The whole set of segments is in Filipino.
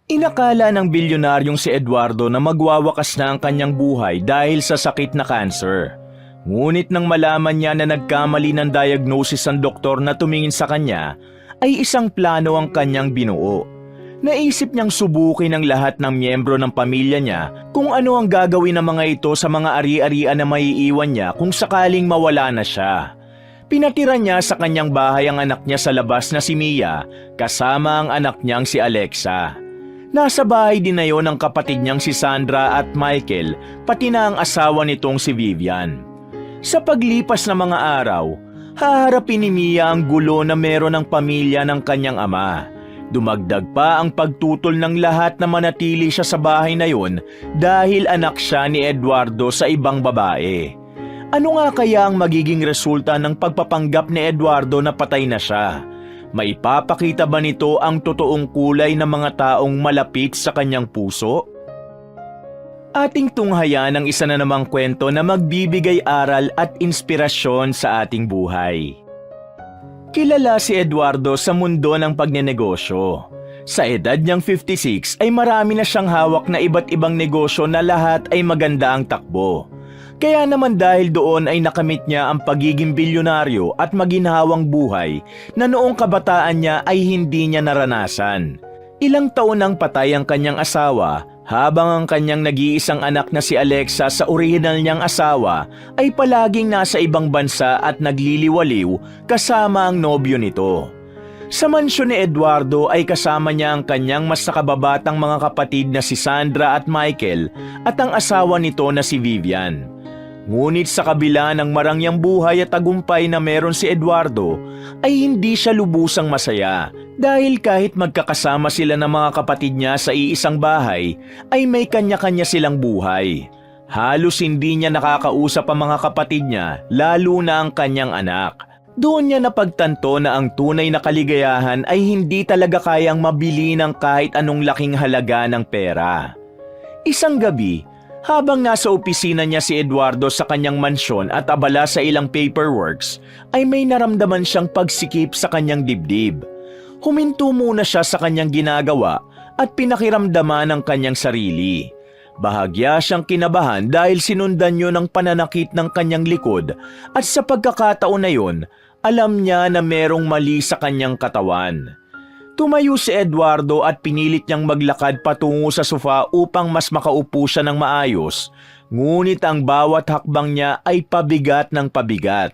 Inakala ng bilyonaryong si Eduardo na magwawakas na ang kanyang buhay dahil sa sakit na cancer. Ngunit nang malaman niya na nagkamali ng diagnosis ang doktor na tumingin sa kanya, ay isang plano ang kanyang binuo. Naisip niyang subukin ang lahat ng miyembro ng pamilya niya kung ano ang gagawin ng mga ito sa mga ari-arian na maiiwan niya kung sakaling mawala na siya. Pinatira niya sa kanyang bahay ang anak niya sa labas na si Mia kasama ang anak niyang si Alexa. Nasa bahay din na yon ang kapatid niyang si Sandra at Michael, pati na ang asawa nitong si Vivian. Sa paglipas ng mga araw, haharapin ni Mia ang gulo na meron ng pamilya ng kanyang ama. Dumagdag pa ang pagtutol ng lahat na manatili siya sa bahay na yon dahil anak siya ni Eduardo sa ibang babae. Ano nga kaya ang magiging resulta ng pagpapanggap ni Eduardo na patay na siya? Maipapakita ba nito ang totoong kulay ng mga taong malapit sa kanyang puso? Ating tunghayan ang isa na namang kwento na magbibigay aral at inspirasyon sa ating buhay. Kilala si Eduardo sa mundo ng pagnenegosyo. Sa edad niyang 56 ay marami na siyang hawak na iba't ibang negosyo na lahat ay maganda ang takbo. Kaya naman dahil doon ay nakamit niya ang pagiging bilyonaryo at maginhawang buhay na noong kabataan niya ay hindi niya naranasan. Ilang taon nang patay ang kanyang asawa habang ang kanyang nag-iisang anak na si Alexa sa orihinal niyang asawa ay palaging nasa ibang bansa at nagliliwaliw kasama ang nobyo nito. Sa mansyon ni Eduardo ay kasama niya ang kanyang mas nakababatang mga kapatid na si Sandra at Michael at ang asawa nito na si Vivian. Ngunit sa kabila ng marangyang buhay at tagumpay na meron si Eduardo, ay hindi siya lubusang masaya dahil kahit magkakasama sila ng mga kapatid niya sa iisang bahay, ay may kanya-kanya silang buhay. Halos hindi niya nakakausap ang mga kapatid niya, lalo na ang kanyang anak. Doon niya napagtanto na ang tunay na kaligayahan ay hindi talaga kayang mabili ng kahit anong laking halaga ng pera. Isang gabi, habang nasa opisina niya si Eduardo sa kanyang mansyon at abala sa ilang paperworks, ay may naramdaman siyang pagsikip sa kanyang dibdib. Huminto muna siya sa kanyang ginagawa at pinakiramdaman ang kanyang sarili. Bahagya siyang kinabahan dahil sinundan niyo ng pananakit ng kanyang likod at sa pagkakataon na yon, alam niya na merong mali sa kanyang katawan. Tumayo si Eduardo at pinilit niyang maglakad patungo sa sofa upang mas makaupo siya ng maayos, ngunit ang bawat hakbang niya ay pabigat ng pabigat.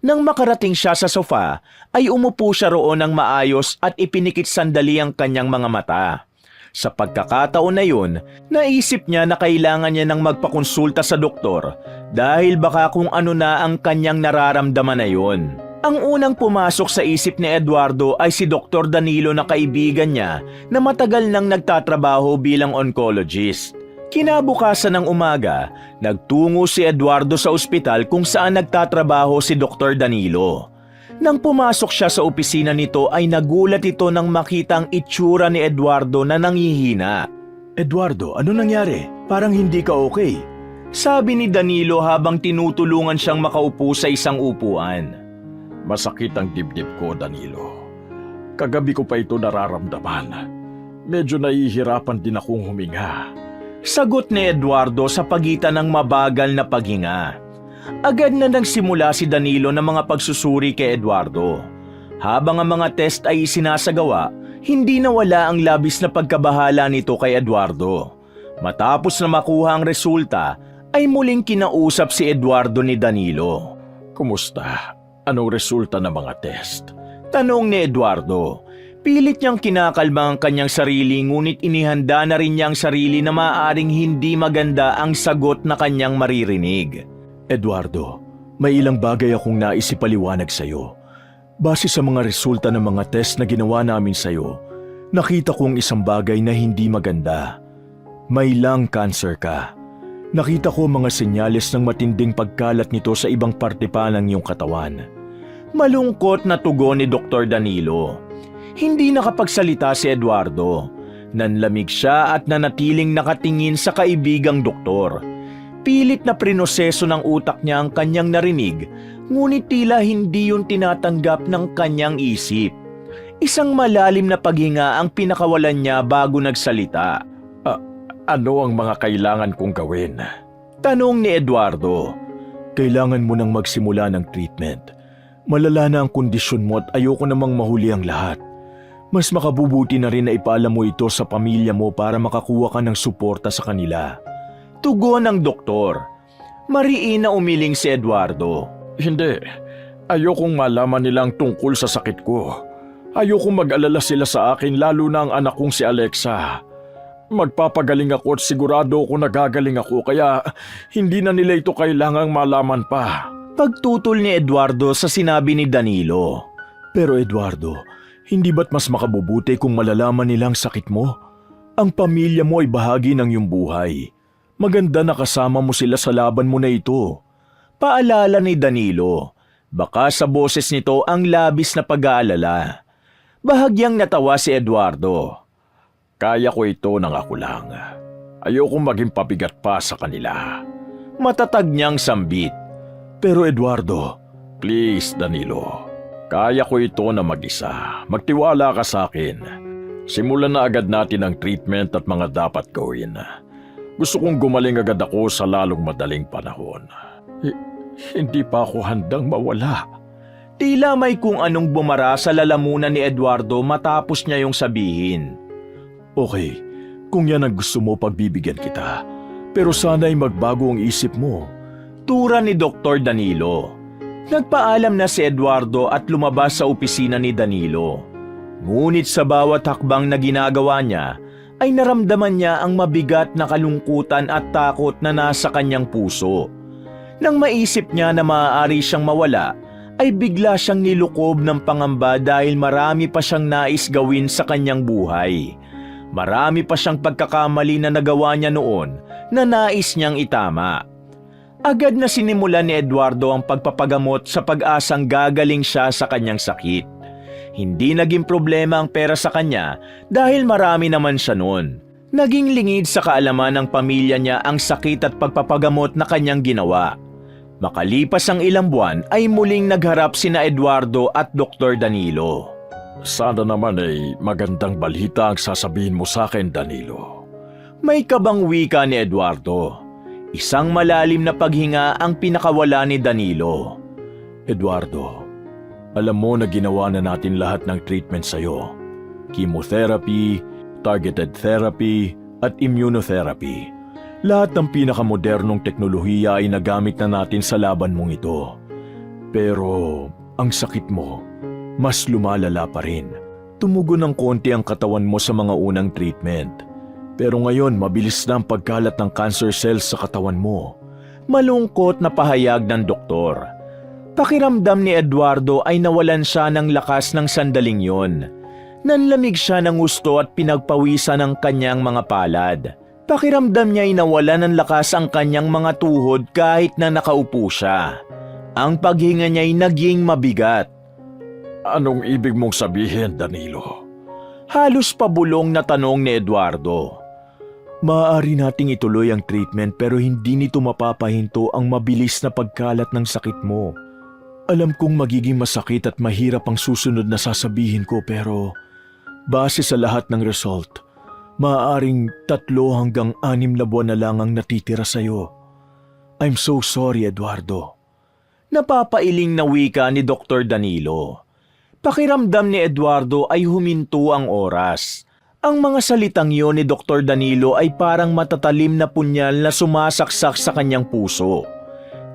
Nang makarating siya sa sofa, ay umupo siya roon ng maayos at ipinikit sandali ang kanyang mga mata. Sa pagkakataon na yun, naisip niya na kailangan niya nang magpakonsulta sa doktor dahil baka kung ano na ang kanyang nararamdaman na yun. Ang unang pumasok sa isip ni Eduardo ay si Dr. Danilo na kaibigan niya na matagal nang nagtatrabaho bilang oncologist. Kinabukasan ng umaga, nagtungo si Eduardo sa ospital kung saan nagtatrabaho si Dr. Danilo. Nang pumasok siya sa opisina nito ay nagulat ito nang makita ang itsura ni Eduardo na nangihina. "Eduardo, ano nangyari? Parang hindi ka okay," sabi ni Danilo habang tinutulungan siyang makaupo sa isang upuan. Masakit ang dibdib ko, Danilo. Kagabi ko pa ito nararamdaman. Medyo nahihirapan din akong huminga. Sagot ni Eduardo sa pagitan ng mabagal na paghinga. Agad na nagsimula si Danilo ng mga pagsusuri kay Eduardo. Habang ang mga test ay isinasagawa, hindi nawala ang labis na pagkabahala nito kay Eduardo. Matapos na makuha ang resulta, ay muling kinausap si Eduardo ni Danilo. Kumusta? Anong resulta ng mga test? Tanong ni Eduardo. Pilit niyang kinakalma ang kanyang sarili ngunit inihanda na rin niya ang sarili na maaaring hindi maganda ang sagot na kanyang maririnig. Eduardo, may ilang bagay akong naisipaliwanag sa'yo. Base sa mga resulta ng mga test na ginawa namin sa'yo, nakita kong isang bagay na hindi maganda. May lung cancer ka. Nakita ko mga senyales ng matinding pagkalat nito sa ibang parte pa ng iyong katawan. Malungkot na tugon ni Dr. Danilo. Hindi nakapagsalita si Eduardo. Nanlamig siya at nanatiling nakatingin sa kaibigang doktor. Pilit na prinoseso ng utak niya ang kanyang narinig, ngunit tila hindi yun tinatanggap ng kanyang isip. Isang malalim na paghinga ang pinakawalan niya bago nagsalita. Ano ang mga kailangan kong gawin? Tanong ni Eduardo. Kailangan mo nang magsimula ng treatment. Malala na ang kondisyon mo at ayoko namang mahuli ang lahat. Mas makabubuti na rin na ipaalam mo ito sa pamilya mo para makakuha ka ng suporta sa kanila. Tugon ng doktor. Mariin na umiling si Eduardo. Hindi. Ayokong malaman nilang tungkol sa sakit ko. Ayokong mag-alala sila sa akin lalo na ang anak kong si Alexa. Magpapagaling ako at sigurado ako na gagaling ako kaya hindi na nila ito kailangang malaman pa. Pagtutol ni Eduardo sa sinabi ni Danilo. Pero Eduardo, hindi ba't mas makabubuti kung malalaman nilang sakit mo? Ang pamilya mo ay bahagi ng iyong buhay. Maganda na kasama mo sila sa laban mo na ito. Paalala ni Danilo. Baka sa boses nito ang labis na pag-aalala. Bahagyang natawa si Eduardo. Kaya ko ito nang ako lang. Ayokong maging pabigat pa sa kanila. Matatag niyang sambit. Pero Eduardo, please Danilo, kaya ko ito na mag-isa. Magtiwala ka sa akin. Simulan na agad natin ang treatment at mga dapat gawin. Gusto kong gumaling agad ako sa lalong madaling panahon. Hindi pa ako handang mawala. Tila may kung anong bumara sa lalamunan ni Eduardo matapos niya yung sabihin. Okay, kung yan ang gusto mo, pagbibigyan kita. Pero sana'y magbago ang isip mo. Tura ni Dr. Danilo. Nagpaalam na si Eduardo at lumabas sa opisina ni Danilo. Ngunit sa bawat hakbang na ginagawa niya, ay naramdaman niya ang mabigat na kalungkutan at takot na nasa kanyang puso. Nang maisip niya na maaari siyang mawala, ay bigla siyang nilukob ng pangamba dahil marami pa siyang nais gawin sa kanyang buhay. Marami pa siyang pagkakamali na nagawa niya noon na nais niyang itama. Agad na sinimulan ni Eduardo ang pagpapagamot sa pag-asang gagaling siya sa kanyang sakit. Hindi naging problema ang pera sa kanya dahil marami naman siya noon. Naging lingid sa kaalaman ng pamilya niya ang sakit at pagpapagamot na kanyang ginawa. Makalipas ang ilang buwan ay muling nagharap sina Eduardo at Dr. Danilo. Sana naman ay magandang balita ang sasabihin mo sa akin, Danilo. May kabang wika ni Eduardo. Isang malalim na paghinga ang pinakawala ni Danilo. Eduardo, alam mo na ginawa na natin lahat ng treatment sa'yo. Chemotherapy, targeted therapy, at immunotherapy. Lahat ng pinakamodernong teknolohiya ay nagamit na natin sa laban mong ito. Pero ang sakit mo, mas lumalala pa rin. Tumugon ng konti ang katawan mo sa mga unang treatment. Pero ngayon, mabilis na ang pagkalat ng cancer cells sa katawan mo. Malungkot na pahayag ng doktor. Pakiramdam ni Eduardo ay nawalan siya ng lakas ng sandaling yon. Nanlamig siya ng gusto at pinagpawisan ng kanyang mga palad. Pakiramdam niya ay nawalan ng lakas ang kanyang mga tuhod kahit na nakaupo siya. Ang paghinga niya ay naging mabigat. Anong ibig mong sabihin, Danilo? Halos pabulong na tanong ni Eduardo. Maaari nating ituloy ang treatment pero hindi nito mapapahinto ang mabilis na pagkalat ng sakit mo. Alam kong magiging masakit at mahirap ang susunod na sasabihin ko pero base sa lahat ng result, maaaring 3 hanggang 6 na buwan na lang ang natitira sa'yo. I'm so sorry, Eduardo. Napapailing na wika ni Dr. Danilo. Pakiramdam ni Eduardo ay huminto ang oras. Ang mga salitang iyon ni Dr. Danilo ay parang matatalim na punyal na sumasaksak sa kanyang puso.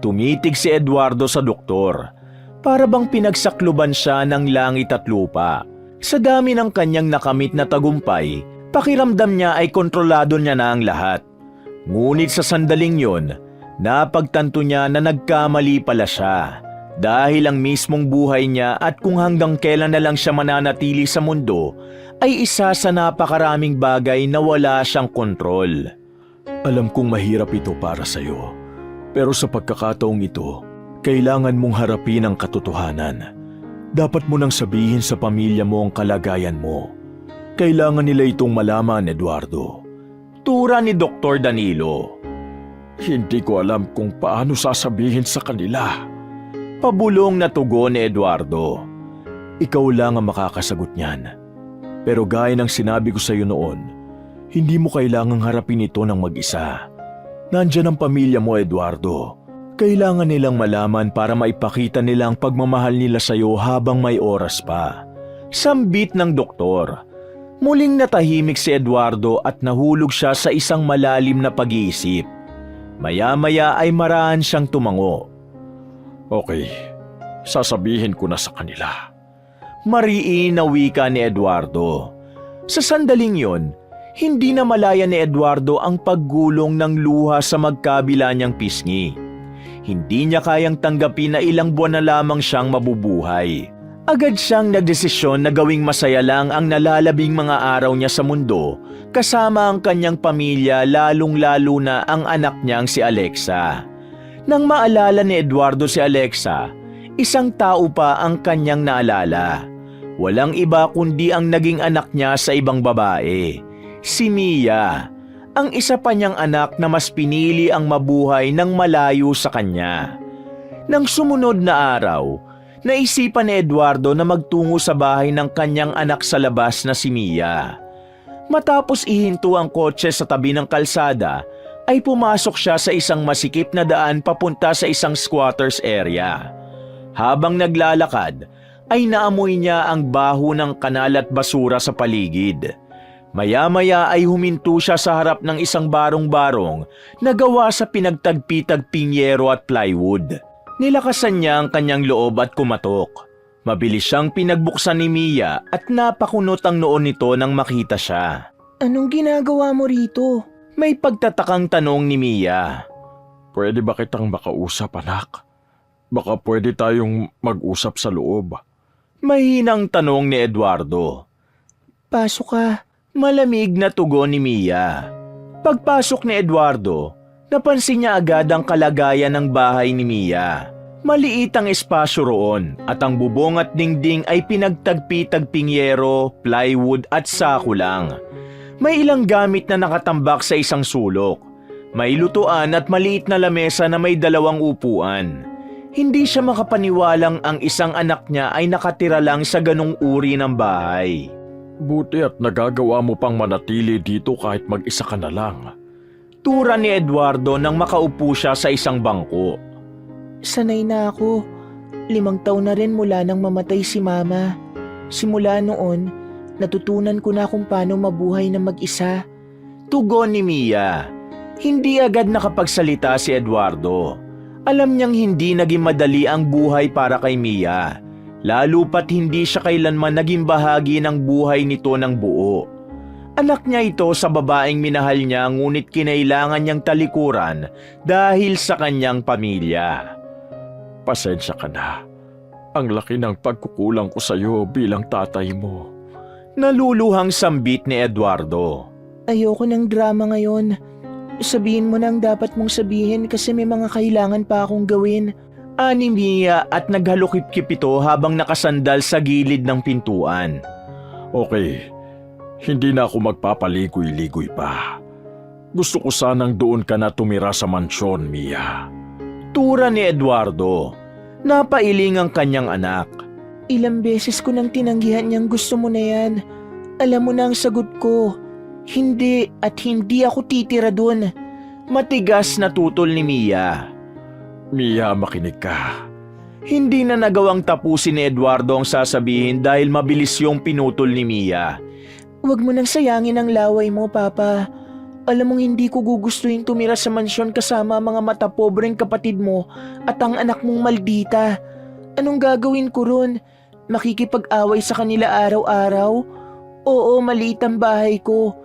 Tumitig si Eduardo sa doktor. Para bang pinagsakluban siya ng langit at lupa. Sa dami ng kanyang nakamit na tagumpay, pakiramdam niya ay kontrolado niya na ang lahat. Ngunit sa sandaling yon, napagtanto niya na nagkamali pala siya. Dahil ang mismong buhay niya at kung hanggang kailan na lang siya mananatili sa mundo, ay isa sa napakaraming bagay na wala siyang kontrol. Alam kong mahirap ito para sa'yo. Pero sa pagkakataong ito, kailangan mong harapin ang katotohanan. Dapat mo nang sabihin sa pamilya mo ang kalagayan mo. Kailangan nila itong malaman, Eduardo. Tura ni Dr. Danilo. Hindi ko alam kung paano sasabihin sa kanila. Pabulong na tugon ni Eduardo. Ikaw lang ang makakasagot niyan. Pero gaya ng sinabi ko sa iyo noon, hindi mo kailangang harapin ito ng mag-isa. Nandyan ang pamilya mo, Eduardo. Kailangan nilang malaman para maipakita nila ang pagmamahal nila sa iyo habang may oras pa. Sambit ng doktor. Muling natahimik si Eduardo at nahulog siya sa isang malalim na pag-iisip. Maya-maya ay maraan siyang tumango. Okay, sasabihin ko na sa kanila. Mariin na wika ni Eduardo. Sa sandaling yon, hindi na malaya ni Eduardo ang paggulong ng luha sa magkabila niyang pisngi. Hindi niya kayang tanggapin na ilang buwan na lamang siyang mabubuhay. Agad siyang nagdesisyon na gawing masaya lang ang nalalabing mga araw niya sa mundo kasama ang kanyang pamilya, lalong-lalo na ang anak niyang si Alexa. Nang maalala ni Eduardo si Alexa, isang tao pa ang kanyang naalala. Walang iba kundi ang naging anak niya sa ibang babae, si Mia, ang isa pa niyang anak na mas pinili ang mabuhay ng malayo sa kanya. Nang sumunod na araw, naisipan ni Eduardo na magtungo sa bahay ng kanyang anak sa labas na si Mia. Matapos ihinto ang kotse sa tabi ng kalsada, ay pumasok siya sa isang masikip na daan papunta sa isang squatters area. Habang naglalakad, ay naamoy niya ang baho ng kanal at basura sa paligid. Maya-maya ay huminto siya sa harap ng isang barong-barong na gawa sa pinagtagpi-tagping yero at plywood. Nilakasan niya ang kanyang loob at kumatok. Mabilis siyang pinagbuksan ni Mia at napakunot ang noon nito nang makita siya. Anong ginagawa mo rito? May pagtatakang tanong ni Mia. Pwede ba kitang makausap, anak? Baka pwede tayong mag-usap sa loob. Mahinang tanong ni Eduardo. Pasok ka. Malamig na tugon ni Mia. Pagpasok ni Eduardo, napansin niya agad ang kalagayan ng bahay ni Mia. Maliit ang espasyo roon at ang bubong at dingding ay pinagtagpi-tagping yero, plywood at sako lang. May ilang gamit na nakatambak sa isang sulok. May lutuan at maliit na lamesa na may 2 upuan. Hindi siya makapaniwalang ang isang anak niya ay nakatira lang sa ganong uri ng bahay. Buti at nagagawa mo pang manatili dito kahit mag-isa ka na lang. Tura ni Eduardo nang makaupo siya sa isang bangko. Sanay na ako. 5 taon na rin mula nang mamatay si Mama. Simula noon, natutunan ko na kung paano mabuhay na mag-isa. Tugon ni Mia. Hindi agad nakapagsalita si Eduardo. Alam niyang hindi naging madali ang buhay para kay Mia, lalo pat hindi siya kailanman naging bahagi ng buhay nito ng buo. Anak niya ito sa babaeng minahal niya, ngunit kinailangan niyang talikuran dahil sa kanyang pamilya. Pasensya ka na. Ang laki ng pagkukulang ko sa iyo bilang tatay mo. Naluluhang sambit ni Eduardo. Ayoko ng drama ngayon. Sabihin mo na ang dapat mong sabihin kasi may mga kailangan pa akong gawin. Ani Mia at naghalukip-kip ito habang nakasandal sa gilid ng pintuan. Okay, hindi na ako magpapaligoy-ligoy pa. Gusto ko sanang doon ka na tumira sa mansyon, Mia. Tura ni Eduardo. Napailing ang kanyang anak. Ilang beses ko nang tinanggihan niyang gusto mo na yan. Alam mo na ang sagot ko. Hindi at hindi ako titira doon. Matigas na tutol ni Mia. Mia, makinig ka. Hindi na nagawang tapusin ni Eduardo ang sasabihin dahil mabilis yung pinutol ni Mia. Huwag mo nang sayangin ang laway mo, Papa. Alam mong hindi ko gugustuhin tumira sa mansyon kasama ang mga matapobreng kapatid mo at ang anak mong maldita. Anong gagawin ko ron? Makikipag-away sa kanila araw-araw? Oo, maliit ang bahay ko.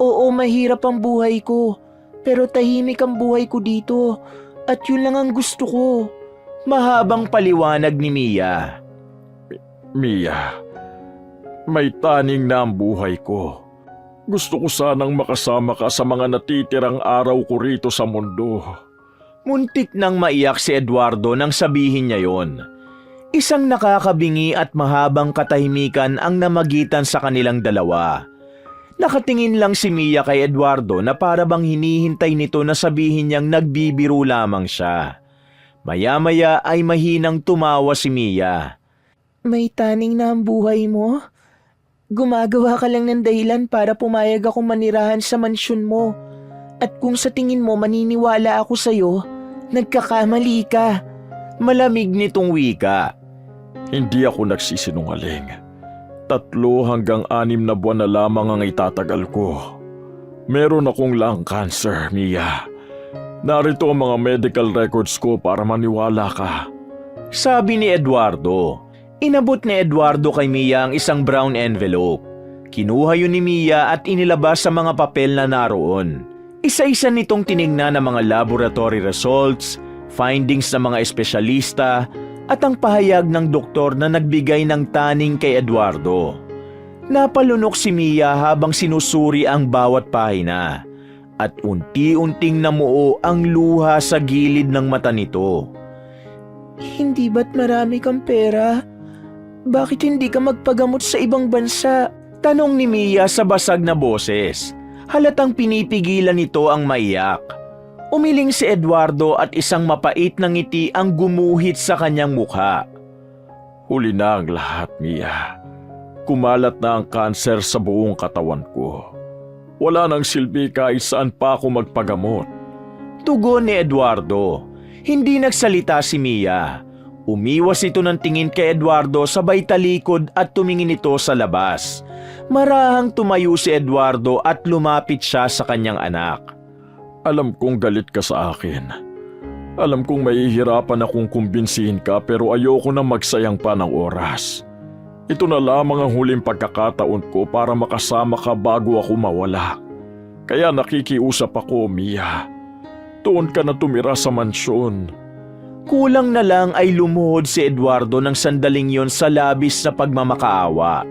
Oo, mahirap ang buhay ko. Pero tahimik ang buhay ko dito. At yun lang ang gusto ko. Mahabang paliwanag ni Mia. Mia, may taning na ang buhay ko. Gusto ko sanang makasama ka sa mga natitirang araw ko rito sa mundo. Muntik nang maiyak si Eduardo nang sabihin niya yon. Isang nakakabingi at mahabang katahimikan ang namagitan sa kanilang dalawa. Nakatingin lang si Mia kay Eduardo na para bang hinihintay nito na sabihin niyang nagbibiro lamang siya. Maya-maya ay mahinang tumawa si Mia. May taning na ang buhay mo? Gumagawa ka lang ng dahilan para pumayag ako manirahan sa mansyon mo. At kung sa tingin mo maniniwala ako sa'yo, nagkakamali ka. Malamig nitong wika. Hindi ako nagsisinungaling. 3 hanggang 6 na buwan na lamang ang itatagal ko. Meron akong lung cancer, Mia. Narito ang mga medical records ko para maniwala ka. Sabi ni Eduardo. Inabot ni Eduardo kay Mia ang isang brown envelope. Kinuha yun ni Mia at inilabas sa mga papel na naroon. Isa-isa nitong tinignan ang mga laboratory results, findings ng mga espesyalista, at ang pahayag ng doktor na nagbigay ng taning kay Eduardo. Napalunok si Mia habang sinusuri ang bawat pahina at unti-unting namuo ang luha sa gilid ng mata nito. Hindi ba't marami kang pera? Bakit hindi ka magpagamot sa ibang bansa? Tanong ni Mia sa basag na boses. Halatang pinipigilan nito ang maiyak. Umiling si Eduardo at isang mapait na ngiti ang gumuhit sa kanyang mukha. Huli na ang lahat, Mia. Kumalat na ang kanser sa buong katawan ko. Wala nang silbi kahit saan pa ako magpagamot. Tugon ni Eduardo. Hindi nagsalita si Mia. Umiwas ito ng tingin kay Eduardo sabay talikod at tumingin ito sa labas. Marahang tumayo si Eduardo at lumapit siya sa kanyang anak. Alam kong galit ka sa akin. Alam kong mahihirapan akong kumbinsihin ka pero ayoko na magsayang pa ng oras. Ito na lamang ang huling pagkakataon ko para makasama ka bago ako mawala. Kaya nakikiusap ako, Mia. Doon ka na tumira sa mansyon. Kulang na lang ay lumuhod si Eduardo ng sandaling yon sa labis na pagmamakaawa.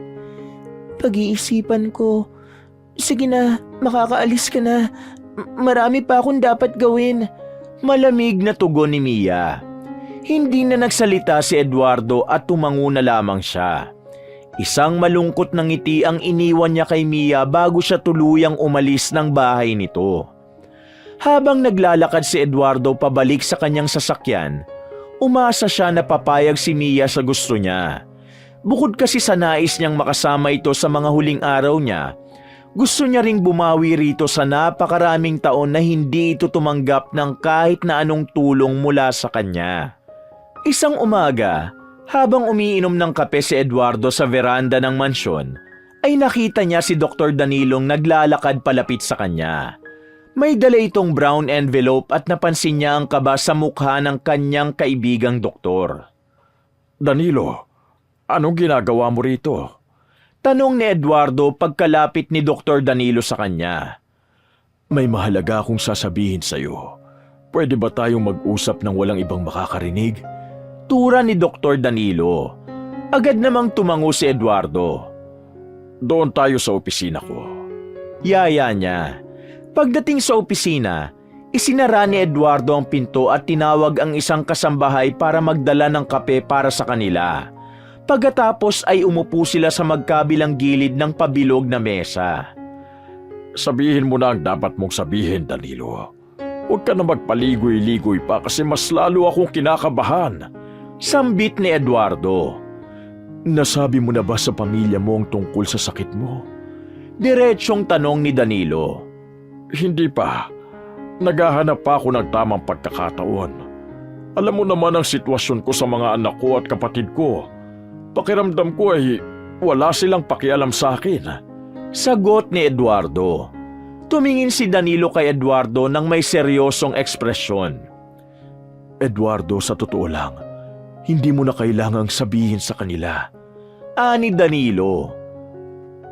Pag-iisipan ko. Sige na, makakaalis ka na. Marami pa akong dapat gawin. Malamig na tugon ni Mia. Hindi na nagsalita si Eduardo at tumango na lamang siya. Isang malungkot na ngiti ang iniwan niya kay Mia bago siya tuluyang umalis ng bahay nito. Habang naglalakad si Eduardo pabalik sa kanyang sasakyan, umasa siya na papayag si Mia sa gusto niya. Bukod kasi sa nais niyang makasama ito sa mga huling araw niya, gusto niya ring bumawi rito sa napakaraming taon na hindi ito tumanggap ng kahit na anong tulong mula sa kanya. Isang umaga, habang umiinom ng kape si Eduardo sa veranda ng mansyon, ay nakita niya si Dr. Danilong naglalakad palapit sa kanya. May dala itong brown envelope at napansin niya ang kaba sa mukha ng kanyang kaibigang doktor. Danilo, anong ginagawa mo rito? Tanong ni Eduardo pagkalapit ni Dr. Danilo sa kanya. May mahalaga akong sasabihin sa'yo. Pwede ba tayong mag-usap ng walang ibang makakarinig? Tura ni Dr. Danilo. Agad namang tumango si Eduardo. Doon tayo sa opisina ko. Yaya niya. Pagdating sa opisina, isinara ni Eduardo ang pinto at tinawag ang isang kasambahay para magdala ng kape para sa kanila. Pagkatapos ay umupo sila sa magkabilang gilid ng pabilog na mesa. Sabihin mo na ang dapat mong sabihin, Danilo. Huwag ka na magpaligoy-ligoy pa kasi mas lalo akong kinakabahan. Sambit ni Eduardo. Nasabi mo na ba sa pamilya mo ang tungkol sa sakit mo? Diretsyong tanong ni Danilo. Hindi pa. Naghahanap pa ako ng tamang pagkakataon. Alam mo naman ang sitwasyon ko sa mga anak ko at kapatid ko. Pakiramdam ko ay wala silang pakialam sa akin. Sagot ni Eduardo. Tumingin si Danilo kay Eduardo ng may seryosong ekspresyon. Eduardo, sa totoo lang, hindi mo na kailangang sabihin sa kanila. Ani Danilo.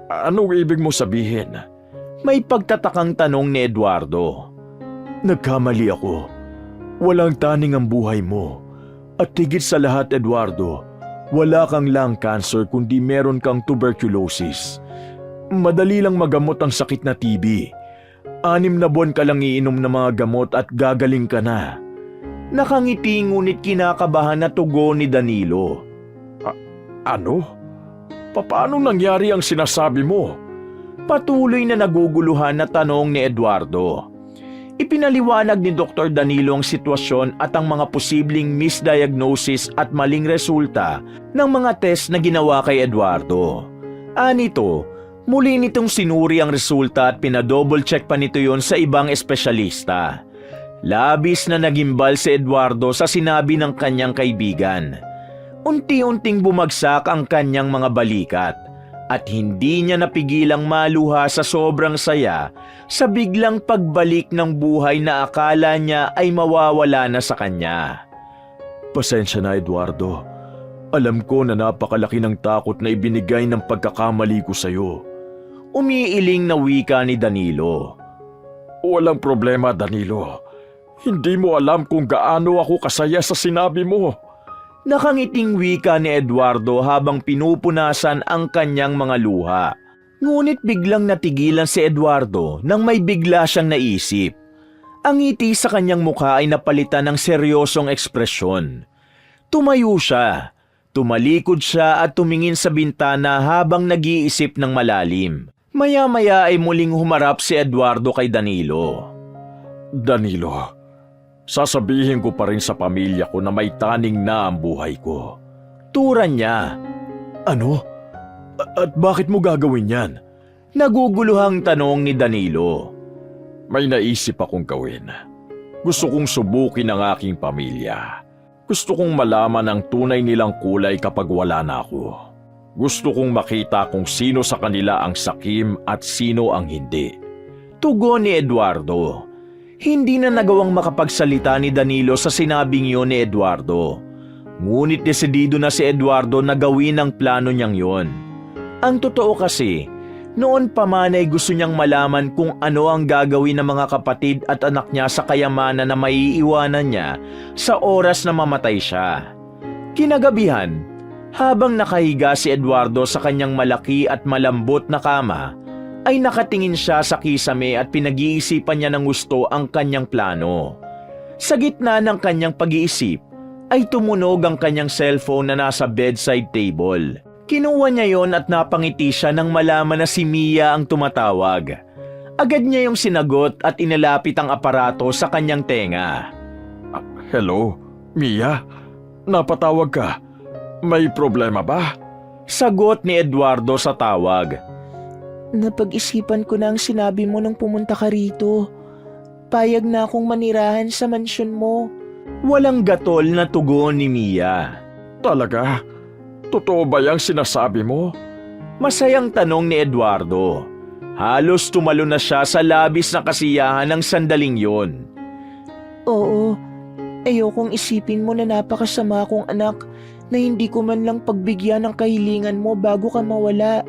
Anong ibig mo sabihin? May pagtatakang tanong ni Eduardo. Nagkamali ako. Walang taning ang buhay mo. At higit sa lahat, Eduardo, wala kang lung cancer kundi meron kang tuberculosis. Madali lang magamot ang sakit na TB. 6 na buwan ka lang iinom ng mga gamot at gagaling ka na. Nakangiti ngunit kinakabahan na tugon ni Danilo. Ano? Paano nangyari ang sinasabi mo? Patuloy na naguguluhan na tanong ni Eduardo. Ipinaliwanag ni Dr. Danilo ang sitwasyon at ang mga posibleng misdiagnosis at maling resulta ng mga test na ginawa kay Eduardo. Anito, muli nitong sinuri ang resulta at pinadouble check pa nito yon sa ibang espesyalista. Labis na nagimbal si Eduardo sa sinabi ng kanyang kaibigan. Unti-unting bumagsak ang kanyang mga balikat at hindi niya napigilang maluha sa sobrang saya sa biglang pagbalik ng buhay na akala niya ay mawawala na sa kanya. Pasensya na, Eduardo. Alam ko na napakalaki ng takot na ibinigay ng pagkakamali ko sa'yo. Umiiling na wika ni Danilo. Walang problema, Danilo. Hindi mo alam kung gaano ako kasaya sa sinabi mo. Nakangiting wika ni Eduardo habang pinupunasan ang kanyang mga luha. Ngunit biglang natigilan si Eduardo nang may bigla siyang naisip. Ang ngiti sa kanyang mukha ay napalitan ng seryosong ekspresyon. Tumayo siya, tumalikod siya at tumingin sa bintana habang nag-iisip ng malalim. Maya-maya ay muling humarap si Eduardo kay Danilo. Danilo, sasabihin ko pa rin sa pamilya ko na may taning na ang buhay ko. Turan niya. Ano? At bakit mo gagawin yan? Naguguluhang tanong ni Danilo. May naisip akong gawin. Gusto kong subukin ang aking pamilya. Gusto kong malaman ang tunay nilang kulay kapag wala na ako. Gusto kong makita kung sino sa kanila ang sakim at sino ang hindi. Tugon ni Eduardo. Hindi na nagawang makapagsalita ni Danilo sa sinabing yun ni Eduardo. Ngunit desidido na si Eduardo na gawin ang plano niyang yon. Ang totoo kasi, noon pa man ay gusto niyang malaman kung ano ang gagawin ng mga kapatid at anak niya sa kayamanan na maiiwanan niya sa oras na mamatay siya. Kinagabihan, habang nakahiga si Eduardo sa kanyang malaki at malambot na kama, ay nakatingin siya sa kisame at pinag-iisipan niya ng gusto ang kanyang plano. Sa gitna ng kanyang pag-iisip, ay tumunog ang kanyang cellphone na nasa bedside table. Kinuha niya yon at napangiti siya nang malaman na si Mia ang tumatawag. Agad niya yung sinagot at inilapit ang aparato sa kanyang tenga. Hello, Mia? Napatawag ka? May problema ba? Sagot ni Eduardo sa tawag. Napag-isipan ko na ang sinabi mo nung pumunta ka rito. Payag na akong manirahan sa mansyon mo. Walang gatol na tugon ni Mia. Talaga? Totoo ba yung sinasabi mo? Masayang tanong ni Eduardo. Halos tumalo na siya sa labis na kasiyahan ng sandaling yon. Oo, ayokong isipin mo na napakasama kong anak na hindi ko man lang pagbigyan ng kahilingan mo bago ka mawala.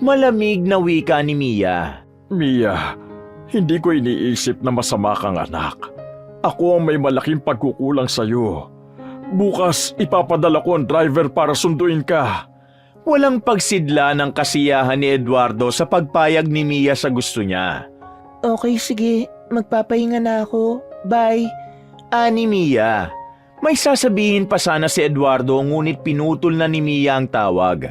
Malamig na wika ni Mia. Mia, hindi ko iniisip na masama kang anak. Ako ang may malaking pagkukulang sa'yo. Bukas, ipapadala ko ang driver para sunduin ka. Walang pagsidla ng kasiyahan ni Eduardo sa pagpayag ni Mia sa gusto niya. Okay, sige. Magpapahinga na ako. Bye. Ani Mia. May sasabihin pa sana si Eduardo ngunit pinutol na ni Mia ang tawag.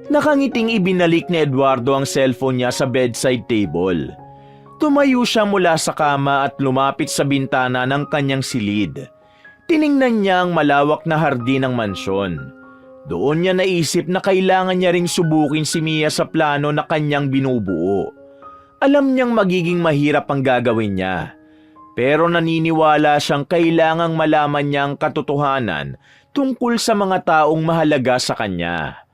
Nakangiting ibinalik ni Eduardo ang cellphone niya sa bedside table. Tumayo siya mula sa kama at lumapit sa bintana ng kanyang silid. Tiningnan niya ang malawak na hardin ng mansyon. Doon niya naisip na kailangan niya ring subukin si Mia sa plano na kanyang binubuo. Alam niyang magiging mahirap ang gagawin niya. Pero naniniwala siyang kailangang malaman niya ang katotohanan tungkol sa mga taong mahalaga sa kanya.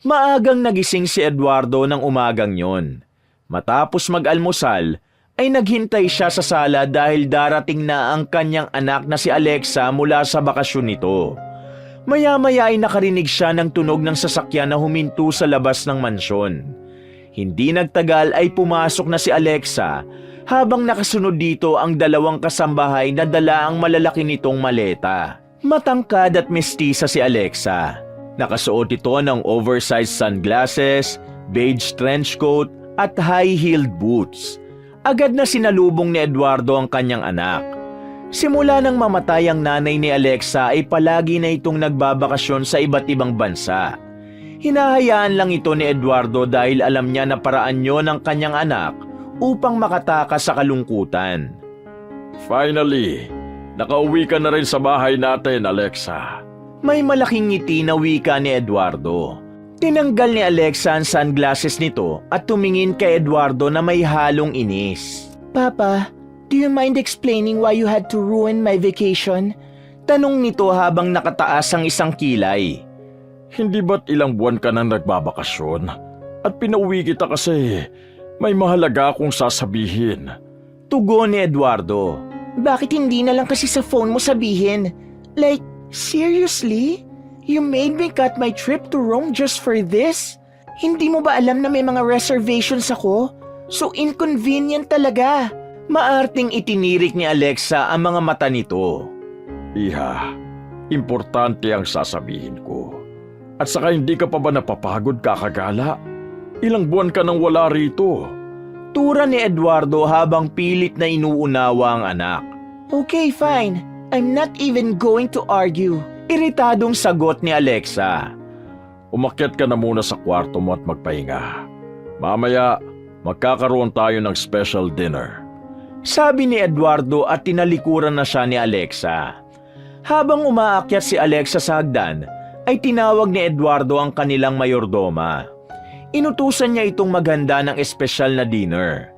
Maagang nagising si Eduardo ng umagang yon. Matapos mag-almusal, ay naghintay siya sa sala dahil darating na ang kanyang anak na si Alexa mula sa bakasyon nito. Maya-maya ay nakarinig siya ng tunog ng sasakyan na huminto sa labas ng mansyon. Hindi nagtagal ay pumasok na si Alexa habang nakasunod dito ang dalawang kasambahay na dala ang malalaki nitong maleta. Matangkad at mestiza si Alexa. Nakasuot ito ng oversized sunglasses, beige trench coat at high-heeled boots. Agad na sinalubong ni Eduardo ang kanyang anak. Simula nang mamatay ang nanay ni Alexa ay palagi na itong nagbabakasyon sa iba't ibang bansa. Hinahayaan lang ito ni Eduardo dahil alam niya na paraan yon ng kanyang anak upang makatakas sa kalungkutan. Finally, nakauwi ka na rin sa bahay natin, Alexa. May malaking ngiti na wika ni Eduardo. Tinanggal ni Alexa ang sunglasses nito at tumingin kay Eduardo na may halong inis. Papa, do you mind explaining why you had to ruin my vacation? Tanong nito habang nakataas ang isang kilay. Hindi ba't ilang buwan ka nang nagbabakasyon? At pinauwi kita kasi may mahalaga akong sasabihin. Tugon ni Eduardo. Bakit hindi na lang kasi sa phone mo sabihin? Like, seriously? You made me cut my trip to Rome just for this? Hindi mo ba alam na may mga reservations ako? So inconvenient talaga. Maarting itinirik ni Alexa ang mga mata nito. Iha, importante ang sasabihin ko. At saka hindi ka pa ba napapagod kakagala? Ilang buwan ka nang wala rito. Tura ni Eduardo habang pilit na inuunawa ang anak. Okay, fine. I'm not even going to argue. Iritadong sagot ni Alexa. Umakyat ka na muna sa kwarto mo at magpahinga. Mamaya, magkakaroon tayo ng special dinner. Sabi ni Eduardo at tinalikuran na siya ni Alexa. Habang umaakyat si Alexa sa hagdan, ay tinawag ni Eduardo ang kanilang mayordoma. Inutusan niya itong maghanda ng espesyal na dinner.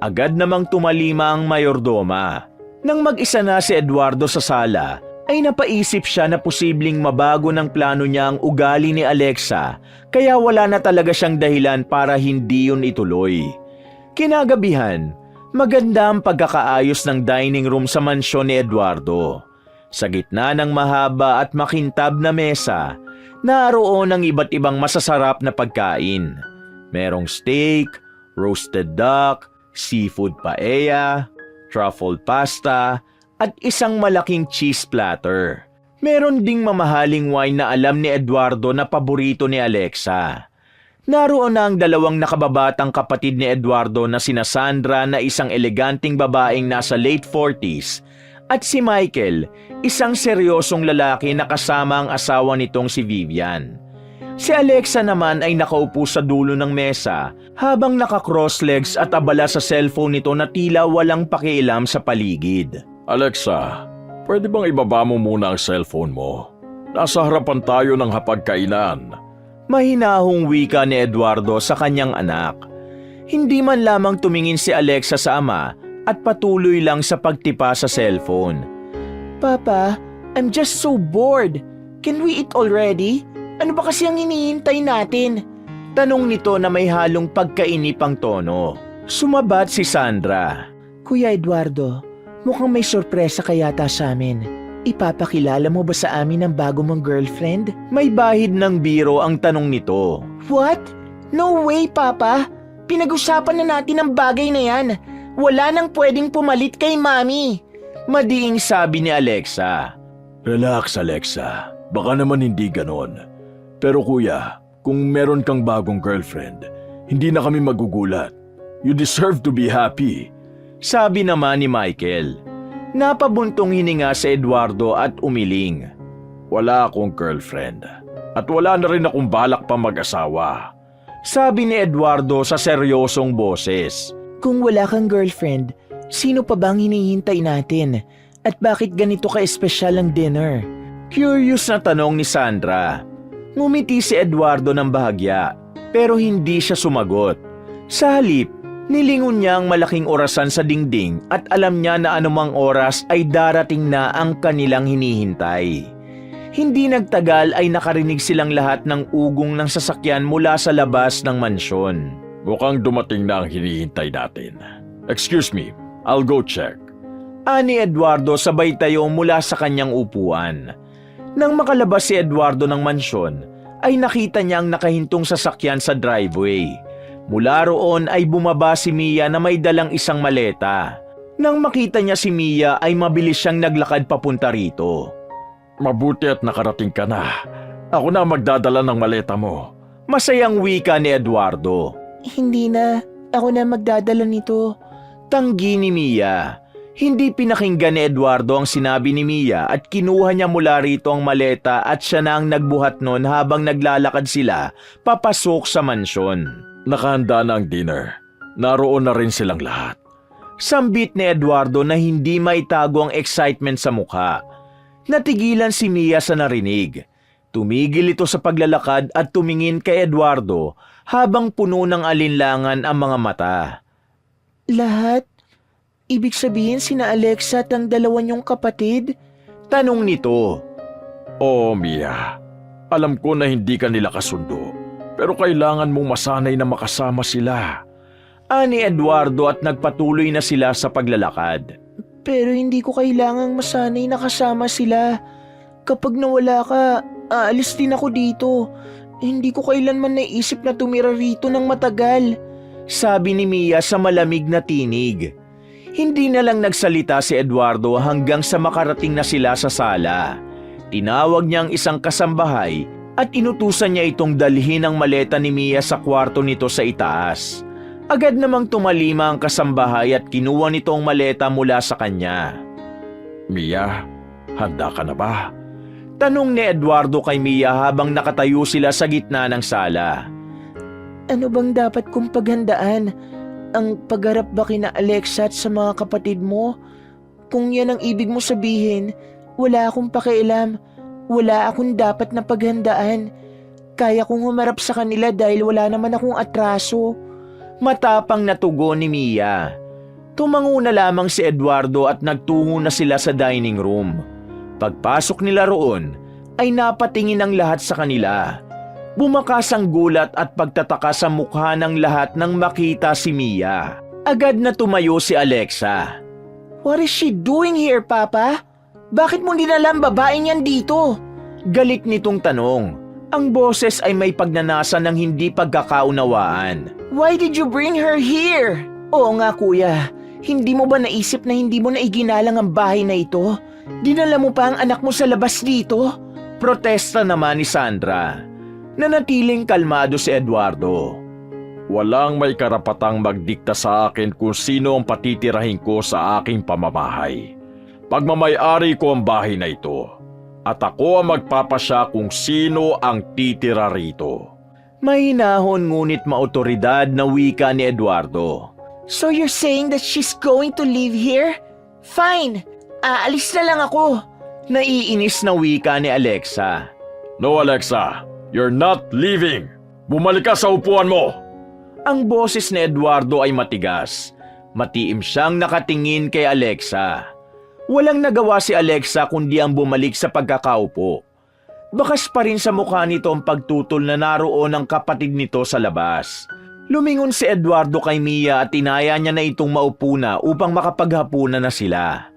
Agad namang tumalima ang mayordoma. Nang mag-isa na si Eduardo sa sala, ay napaisip siya na posibleng mabago ng plano niya ang ugali ni Alexa, kaya wala na talaga siyang dahilan para hindi yun ituloy. Kinagabihan, maganda ang pagkakaayos ng dining room sa mansyon ni Eduardo. Sa gitna ng mahaba at makintab na mesa, naroon ang iba't ibang masasarap na pagkain. Merong steak, roasted duck, seafood paella, truffle pasta, at isang malaking cheese platter. Meron ding mamahaling wine na alam ni Eduardo na paborito ni Alexa. Naroon na ang dalawang nakababatang kapatid ni Eduardo na sina Sandra na isang eleganting babaeng nasa late 40s at si Michael, isang seryosong lalaki na kasama ang asawa nitong si Vivian. Si Alexa naman ay nakaupo sa dulo ng mesa habang naka-cross legs at abala sa cellphone nito na tila walang pakialam sa paligid. Alexa, pwede bang ibaba mo muna ang cellphone mo? Nasa harapan tayo ng hapagkainan. Mahinahong wika ni Eduardo sa kanyang anak. Hindi man lamang tumingin si Alexa sa ama at patuloy lang sa pagtipa sa cellphone. Papa, I'm just so bored. Can we eat already? Ano ba kasi ang hinihintay natin? Tanong nito na may halong pagkainipang tono. Sumabat si Sandra. Kuya Eduardo, mukhang may sorpresa ka yata sa amin. Ipapakilala mo ba sa amin ang bago mong girlfriend? May bahid ng biro ang tanong nito. What? No way, Papa. Pinag-usapan na natin ang bagay na yan. Wala nang pwedeng pumalit kay Mami. Madiing sabi ni Alexa. Relax, Alexa. Baka naman hindi ganon. Pero kuya, kung meron kang bagong girlfriend, hindi na kami magugulat. You deserve to be happy. Sabi naman ni Michael. Napabuntong hininga si Eduardo at umiling. Wala akong girlfriend. At wala na rin akong balak pa mag-asawa. Sabi ni Eduardo sa seryosong boses. Kung wala kang girlfriend, sino pa bang hinihintay natin? At bakit ganito ka-espesyal ang dinner? Curious na tanong ni Sandra. Ngumiti si Eduardo ng bahagya, pero hindi siya sumagot. Sa halip, nilingon niya ang malaking orasan sa dingding at alam niya na anumang oras ay darating na ang kanilang hinihintay. Hindi nagtagal ay nakarinig silang lahat ng ugong ng sasakyan mula sa labas ng mansyon. Mukhang dumating na ang hinihintay natin. Excuse me, I'll go check. Ani Eduardo sabay tayo mula sa kanyang upuan. Nang makalabas si Eduardo ng mansyon, ay nakita niya ang nakahintong sasakyan sa driveway. Mula roon ay bumaba si Mia na may dalang isang maleta. Nang makita niya si Mia ay mabilis siyang naglakad papunta rito. Mabuti at nakarating ka na. Ako na magdadala ng maleta mo. Masayang wika ni Eduardo. Hindi na. Ako na magdadala nito. Tanggi ni Mia. Hindi pinakinggan ni Eduardo ang sinabi ni Mia at kinuha niya mula rito ang maleta at siya na ang nagbuhat nun habang naglalakad sila papasok sa mansyon. Nakahanda na ang dinner. Naroon na rin silang lahat. Sambit ni Eduardo na hindi maitago ang excitement sa mukha. Natigilan si Mia sa narinig. Tumigil ito sa paglalakad at tumingin kay Eduardo habang puno ng alinlangan ang mga mata. Lahat? Ibig sabihin sina Alexa at ang dalawa niyong kapatid? Tanong nito. Oh, Mia. Alam ko na hindi ka nila kasundo. Pero kailangan mong masanay na makasama sila. Ani Eduardo at nagpatuloy na sila sa paglalakad. Pero hindi ko kailangang masanay na kasama sila. Kapag nawala ka, aalis din ako dito. Hindi ko kailanman naisip na tumira rito ng matagal. Sabi ni Mia sa malamig na tinig. Hindi na lang nagsalita si Eduardo hanggang sa makarating na sila sa sala. Tinawag niya ang isang kasambahay at inutusan niya itong dalhin ang maleta ni Mia sa kwarto nito sa itaas. Agad namang tumalima ang kasambahay at kinuha nito ang maleta mula sa kanya. Mia, handa ka na ba? Tanong ni Eduardo kay Mia habang nakatayo sila sa gitna ng sala. Ano bang dapat kong paghandaan? Ang pagharap ba kina Alexa at sa mga kapatid mo? Kung yan ang ibig mo sabihin, wala akong pakialam. Wala akong dapat na paghandaan. Kaya kong humarap sa kanila dahil wala naman akong atraso. Matapang na tugon ni Mia. Tumango na lamang si Eduardo at nagtungo na sila sa dining room. Pagpasok nila roon, ay napatingin ang lahat sa kanila. Bumakas ang gulat at pagtataka sa mukha ng lahat nang makita si Mia. Agad na tumayo si Alexa. What is she doing here, Papa? Bakit mo dinalang babaeng yan dito? Galit nitong tanong. Ang boses ay may pagnanasa ng hindi pagkakaunawaan. Why did you bring her here? Oo nga kuya, hindi mo ba naisip na hindi mo na iginalang ang bahay na ito? Dinala mo pa ang anak mo sa labas dito? Protesta naman ni Sandra. Nanatiling kalmado si Eduardo. Walang may karapatang magdikta sa akin kung sino ang patitirahin ko sa aking pamamahay. Pagmamay-ari ko ang bahay na ito. At ako ang magpapasya kung sino ang titira rito. Mahinahon ngunit maotoridad na wika ni Eduardo. So you're saying that she's going to live here? Fine, aalis na lang ako. Naiinis na wika ni Alexa. No, Alexa, you're not leaving. Bumalik ka sa upuan mo. Ang boses ni Eduardo ay matigas. Matiim siyang nakatingin kay Alexa. Walang nagawa si Alexa kundi ang bumalik sa pagkakaupo. Bakas pa rin sa mukha nito ang pagtutol na naroon ang kapatid nito sa labas. Lumingon si Eduardo kay Mia at tinaya niya na itong maupo na upang makapaghapunan na sila.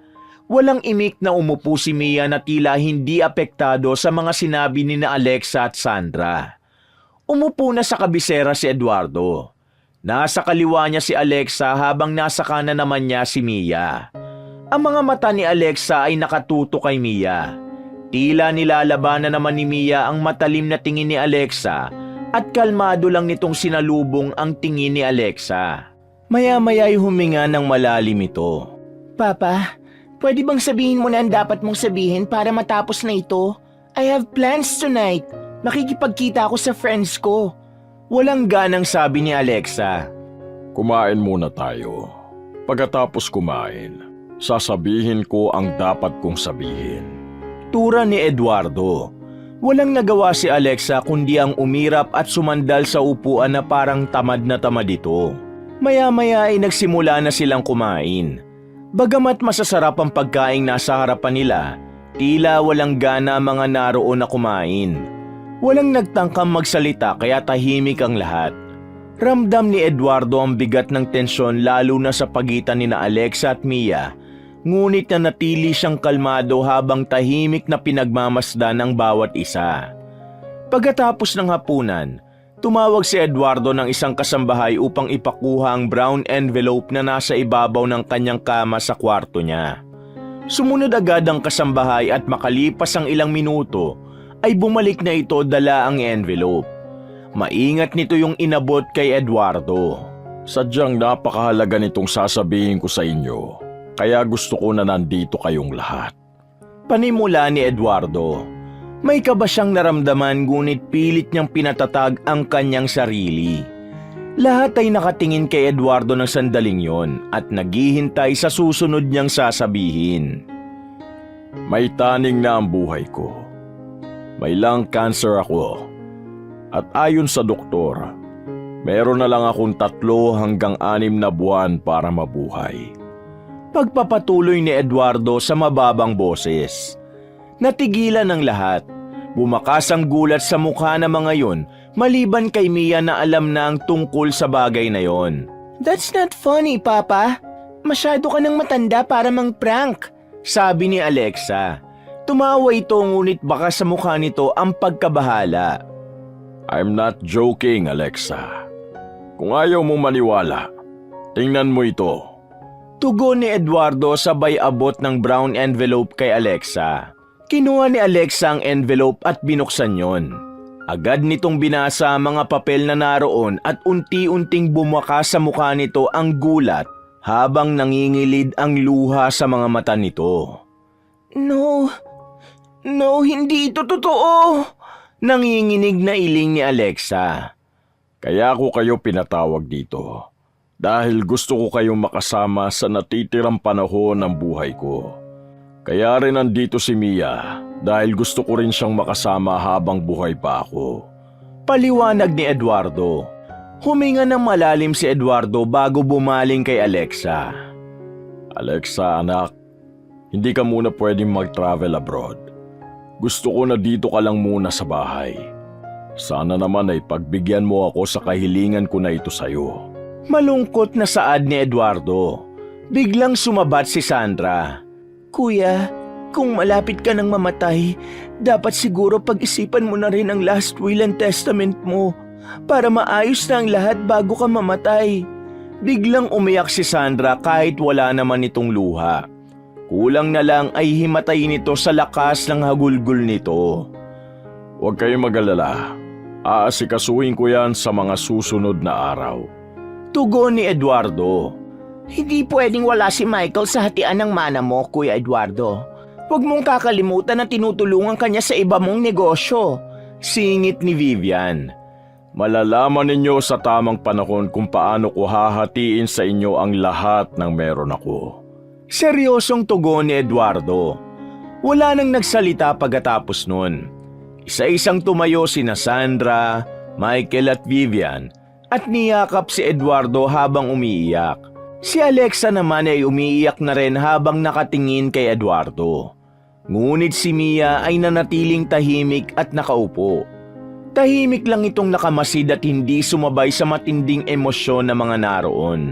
Walang imik na umupo si Mia na tila hindi apektado sa mga sinabi ni na Alexa at Sandra. Umupo na sa kabisera si Eduardo. Nasa kaliwa niya si Alexa habang nasa kanan naman niya si Mia. Ang mga mata ni Alexa ay nakatuto kay Mia. Tila nilalabanan naman ni Mia ang matalim na tingin ni Alexa at kalmado lang nitong sinalubong ang tingin ni Alexa. Maya-maya ay huminga ng malalim ito. Papa, pwede bang sabihin mo na ang dapat mong sabihin para matapos na ito? I have plans tonight. Makikipagkita ako sa friends ko. Walang ganang sabi ni Alexa. Kumain muna tayo. Pagkatapos kumain, sasabihin ko ang dapat kong sabihin. Tura ni Eduardo. Walang nagawa si Alexa kundi ang umirap at sumandal sa upuan na parang tamad na tamad ito. Maya-maya ay nagsimula na silang kumain. Bagamat masasarap ang pagkaing nasa harapan nila, tila walang gana mga naroon na kumain. Walang nagtangkang magsalita kaya tahimik ang lahat. Ramdam ni Eduardo ang bigat ng tensyon lalo na sa pagitan ni na Alexa at Mia, ngunit nanatili siyang kalmado habang tahimik na pinagmamasdan ang bawat isa. Pagkatapos ng hapunan, tumawag si Eduardo ng isang kasambahay upang ipakuha ang brown envelope na nasa ibabaw ng kanyang kama sa kwarto niya. Sumunod agad ang kasambahay at makalipas ang ilang minuto, ay bumalik na ito dala ang envelope. Maingat nito yung inabot kay Eduardo. Sadyang napakahalaga nitong sasabihin ko sa inyo, kaya gusto ko na nandito kayong lahat. Panimula ni Eduardo. May kaba siyang naramdaman ngunit pilit niyang pinatatag ang kanyang sarili. Lahat ay nakatingin kay Eduardo ng sandaling yon at naghihintay sa susunod niyang sasabihin. May taning na ang buhay ko. May lung cancer ako. At ayon sa doktor, meron na lang akong 3 hanggang 6 na buwan para mabuhay. Pagpapatuloy ni Eduardo sa mababang boses. Natigilan ng lahat. Bumakas ang gulat sa mukha ng mga yon maliban kay Mia na alam na ang tungkol sa bagay na yon. That's not funny, Papa. Masyado ka nang matanda para mang-prank. Sabi ni Alexa. Tumawa ito ngunit baka sa mukha nito ang pagkabahala. I'm not joking, Alexa. Kung ayaw mo maniwala, tingnan mo ito. Tugon ni Eduardo sabay abot ng brown envelope kay Alexa. Kinuha ni Alexa ang envelope at binuksan yon. Agad nitong binasa ang mga papel na naroon at unti-unting bumakas sa mukha nito ang gulat habang nangingilid ang luha sa mga mata nito. No, hindi ito totoo. Nanginginig na iling ni Alexa. Kaya ako kayo pinatawag dito dahil gusto ko kayong makasama sa natitirang panahon ng buhay ko. Kaya rin nandito si Mia dahil gusto ko rin siyang makasama habang buhay pa ako. Paliwanag ni Eduardo. Huminga ng malalim si Eduardo bago bumaling kay Alexa. Alexa, anak, hindi ka muna pwedeng mag-travel abroad. Gusto ko na dito ka lang muna sa bahay. Sana naman ay pagbigyan mo ako sa kahilingan ko na ito sa'yo. Malungkot na saad ni Eduardo. Biglang sumabat si Sandra. Kuya, kung malapit ka nang mamatay, dapat siguro pag-isipan mo na rin ang last will and testament mo para maayos na ang lahat bago ka mamatay. Biglang umiyak si Sandra kahit wala naman itong luha. Kulang na lang ay himatay nito sa lakas ng hagulgol nito. Huwag kayong mag-alala. Aasikasuhin ko yan sa mga susunod na araw. Tugon ni Eduardo. Hindi pwedeng wala si Michael sa hatian ng mana mo, Kuya Eduardo. Huwag mong kakalimutan na tinutulungan kanya sa iba mong negosyo. Singit ni Vivian. Malalaman ninyo sa tamang panahon kung paano ko hahatiin sa inyo ang lahat ng meron ako. Seryosong tugon ni Eduardo. Wala nang nagsalita pagkatapos nun. Isa-isang tumayo sina Sandra, Michael at Vivian at niyakap si Eduardo habang umiiyak. Si Alexa naman ay umiiyak na rin habang nakatingin kay Eduardo. Ngunit si Mia ay nanatiling tahimik at nakaupo. Tahimik lang itong nakamasid at hindi sumabay sa matinding emosyon ng mga naroon.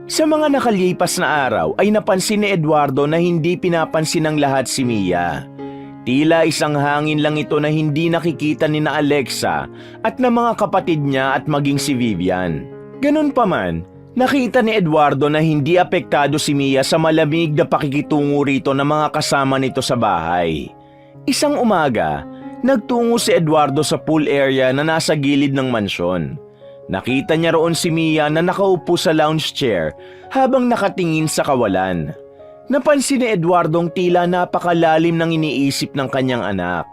Sa mga nakalipas na araw ay napansin ni Eduardo na hindi pinapansin ng lahat si Mia. Tila isang hangin lang ito na hindi nakikita ni na Alexa at ng mga kapatid niya at maging si Vivian. Ganun pa man, nakita ni Eduardo na hindi apektado si Mia sa malamig na pakikitungo rito ng mga kasama nito sa bahay. Isang umaga, nagtungo si Eduardo sa pool area na nasa gilid ng mansyon. Nakita niya roon si Mia na nakaupo sa lounge chair habang nakatingin sa kawalan. Napansin ni Eduardong tila napakalalim ng iniisip ng kanyang anak.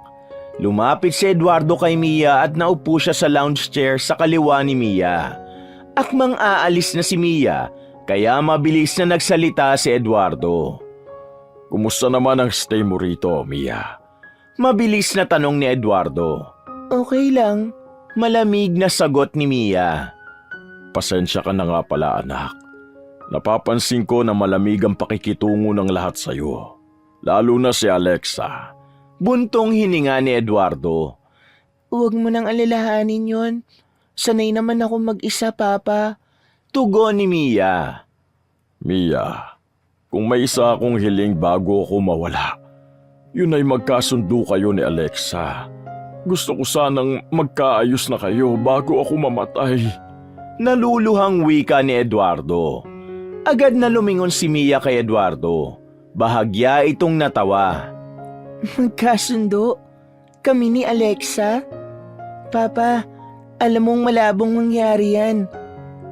Lumapit si Eduardo kay Mia at naupo siya sa lounge chair sa kaliwa ni Mia. Akmang aalis na si Mia, kaya mabilis na nagsalita si Eduardo. Kumusta naman ang stay mo rito, Mia? Mabilis na tanong ni Eduardo. Okay lang. Malamig na sagot ni Mia. Pasensya ka na nga pala, anak. Napapansin ko na malamig ang pakikitungo ng lahat sa'yo. Lalo na si Alexa. Buntong hininga ni Eduardo. Huwag mo nang alalahanin yon. Sanay naman ako mag-isa, Papa. Tugon ni Mia. Mia, kung may isa akong hiling bago ako mawala, yun ay magkasundo kayo ni Alexa. Gusto ko sanang magkaayos na kayo bago ako mamatay. Naluluhang wika ni Eduardo. Agad na lumingon si Mia kay Eduardo. Bahagya itong natawa. Magkasundo? Kami ni Alexa? Papa, alam mong malabong mangyari yan.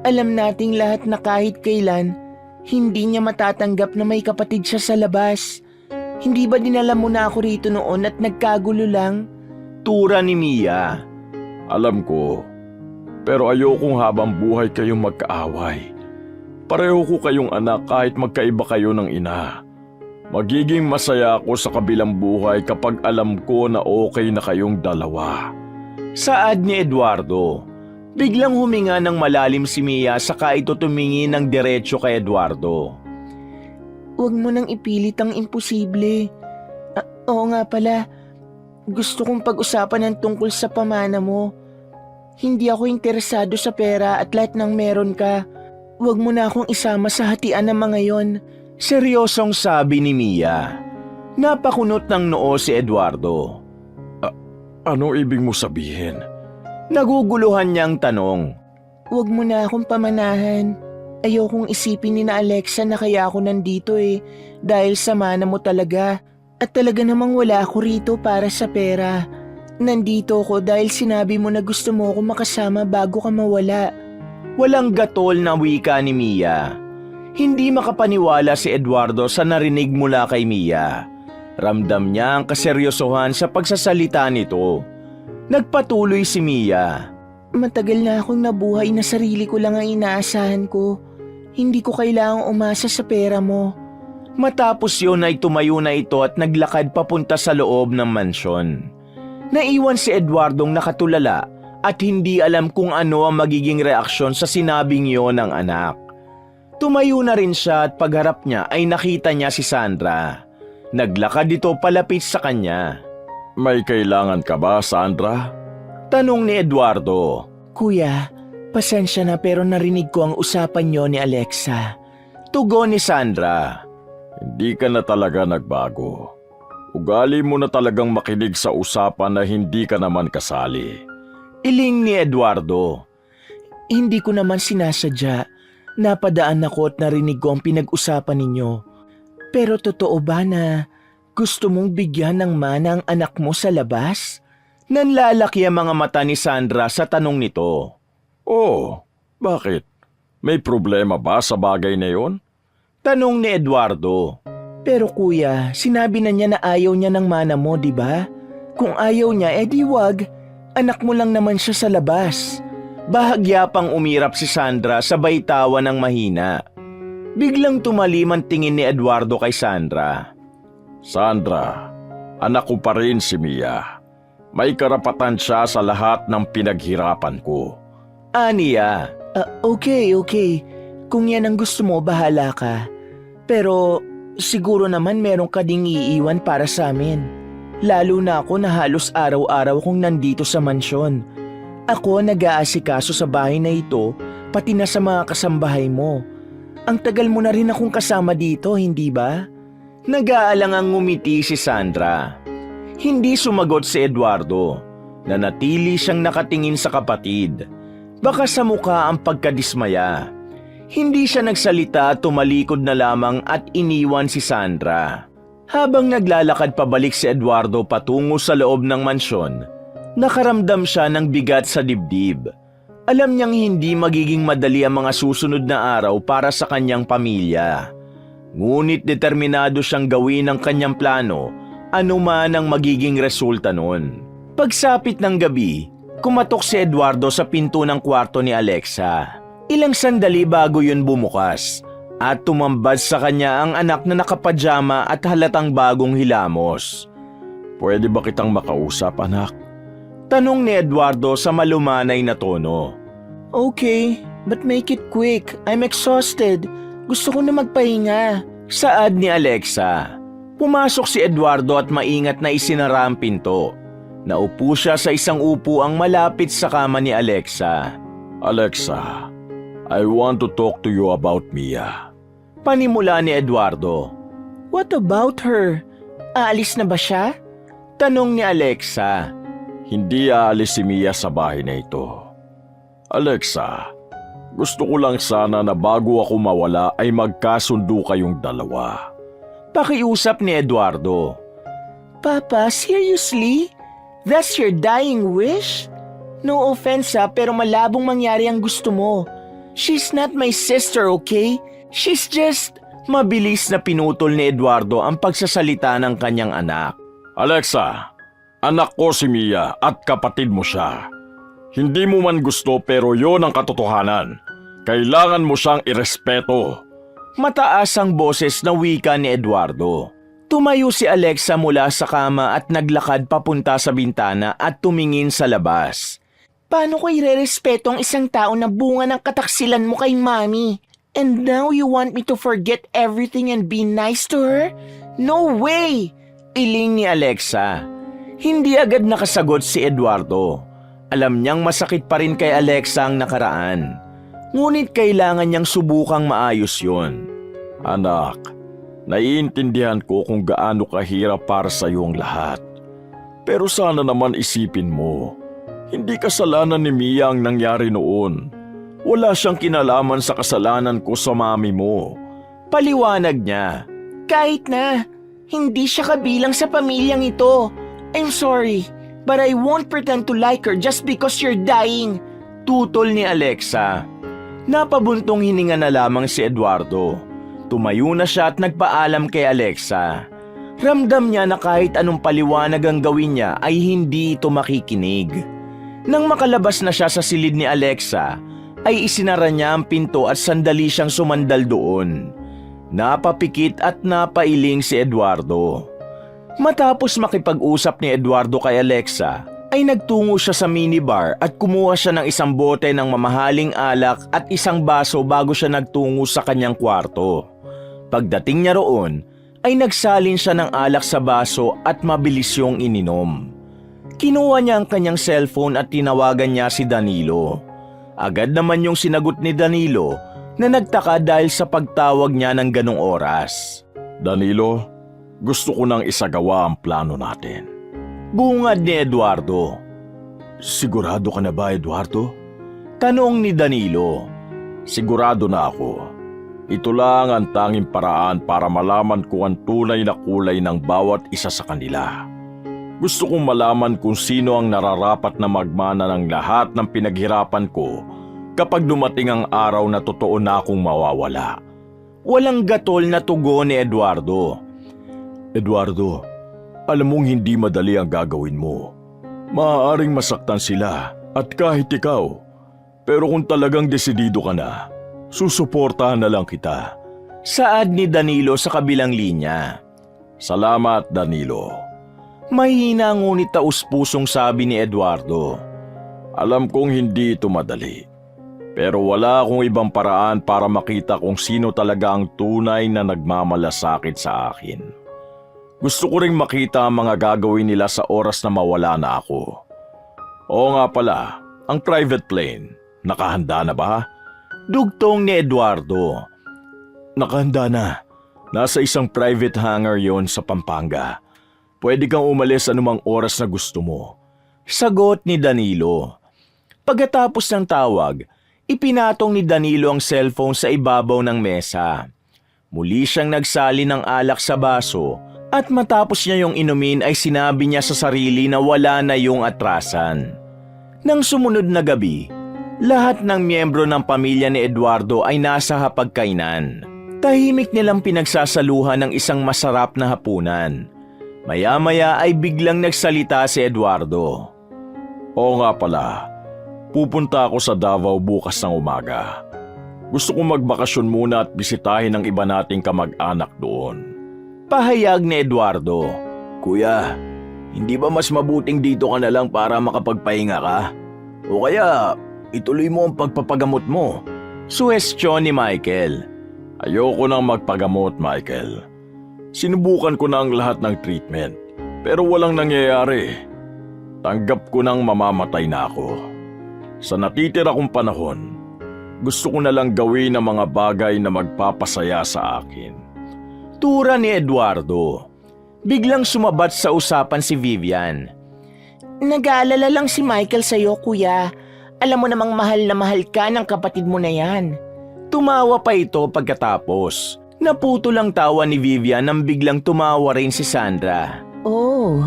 Alam nating lahat na kahit kailan, hindi niya matatanggap na may kapatid siya sa labas. Hindi ba dinala mo na ako rito noon at nagkagulo lang? Tura ni Mia. Alam ko, Pero ayokong habang buhay kayong magkaaway. Pareho ko kayong anak kahit magkaiba kayo ng ina. Magiging masaya ako sa kabilang buhay kapag alam ko na okay na kayong dalawa. Saad ni Eduardo. Biglang huminga ng malalim si Mia saka ito tumingin ng diretsyo kay Eduardo. Huwag mo nang ipilit ang imposible. Oo nga pala, gusto kong pag-usapan ng tungkol sa pamana mo. Hindi ako interesado sa pera at lahat ng meron ka. Huwag mo na akong isama sa hatian ng mga yon. Seryosong sabi ni Mia. Napakunot ng noo si Eduardo. Ano ibig mo sabihin? Naguguluhan niyang tanong. Huwag mo na akong pamanahan. Ayokong isipin ni na Alexa na kaya ako nandito dahil sa mana mo talaga. At talaga namang wala ako rito para sa pera. Nandito ako dahil sinabi mo na gusto mo ako makasama bago ka mawala. Walang gatol na wika ni Mia. Hindi makapaniwala si Eduardo sa narinig mula kay Mia. Ramdam niya ang kaseryosohan sa pagsasalita nito. Nagpatuloy si Mia. Matagal na akong nabuhay na sarili ko lang ang inaasahan ko. Hindi ko kailangang umasa sa pera mo. Matapos yun ay tumayo na ito at naglakad papunta sa loob ng mansyon. Naiwan si Eduardong nakatulala at hindi alam kung ano ang magiging reaksyon sa sinabing yon ng anak. Tumayo na rin siya at pagharap niya ay nakita niya si Sandra. Naglakad ito palapit sa kanya. May kailangan ka ba, Sandra? Tanong ni Eduardo. Kuya, pasensya na pero narinig ko ang usapan niyo ni Alexa. Tugon ni Sandra. Hindi ka na talaga nagbago. Ugali mo na talagang makinig sa usapan na hindi ka naman kasali. Iling ni Eduardo. Hindi ko naman sinasadya. Napadaan ako at narinig ko ang pinag-usapan ninyo. Pero totoo ba na gusto mong bigyan ng mana ang anak mo sa labas? Nanlalaki ang mga mata ni Sandra sa tanong nito. Oh, bakit? May problema ba sa bagay na yon? Tanong ni Eduardo. Pero kuya, sinabi na niya na ayaw niya ng mana mo, di ba? Kung ayaw niya, edi wag. Anak mo lang naman siya sa labas. Bahagya pang umirap si Sandra sabay tawa ng mahina. Biglang tumalim ang tingin ni Eduardo kay Sandra. Sandra, anak ko pa rin si Mia. May karapatan siya sa lahat ng pinaghirapan ko. Aniya. Okay. Kung yan ang gusto mo, bahala ka. Pero siguro naman meron ka ding iiwan para sa amin. Lalo na ako na halos araw-araw kong nandito sa mansyon. Ako nag-aasikaso sa bahay na ito, pati na sa mga kasambahay mo. Ang tagal mo na rin akong kasama dito, hindi ba? Nag-aalangang ngumiti si Sandra. Hindi sumagot si Eduardo. Nanatili siyang nakatingin sa kapatid. Baka sa mukha ang pagkadismaya. Hindi siya nagsalita at tumalikod na lamang at iniwan si Sandra. Habang naglalakad pabalik si Eduardo patungo sa loob ng mansyon, nakaramdam siya ng bigat sa dibdib. Alam niyang hindi magiging madali ang mga susunod na araw para sa kanyang pamilya. Ngunit determinado siyang gawin ang kanyang plano, anuman ang magiging resulta nun. Pagsapit ng gabi, kumatok si Eduardo sa pinto ng kwarto ni Alexa. Ilang sandali bago yun bumukas at tumambad sa kanya ang anak na nakapajama at halatang bagong hilamos. Pwede ba kitang makausap, anak? Tanong ni Eduardo sa malumanay na tono. Okay, but make it quick. I'm exhausted. Gusto ko na magpahinga. Saad ni Alexa. Pumasok si Eduardo at maingat na isinara ang pinto. Naupo siya sa isang upuang malapit sa kama ni Alexa. Alexa, I want to talk to you about Mia. Panimula ni Eduardo. What about her? Aalis na ba siya? Tanong ni Alexa. Hindi aalis si Mia sa bahay na ito. Alexa, gusto ko lang sana na bago ako mawala ay magkasundo kayong dalawa. Pakiusap ni Eduardo. Papa, seriously? That's your dying wish? No offense pero malabong mangyari ang gusto mo. She's not my sister, okay? She's just... Mabilis na pinutol ni Eduardo ang pagsasalita ng kanyang anak. Alexa, anak ko si Mia at kapatid mo siya. Hindi mo man gusto pero yon ang katotohanan. Kailangan mo siyang irespeto. Mataas ang boses na wika ni Eduardo. Tumayo si Alexa mula sa kama at naglakad papunta sa bintana at tumingin sa labas. Paano ko irerespeto ang isang tao na bunga ng kataksilan mo kay Mami? And now you want me to forget everything and be nice to her? No way! Iling ni Alexa. Hindi agad nakasagot si Eduardo. Alam niyang masakit pa rin kay Alexa ang nakaraan. Ngunit kailangan niyang subukang maayos yon. Anak, naiintindihan ko kung gaano kahirap para sa iyong lahat. Pero sana naman isipin mo, hindi kasalanan ni Mia ang nangyari noon. Wala siyang kinalaman sa kasalanan ko sa mami mo. Paliwanag niya. Kahit na, hindi siya kabilang sa pamilyang ito. I'm sorry, but I won't pretend to like her just because you're dying. Tutol ni Alexa. Napabuntong hininga na lamang si Eduardo. Tumayo na siya at nagpaalam kay Alexa. Ramdam niya na kahit anong paliwanag ang gawin niya ay hindi ito makikinig. Nang makalabas na siya sa silid ni Alexa, ay isinara niya ang pinto at sandali siyang sumandal doon. Napapikit at napailing si Eduardo. Matapos makipag-usap ni Eduardo kay Alexa, ay nagtungo siya sa minibar at kumuha siya ng isang bote ng mamahaling alak at isang baso bago siya nagtungo sa kanyang kwarto. Pagdating niya roon, ay nagsalin siya ng alak sa baso at mabilis yung ininom. Kinuha niya ang kanyang cellphone at tinawagan niya si Danilo. Agad naman yung sinagot ni Danilo na nagtaka dahil sa pagtawag niya ng ganong oras. Danilo, gusto ko nang isagawa ang plano natin. Bungad ni Eduardo. Sigurado ka na ba, Eduardo? Tanong ni Danilo. Sigurado na ako. Ito lang ang tanging paraan para malaman ko ang tunay na kulay ng bawat isa sa kanila. Gusto kong malaman kung sino ang nararapat na magmana ng lahat ng pinaghirapan ko kapag dumating ang araw na totoo na akong mawawala. Walang gatol na tugon ni Eduardo. Eduardo, alam mong hindi madali ang gagawin mo. Maaaring masaktan sila at kahit ikaw. Pero kung talagang desidido ka na, susuportahan na lang kita. Saad ni Danilo sa kabilang linya. Salamat, Danilo. Mahina ngunit taus-pusong sabi ni Eduardo. Alam kong hindi ito madali. Pero wala akong ibang paraan para makita kung sino talaga ang tunay na nagmamalasakit sa akin. Gusto ko ring makita ang mga gagawin nila sa oras na mawala na ako. Oo nga pala, ang private plane, nakahanda na ba? Dugtong ni Eduardo. Nakahanda na. Nasa isang private hangar yon sa Pampanga. Pwede kang umalis anumang oras na gusto mo. Sagot ni Danilo. Pagkatapos ng tawag, ipinatong ni Danilo ang cellphone sa ibabaw ng mesa. Muli siyang nagsali ng alak sa baso at matapos niya yung inumin ay sinabi niya sa sarili na wala na yung atrasan. Nang sumunod na gabi, lahat ng miyembro ng pamilya ni Eduardo ay nasa hapagkainan. Tahimik nilang pinagsasaluhan ng isang masarap na hapunan. Maya-maya ay biglang nagsalita si Eduardo. Oo nga pala, pupunta ako sa Davao bukas ng umaga. Gusto kong magbakasyon muna at bisitahin ang iba nating kamag-anak doon. Pahayag ni Eduardo. Kuya, hindi ba mas mabuting dito ka na lang para makapagpahinga ka? O kaya, ituloy mo ang pagpapagamot mo? Suwestyon ni Michael. Ayoko nang magpagamot, Michael. Sinubukan ko na ang lahat ng treatment, pero walang nangyayari. Tanggap ko nang mamamatay na ako. Sa natitira kong panahon, gusto ko na lang gawin ang mga bagay na magpapasaya sa akin. Tura ni Eduardo. Biglang sumabat sa usapan si Vivian. Nag-aalala lang si Michael sa'yo, kuya. Alam mo namang mahal na mahal ka ng kapatid mo na yan. Tumawa pa ito pagkatapos. Naputol ang tawa ni Vivian nang biglang tumawa rin si Sandra. Oh,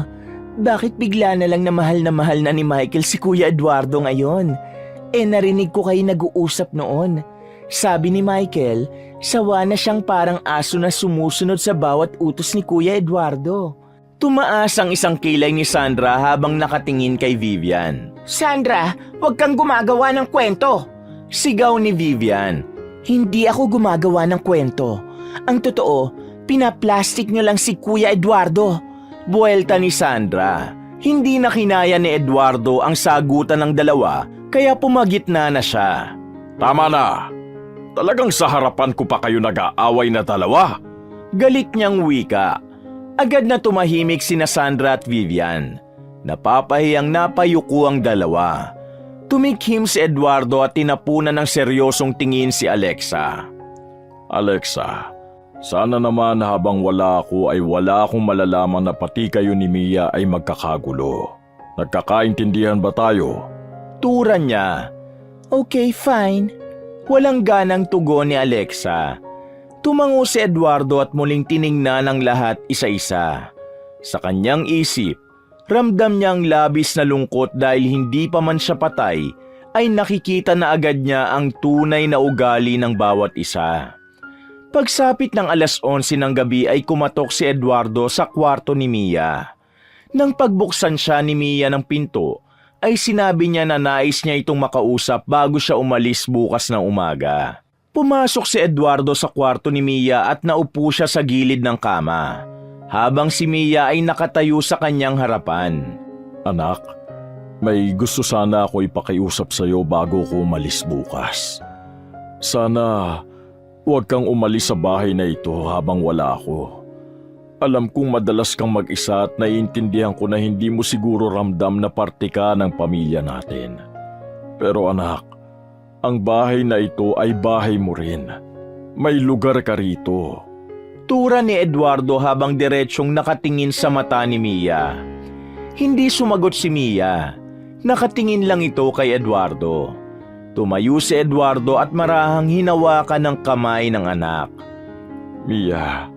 bakit bigla na lang na mahal na ni Michael si Kuya Eduardo ngayon? Narinig ko kayo nag-uusap noon. Sabi ni Michael, sawa na siyang parang aso na sumusunod sa bawat utos ni Kuya Eduardo. Tumaas ang isang kilay ni Sandra habang nakatingin kay Vivian. Sandra, huwag kang gumagawa ng kwento. Sigaw ni Vivian. Hindi ako gumagawa ng kwento. Ang totoo, pinaplastic niyo lang si Kuya Eduardo. Buwelta ni Sandra. Hindi na kinaya ni Eduardo ang sagutan ng dalawa kaya pumagitna na siya. Tama na. Talagang sa harapan ko pa kayo nag-aaway na dalawa. Galit niyang wika. Agad na tumahimik sina Sandra at Vivian. Napapahiyang napayuko ang dalawa. Tumikhim si Eduardo at tinapunan ng seryosong tingin si Alexa. Alexa, sana naman habang wala ako ay wala akong malalaman na pati kayo ni Mia ay magkakagulo. Nagkakaintindihan ba tayo? Turan niya. Okay, fine. Walang ganang tugon ni Alexa. Tumango si Eduardo at muling tiningnan ang lahat isa-isa. Sa kanyang isip, ramdam niyang labis na lungkot dahil hindi pa man siya patay, ay nakikita na agad niya ang tunay na ugali ng bawat isa. Pagsapit ng 11:11 ng gabi ay kumatok si Eduardo sa kwarto ni Mia. Nang pagbuksan siya ni Mia ng pinto, ay sinabi niya na nais niya itong makausap bago siya umalis bukas ng umaga. Pumasok si Eduardo sa kwarto ni Mia at naupo siya sa gilid ng kama, habang si Mia ay nakatayo sa kanyang harapan. Anak, may gusto sana ako ipakiusap sa iyo bago ko umalis bukas. Sana huwag kang umalis sa bahay na ito habang wala ako. Alam kong madalas kang mag-isa at naiintindihan ko na hindi mo siguro ramdam na parte ka ng pamilya natin. Pero anak, ang bahay na ito ay bahay mo rin. May lugar ka rito. Tura ni Eduardo habang diretsyong nakatingin sa mata ni Mia. Hindi sumagot si Mia. Nakatingin lang ito kay Eduardo. Tumayo si Eduardo at marahang hinawakan ng kamay ng anak. Mia,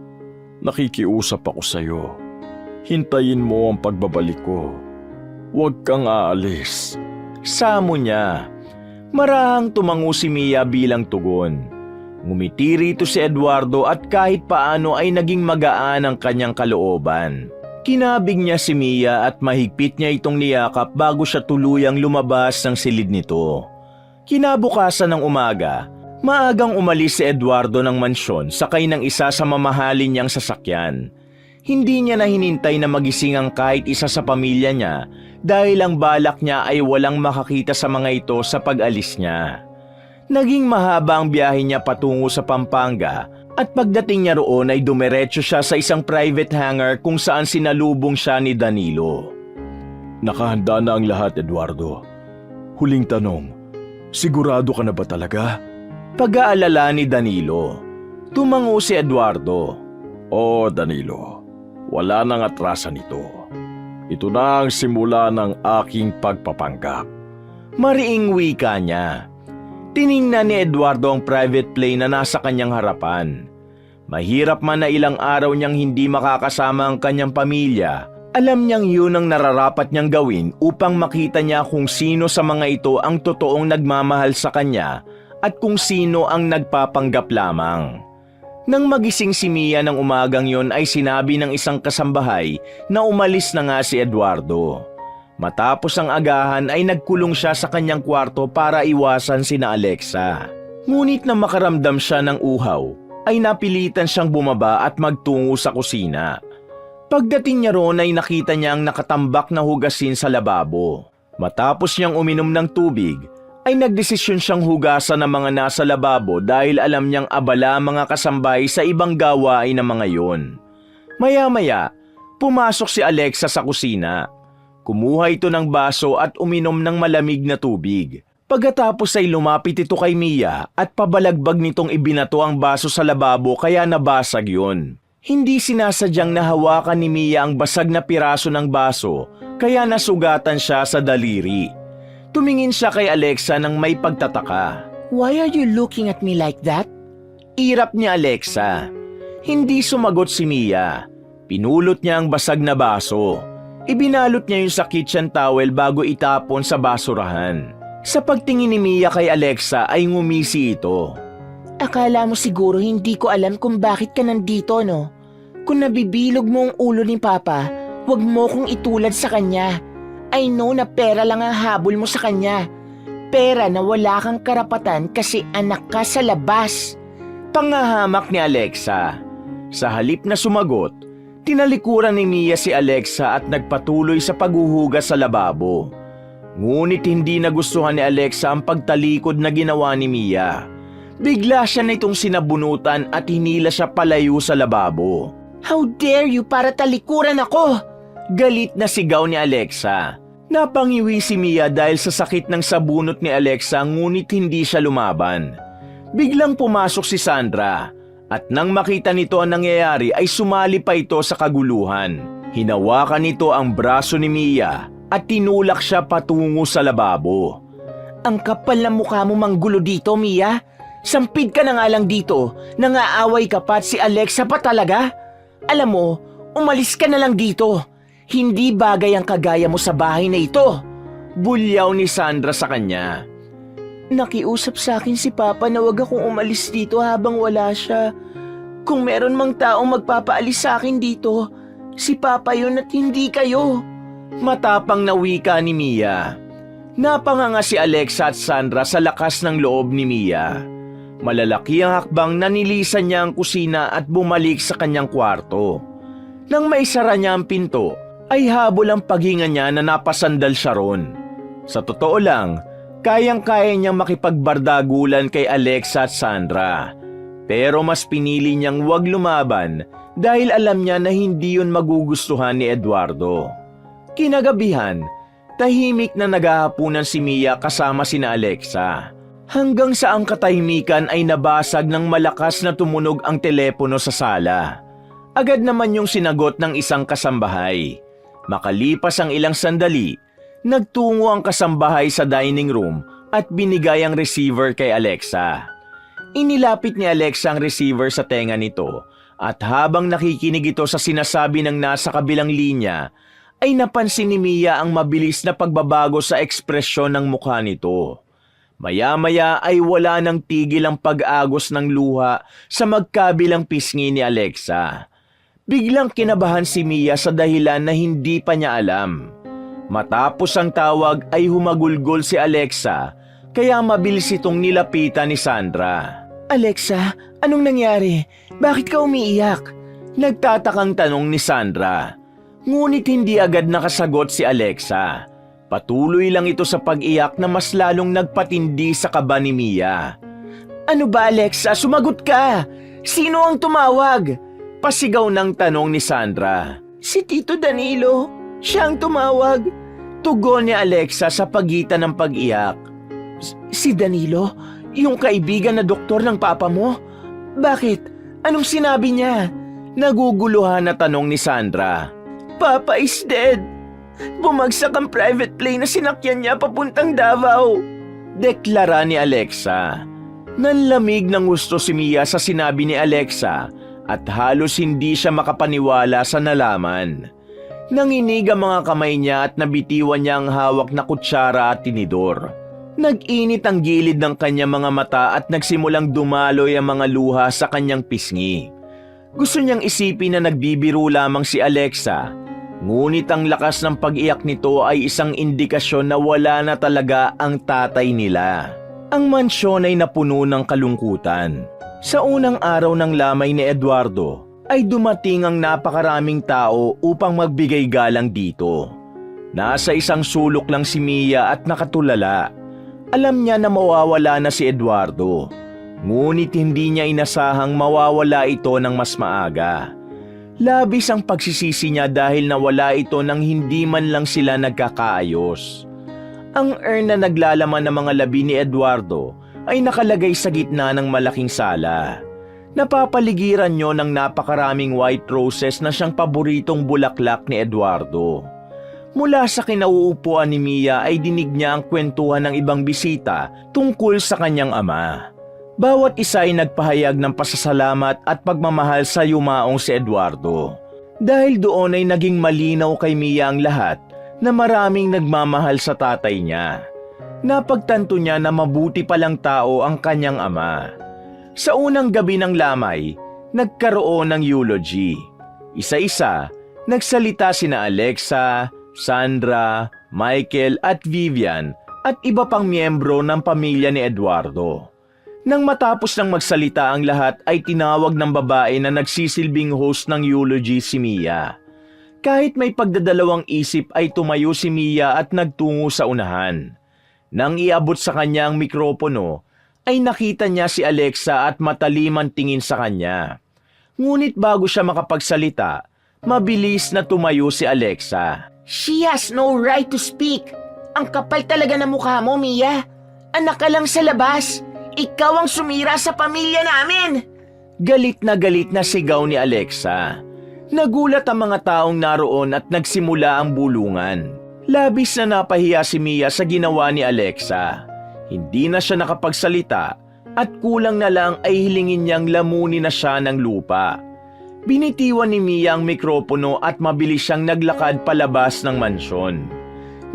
nakikiusap ako sa iyo. Hintayin mo ang pagbabalik ko. Huwag kang aalis. Samo niya. Marahang tumango si Mia bilang tugon. Ngumiti rito si Eduardo at kahit paano ay naging magaan ang kanyang kalooban. Kinabig niya si Mia at mahigpit niya itong niyakap bago siya tuluyang lumabas ng silid nito. Kinabukasan ng umaga, maagang umalis si Eduardo ng mansyon sakay ng isa sa mamahalin niyang sasakyan. Hindi niya na hinintay na magising ang kahit isa sa pamilya niya dahil ang balak niya ay walang makakita sa mga ito sa pag-alis niya. Naging mahaba ang biyahe niya patungo sa Pampanga at pagdating niya roon ay dumiretso siya sa isang private hangar kung saan sinalubong siya ni Danilo. Nakahanda na ang lahat, Eduardo. Huling tanong, sigurado ka na ba talaga? Pag-aalala ni Danilo. Tumango si Eduardo. Oo, Danilo. Wala nang atrasan ito. Ito na ang simula ng aking pagpapanggap. Mariing wika niya. Tiningnan ni Eduardo ang private plane na nasa kanyang harapan. Mahirap man na ilang araw niyang hindi makakasama ang kanyang pamilya, alam niyang yun ang nararapat niyang gawin upang makita niya kung sino sa mga ito ang totoong nagmamahal sa kanya at kung sino ang nagpapanggap lamang. Nang magising si Mia ng umagang yon ay sinabi ng isang kasambahay na umalis na nga si Eduardo. Matapos ang agahan ay nagkulong siya sa kanyang kwarto para iwasan sina Alexa. Ngunit nang makaramdam siya ng uhaw, ay napilitan siyang bumaba at magtungo sa kusina. Pagdating niya roon ay nakita niya ang nakatambak na hugasin sa lababo. Matapos niyang uminom ng tubig, ay nagdesisyon siyang hugasan ng mga nasa lababo dahil alam niyang abala mga kasambay sa ibang gawain ng mga yon. Maya-maya, pumasok si Alexa sa kusina. Kumuha ito ng baso at uminom ng malamig na tubig. Pagkatapos ay lumapit ito kay Mia at pabalagbag nitong ibinato ang baso sa lababo kaya nabasag yun. Hindi sinasadyang nahawakan ni Mia ang basag na piraso ng baso kaya nasugatan siya sa daliri. Tumingin siya kay Alexa nang may pagtataka. Why are you looking at me like that? Irap ni Alexa. Hindi sumagot si Mia. Pinulot niya ang basag na baso. Ibinalot niya yung sa kitchen towel bago itapon sa basurahan. Sa pagtingin ni Mia kay Alexa ay ngumisi ito. Akala mo siguro hindi ko alam kung bakit ka nandito, no? Kung nabibilog mo ang ulo ni Papa, Huwag mo kong itulad sa kanya. I know na pera lang ang habol mo sa kanya. Pera na wala kang karapatan kasi anak ka sa labas. Pangahamak ni Alexa. Sa halip na sumagot, tinalikuran ni Mia si Alexa at nagpatuloy sa paghuhugas sa lababo. Ngunit hindi nagustuhan ni Alexa ang pagtalikod na ginawa ni Mia. Bigla siya nitong sinabunutan at hinila siya palayo sa lababo. How dare you para talikuran ako? Galit na sigaw ni Alexa. Napangiwi si Mia dahil sa sakit ng sabunot ni Alexa ngunit hindi siya lumaban. Biglang pumasok si Sandra at nang makita nito ang nangyayari ay sumali pa ito sa kaguluhan. Hinawakan nito ang braso ni Mia at tinulak siya patungo sa lababo. Ang kapal ng mukha mo manggulo dito, Mia. Sampid ka na nga lang dito. Nangaaway ka pa at si Alexa pa talaga. Alam mo, umalis ka na lang dito. Hindi bagay ang kagaya mo sa bahay na ito. Bulyaw ni Sandra sa kanya. Nakiusap sa akin si Papa na wag akong umalis dito habang wala siya. Kung meron mang taong magpapaalis sa akin dito, si Papa yun at hindi kayo. Matapang na wika ni Mia. Napanganga si Alexa at Sandra sa lakas ng loob ni Mia. Malalaki ang hakbang na nilisan niya ang kusina at bumalik sa kanyang kwarto. Nang maisara niya ang pinto, ay habol ang paghinga niya na napasandal siya ron. Sa totoo lang, kayang-kaya niyang makipagbardagulan kay Alexa at Sandra. Pero mas pinili niyang wag lumaban dahil alam niya na hindi yun magugustuhan ni Eduardo. Kinagabihan, tahimik na naghahapunan si Mia kasama sina Alexa. Hanggang sa ang katahimikan ay nabasag ng malakas na tumunog ang telepono sa sala. Agad naman yung sinagot ng isang kasambahay. Makalipas ang ilang sandali, nagtungo ang kasambahay sa dining room at binigay ang receiver kay Alexa. Inilapit ni Alexa ang receiver sa tenga nito at habang nakikinig ito sa sinasabi ng nasa kabilang linya, ay napansin ni Mia ang mabilis na pagbabago sa ekspresyon ng mukha nito. Maya-maya ay wala nang tigil ang pag-agos ng luha sa magkabilang pisngi ni Alexa. Biglang kinabahan si Mia sa dahilan na hindi pa niya alam. Matapos ang tawag ay humagulgol si Alexa, kaya mabilis itong nilapitan ni Sandra. Alexa, anong nangyari? Bakit ka umiiyak? Nagtatakang tanong ni Sandra. Ngunit hindi agad nakasagot si Alexa. Patuloy lang ito sa pag-iyak na mas lalong nagpatindi sa kaba ni Mia. Ano ba, Alexa? Sumagot ka! Sino ang tumawag? Pasigaw ng tanong ni Sandra. Si Tito Danilo. Siya ang tumawag. Tugon ni Alexa sa pagitan ng pag-iyak. Si Danilo? Yung kaibigan na doktor ng papa mo? Bakit? Anong sinabi niya? Naguguluhan na tanong ni Sandra. Papa is dead. Bumagsak ang private plane na sinakyan niya papuntang Davao. Deklara ni Alexa. Nanlamig ng gusto si Mia sa sinabi ni Alexa at halos hindi siya makapaniwala sa nalaman. Nanginig ang mga kamay niya at nabitiwan niya ang hawak na kutsara at tinidor. Nag-init ang gilid ng kanyang mga mata at nagsimulang dumaloy ang mga luha sa kanyang pisngi. Gusto niyang isipin na nagbibiro lamang si Alexa. Ngunit ang lakas ng pag-iyak nito ay isang indikasyon na wala na talaga ang tatay nila. Ang mansyon ay napuno ng kalungkutan. Sa unang araw ng lamay ni Eduardo, ay dumating ang napakaraming tao upang magbigay galang dito. Nasa isang sulok lang si Mia at nakatulala. Alam niya na mawawala na si Eduardo. Ngunit hindi niya inasahang mawawala ito ng mas maaga. Labis ang pagsisisi niya dahil nawala ito nang hindi man lang sila nagkakaayos. Ang urn na naglalaman ng mga labi ni Eduardo ay nakalagay sa gitna ng malaking sala. Napapaligiran niyo ng napakaraming white roses na siyang paboritong bulaklak ni Eduardo. Mula sa kinauupuan ni Mia ay dinig niya ang kwentuhan ng ibang bisita tungkol sa kanyang ama. Bawat isa ay nagpahayag ng pasasalamat at pagmamahal sa yumaong si Eduardo. Dahil doon ay naging malinaw kay Mia ang lahat na maraming nagmamahal sa tatay niya. Napagtanto niya na mabuti palang tao ang kanyang ama. Sa unang gabi ng lamay, nagkaroon ng eulogy. Isa-isa, Nagsalita sina Alexa, Sandra, Michael at Vivian at iba pang miyembro ng pamilya ni Eduardo. Nang matapos ng magsalita ang lahat ay tinawag ng babae na nagsisilbing host ng eulogy si Mia. Kahit may pagdadalawang isip ay tumayo si Mia at nagtungo sa unahan. Nang iabot sa kanya ang mikropono, ay nakita niya si Alexa at mataliman tingin sa kanya. Ngunit bago siya makapagsalita, mabilis na tumayo si Alexa. She has no right to speak. Ang kapal talaga ng mukha mo, Mia. Anak ka lang sa labas. Ikaw ang sumira sa pamilya namin. Galit na sigaw ni Alexa. Nagulat ang mga taong naroon at nagsimula ang bulungan. Labis na napahiya si Mia sa ginawa ni Alexa. Hindi na siya nakapagsalita at kulang na lang ay hilingin niyang lamunin na siya ng lupa. Binitiwan ni Mia ang mikropono at mabilis siyang naglakad palabas ng mansyon.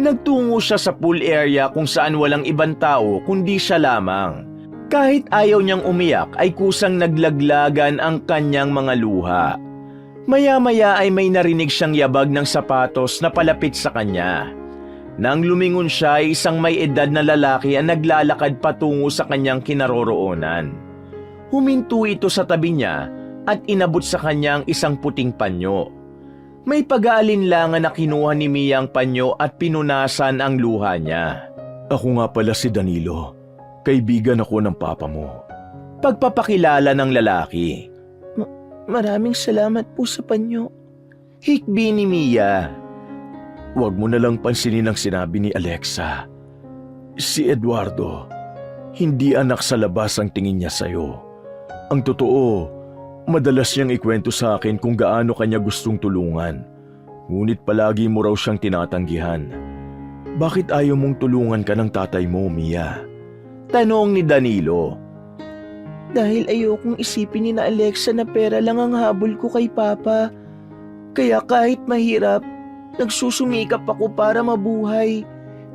Nagtungo siya sa pool area kung saan walang ibang tao kundi siya lamang. Kahit ayaw niyang umiyak ay kusang naglaglagan ang kanyang mga luha. Maya-maya ay may narinig siyang yabag ng sapatos na palapit sa kanya. Nang lumingon siya ay isang may edad na lalaki ang naglalakad patungo sa kanyang kinaroroonan. Huminto ito sa tabi niya at inabot sa kanya ang isang puting panyo. May pag-aalinlangan na kinuha ni Mia ang panyo at pinunasan ang luha niya. Ako nga pala si Danilo. Kaibigan ako ng papa mo. Pagpapakilala ng lalaki. Maraming salamat po sa panyo. Hikbi ni Mia. Huwag mo na lang pansinin ang sinabi ni Alexa. Si Eduardo, hindi anak sa labas ang tingin niya sa'yo. Ang totoo, madalas niyang ikwento sa akin kung gaano kanya gustong tulungan. Ngunit palagi mo raw siyang tinatanggihan. Bakit ayaw mong tulungan ka ng tatay mo, Mia? Tanong ni Danilo. Dahil ayokong isipin ni na Alexa na pera lang ang habol ko kay Papa. Kaya kahit mahirap, nagsusumikap ako para mabuhay.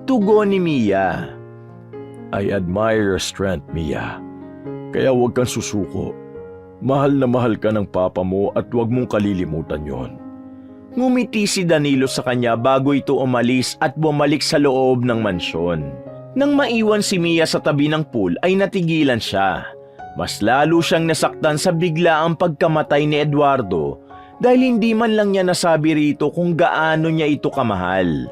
Tugon ni Mia. I admire your strength, Mia. Kaya huwag kang susuko. Mahal na mahal ka ng papa mo at huwag mong kalilimutan yon. Ngumiti si Danilo sa kanya bago ito umalis at bumalik sa loob ng mansyon. Nang maiwan si Mia sa tabi ng pool ay natigilan siya. Mas lalo siyang nasaktan sa biglaang pagkamatay ni Eduardo dahil hindi man lang niya nasabi rito kung gaano niya ito kamahal.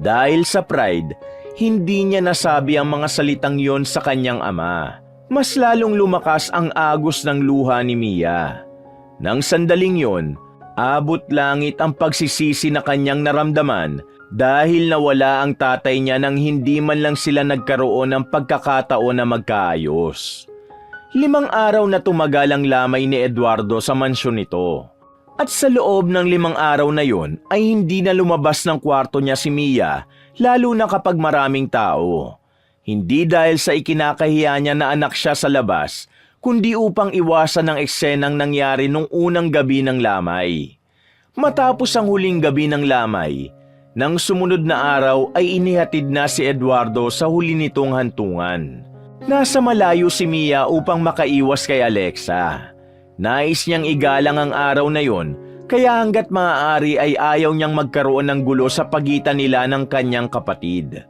Dahil sa pride, hindi niya nasabi ang mga salitang yon sa kanyang ama. Mas lalong lumakas ang agos ng luha ni Mia. Nang sandaling yon, abot langit ang pagsisisi na kanyang naramdaman dahil nawala ang tatay niya nang hindi man lang sila nagkaroon ng pagkakataon na magkaayos. 5 araw na tumagal ang lamay ni Eduardo sa mansyon nito. At sa loob ng 5 araw na yon ay hindi na lumabas ng kwarto niya si Mia, lalo na kapag maraming tao. Hindi dahil sa ikinakahiya niya na anak siya sa labas, kundi upang iwasan ang eksenang nangyari nung unang gabi ng lamay. Matapos ang huling gabi ng lamay, nang sumunod na araw ay inihatid na si Eduardo sa huli nitong hantungan. Nasa malayo si Mia upang makaiwas kay Alexa. Nais niyang igalang ang araw na yon, kaya hanggat maaari ay ayaw niyang magkaroon ng gulo sa pagitan nila ng kanyang kapatid.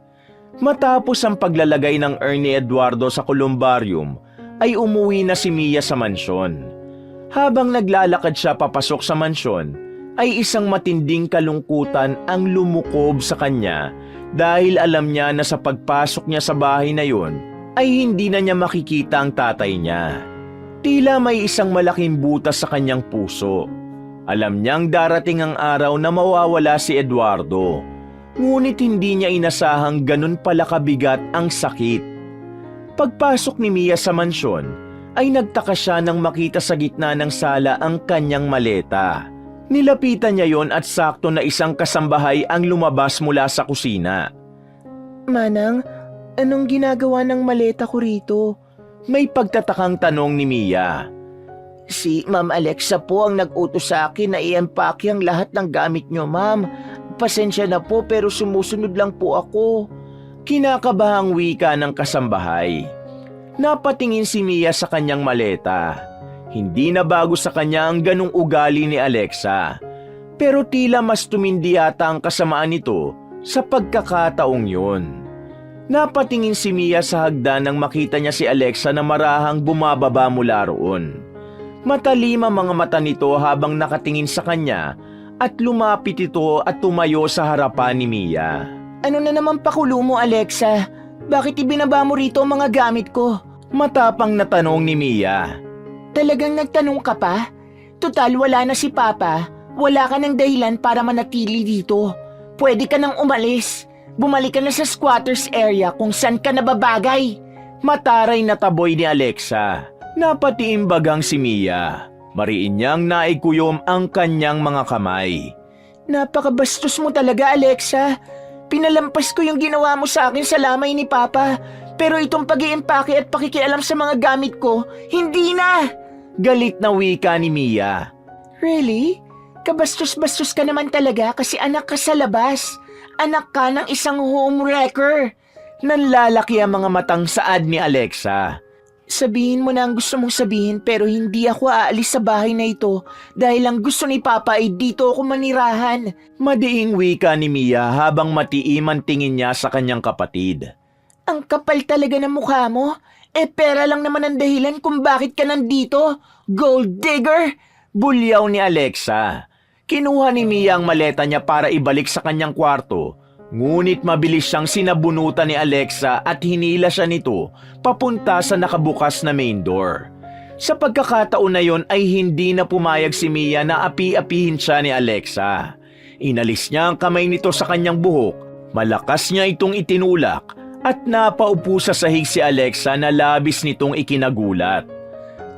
Matapos ang paglalagay ng urn ni Eduardo sa columbarium, ay umuwi na si Mia sa mansyon. Habang naglalakad siya papasok sa mansyon, ay isang matinding kalungkutan ang lumukob sa kanya dahil alam niya na sa pagpasok niya sa bahay na yon, ay hindi na niya makikita ang tatay niya. Tila may isang malaking butas sa kanyang puso. Alam niyang darating ang araw na mawawala si Eduardo. Ngunit hindi niya inasahang ganun pala kabigat ang sakit. Pagpasok ni Mia sa mansyon, ay nagtaka siya nang makita sa gitna ng sala ang kanyang maleta. Nilapitan niya yon at sakto na isang kasambahay ang lumabas mula sa kusina. Manang, anong ginagawa ng maleta ko rito? May pagtatakang tanong ni Mia. Si Ma'am Alexa po ang nag-utos sa akin na i-empake ang lahat ng gamit niyo, ma'am. Pasensya na po pero sumusunod lang po ako. Kinakabahang wika ng kasambahay. Napatingin si Mia sa kanyang maleta. Hindi na bago sa kanya ang ganong ugali ni Alexa. Pero tila mas tumindi yata ang kasamaan nito sa pagkakataong yun. Napatingin si Mia sa hagdan nang makita niya si Alexa na marahang bumababa mula roon. Matalim ang mga mata nito habang nakatingin sa kanya at lumapit ito at tumayo sa harapan ni Mia. Ano na naman pakulo mo, Alexa? Bakit ibinaba mo rito ang mga gamit ko? Matapang na tanong ni Mia. Talagang nagtanong ka pa? Tutal, wala na si Papa. Wala ka ng dahilan para manatili dito. Pwede ka nang umalis. Bumalik ka na sa squatters area kung saan ka nababagay. Mataray na taboy ni Alexa. Napatiimbagang si Mia. Mariin niyang naikuyom ang kanyang mga kamay. Napakabastos mo talaga, Alexa. Pinalampas ko yung ginawa mo sa akin sa lamay ni Papa. Pero itong pag-iimpake at pakikialam sa mga gamit ko, hindi na! Galit na wika ni Mia. Really? Kabastos-bastos ka naman talaga kasi anak ka sa labas. Anak ka ng isang homewrecker. Nanlalaki ang mga matang saad ni Alexa. Sabihin mo na ang gusto mong sabihin pero hindi ako aalis sa bahay na ito dahil ang gusto ni Papa ay dito ako manirahan. Madiing wika ni Mia habang matiiman tingin niya sa kanyang kapatid. Ang kapal talaga ng mukha mo. Pera lang naman ang dahilan kung bakit ka nandito. Gold digger! Bulyaw ni Alexa. Kinuha ni Mia ang maleta niya para ibalik sa kanyang kwarto. Ngunit mabilis siyang sinabunutan ni Alexa at hinila siya nito papunta sa nakabukas na main door. Sa pagkakataon na yon ay hindi na pumayag si Mia na api-apihin siya ni Alexa. Inalis niya ang kamay nito sa kanyang buhok. Malakas niya itong itinulak at napaupo sa sahig si Alexa na labis nitong ikinagulat.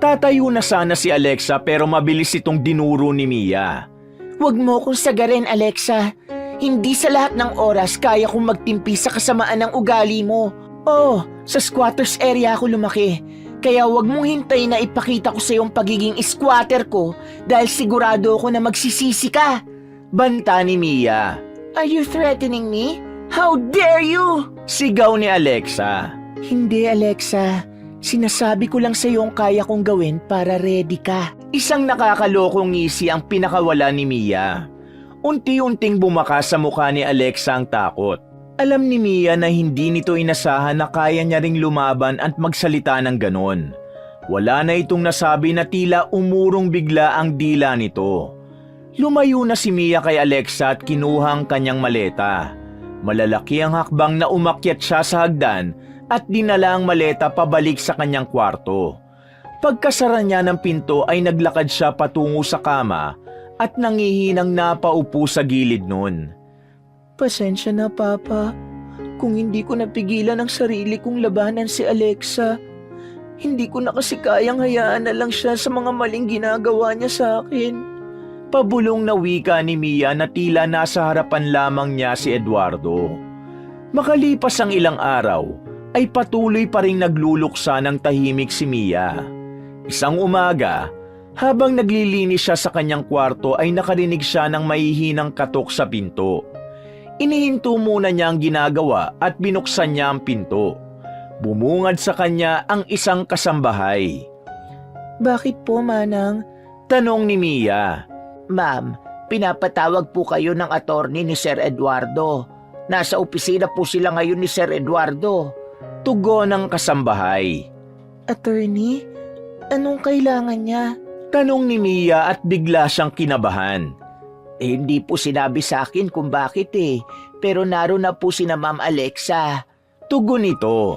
Tatayo na sana si Alexa pero mabilis itong dinuro ni Mia. Huwag mo akong sagarin, Alexa. Hindi sa lahat ng oras kaya kong magtimpi sa kasamaan ng ugali mo. Oh, sa squatters area ako lumaki. Kaya huwag mong hintayin na ipakita ko sa iyong pagiging squatter ko dahil sigurado ako na magsisisi ka. Banta ni Mia. Are you threatening me? How dare you? Sigaw ni Alexa. Hindi, Alexa. Sinasabi ko lang sa iyo ang kaya kong gawin para ready ka. Isang nakakalokong ngisi ang pinakawala ni Mia. Unti-unting bumakas sa mukha ni Alexa ang takot. Alam ni Mia na hindi nito inasahan na kaya niya ring lumaban at magsalita ng ganon. Wala na itong nasabi na tila umurong bigla ang dila nito. Lumayo na si Mia kay Alexa at kinuha ang kanyang maleta. Malalaki ang hakbang na umakyat siya sa hagdan at dinala ang maleta pabalik sa kanyang kwarto. Pagkasara niya ng pinto ay naglakad siya patungo sa kama at nangihinang napaupo sa gilid nun. Pasensya na, Papa. Kung hindi ko napigilan ang sarili kong labanan si Alexa, hindi ko na kasi kayang hayaan na lang siya sa mga maling ginagawa niya sa akin. Pabulong na wika ni Mia na tila nasa harapan lamang niya si Eduardo. Makalipas ang ilang araw, ay patuloy pa ring nagluluksa ng tahimik si Mia. Isang umaga, habang naglilinis siya sa kanyang kwarto ay nakarinig siya ng mahihinang katok sa pinto. Inihinto muna niya ang ginagawa at binuksan niya ang pinto. Bumungad sa kanya ang isang kasambahay. Bakit po, Manang? Tanong ni Mia. Ma'am, pinapatawag po kayo ng attorney ni Sir Eduardo. Nasa opisina po sila ngayon ni Sir Eduardo. Tugon ng kasambahay. Attorney? Anong kailangan niya? Tanong ni Mia at bigla siyang kinabahan. Hindi po sinabi sa akin kung bakit pero naroon na po sina Ma'am Alexa. Tugon nito.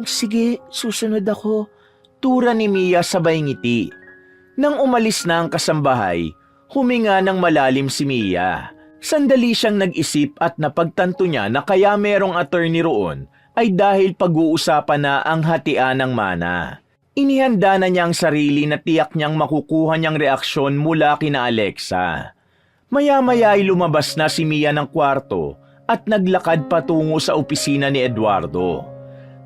Sige, susunod ako. Tura ni Mia sabay ngiti. Nang umalis na ang kasambahay, huminga ng malalim si Mia. Sandali siyang nag-isip at napagtanto niya na kaya merong attorney roon ay dahil pag-uusapan na ang hatian ng mana. Inihanda na niya ang sarili na tiyak niyang makukuha niyang reaksyon mula kina Alexa. Maya-maya ay lumabas na si Mia ng kwarto at naglakad patungo sa opisina ni Eduardo.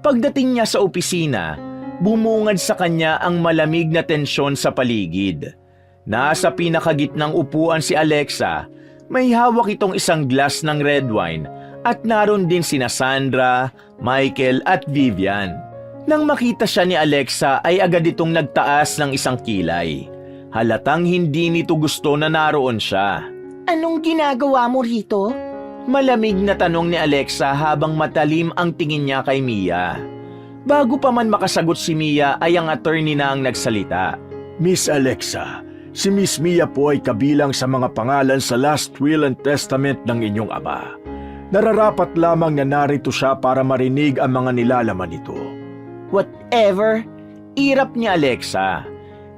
Pagdating niya sa opisina, bumungad sa kanya ang malamig na tensyon sa paligid. Nasa pinakagitnang upuan si Alexa, may hawak itong isang glass ng red wine at naroon din sina Sandra, Michael at Vivian. Nang makita siya ni Alexa ay agad itong nagtaas ng isang kilay. Halatang hindi nito gusto na naroon siya. Anong ginagawa mo rito? Malamig na tanong ni Alexa habang matalim ang tingin niya kay Mia. Bago pa man makasagot si Mia ay ang attorney na ang nagsalita. Miss Alexa, si Miss Mia po ay kabilang sa mga pangalan sa last will and testament ng inyong ama. Nararapat lamang na narito siya para marinig ang mga nilalaman nito. Whatever, irap ni Alexa.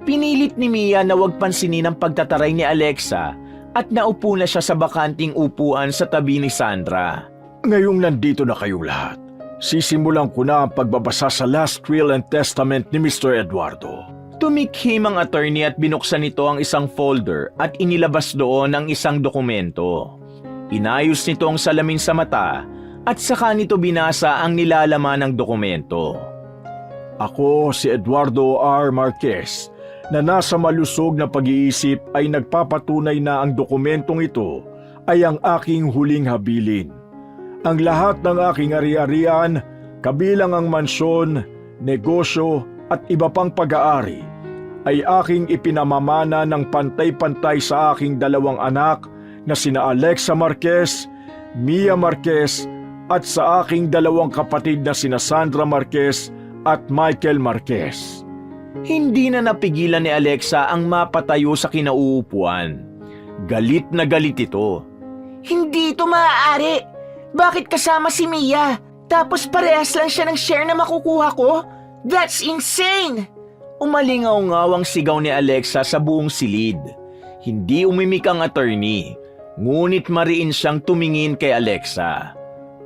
Pinilit ni Mia na huwag pansinin ang pagtataray ni Alexa at naupo na siya sa bakanting upuan sa tabi ni Sandra. Ngayong nandito na kayong lahat, sisimulan ko na ang pagbabasa sa last will and testament ni Mr. Eduardo. Tumikhim ang attorney at binuksan nito ang isang folder at inilabas doon ang isang dokumento. Inayos nito ang salamin sa mata at saka nito binasa ang nilalaman ng dokumento. Ako si Eduardo R. Marquez, na nasa malusog na pag-iisip ay nagpapatunay na ang dokumentong ito ay ang aking huling habilin. Ang lahat ng aking ari-arian, kabilang ang mansyon, negosyo at iba pang pag-aari, ay aking ipinamamana ng pantay-pantay sa aking dalawang anak na sina Alexa Marquez, Mia Marquez at sa aking dalawang kapatid na sina Sandra Marquez at Michael Marquez. Hindi na napigilan ni Alexa ang mapatayo sa kinauupuan. Galit na galit ito. Hindi ito maaari. Bakit kasama si Mia? Tapos parehas lang siya ng share na makukuha ko? That's insane! Umalingaw-ngaw ang sigaw ni Alexa sa buong silid. Hindi umimik ang attorney, ngunit mariin siyang tumingin kay Alexa.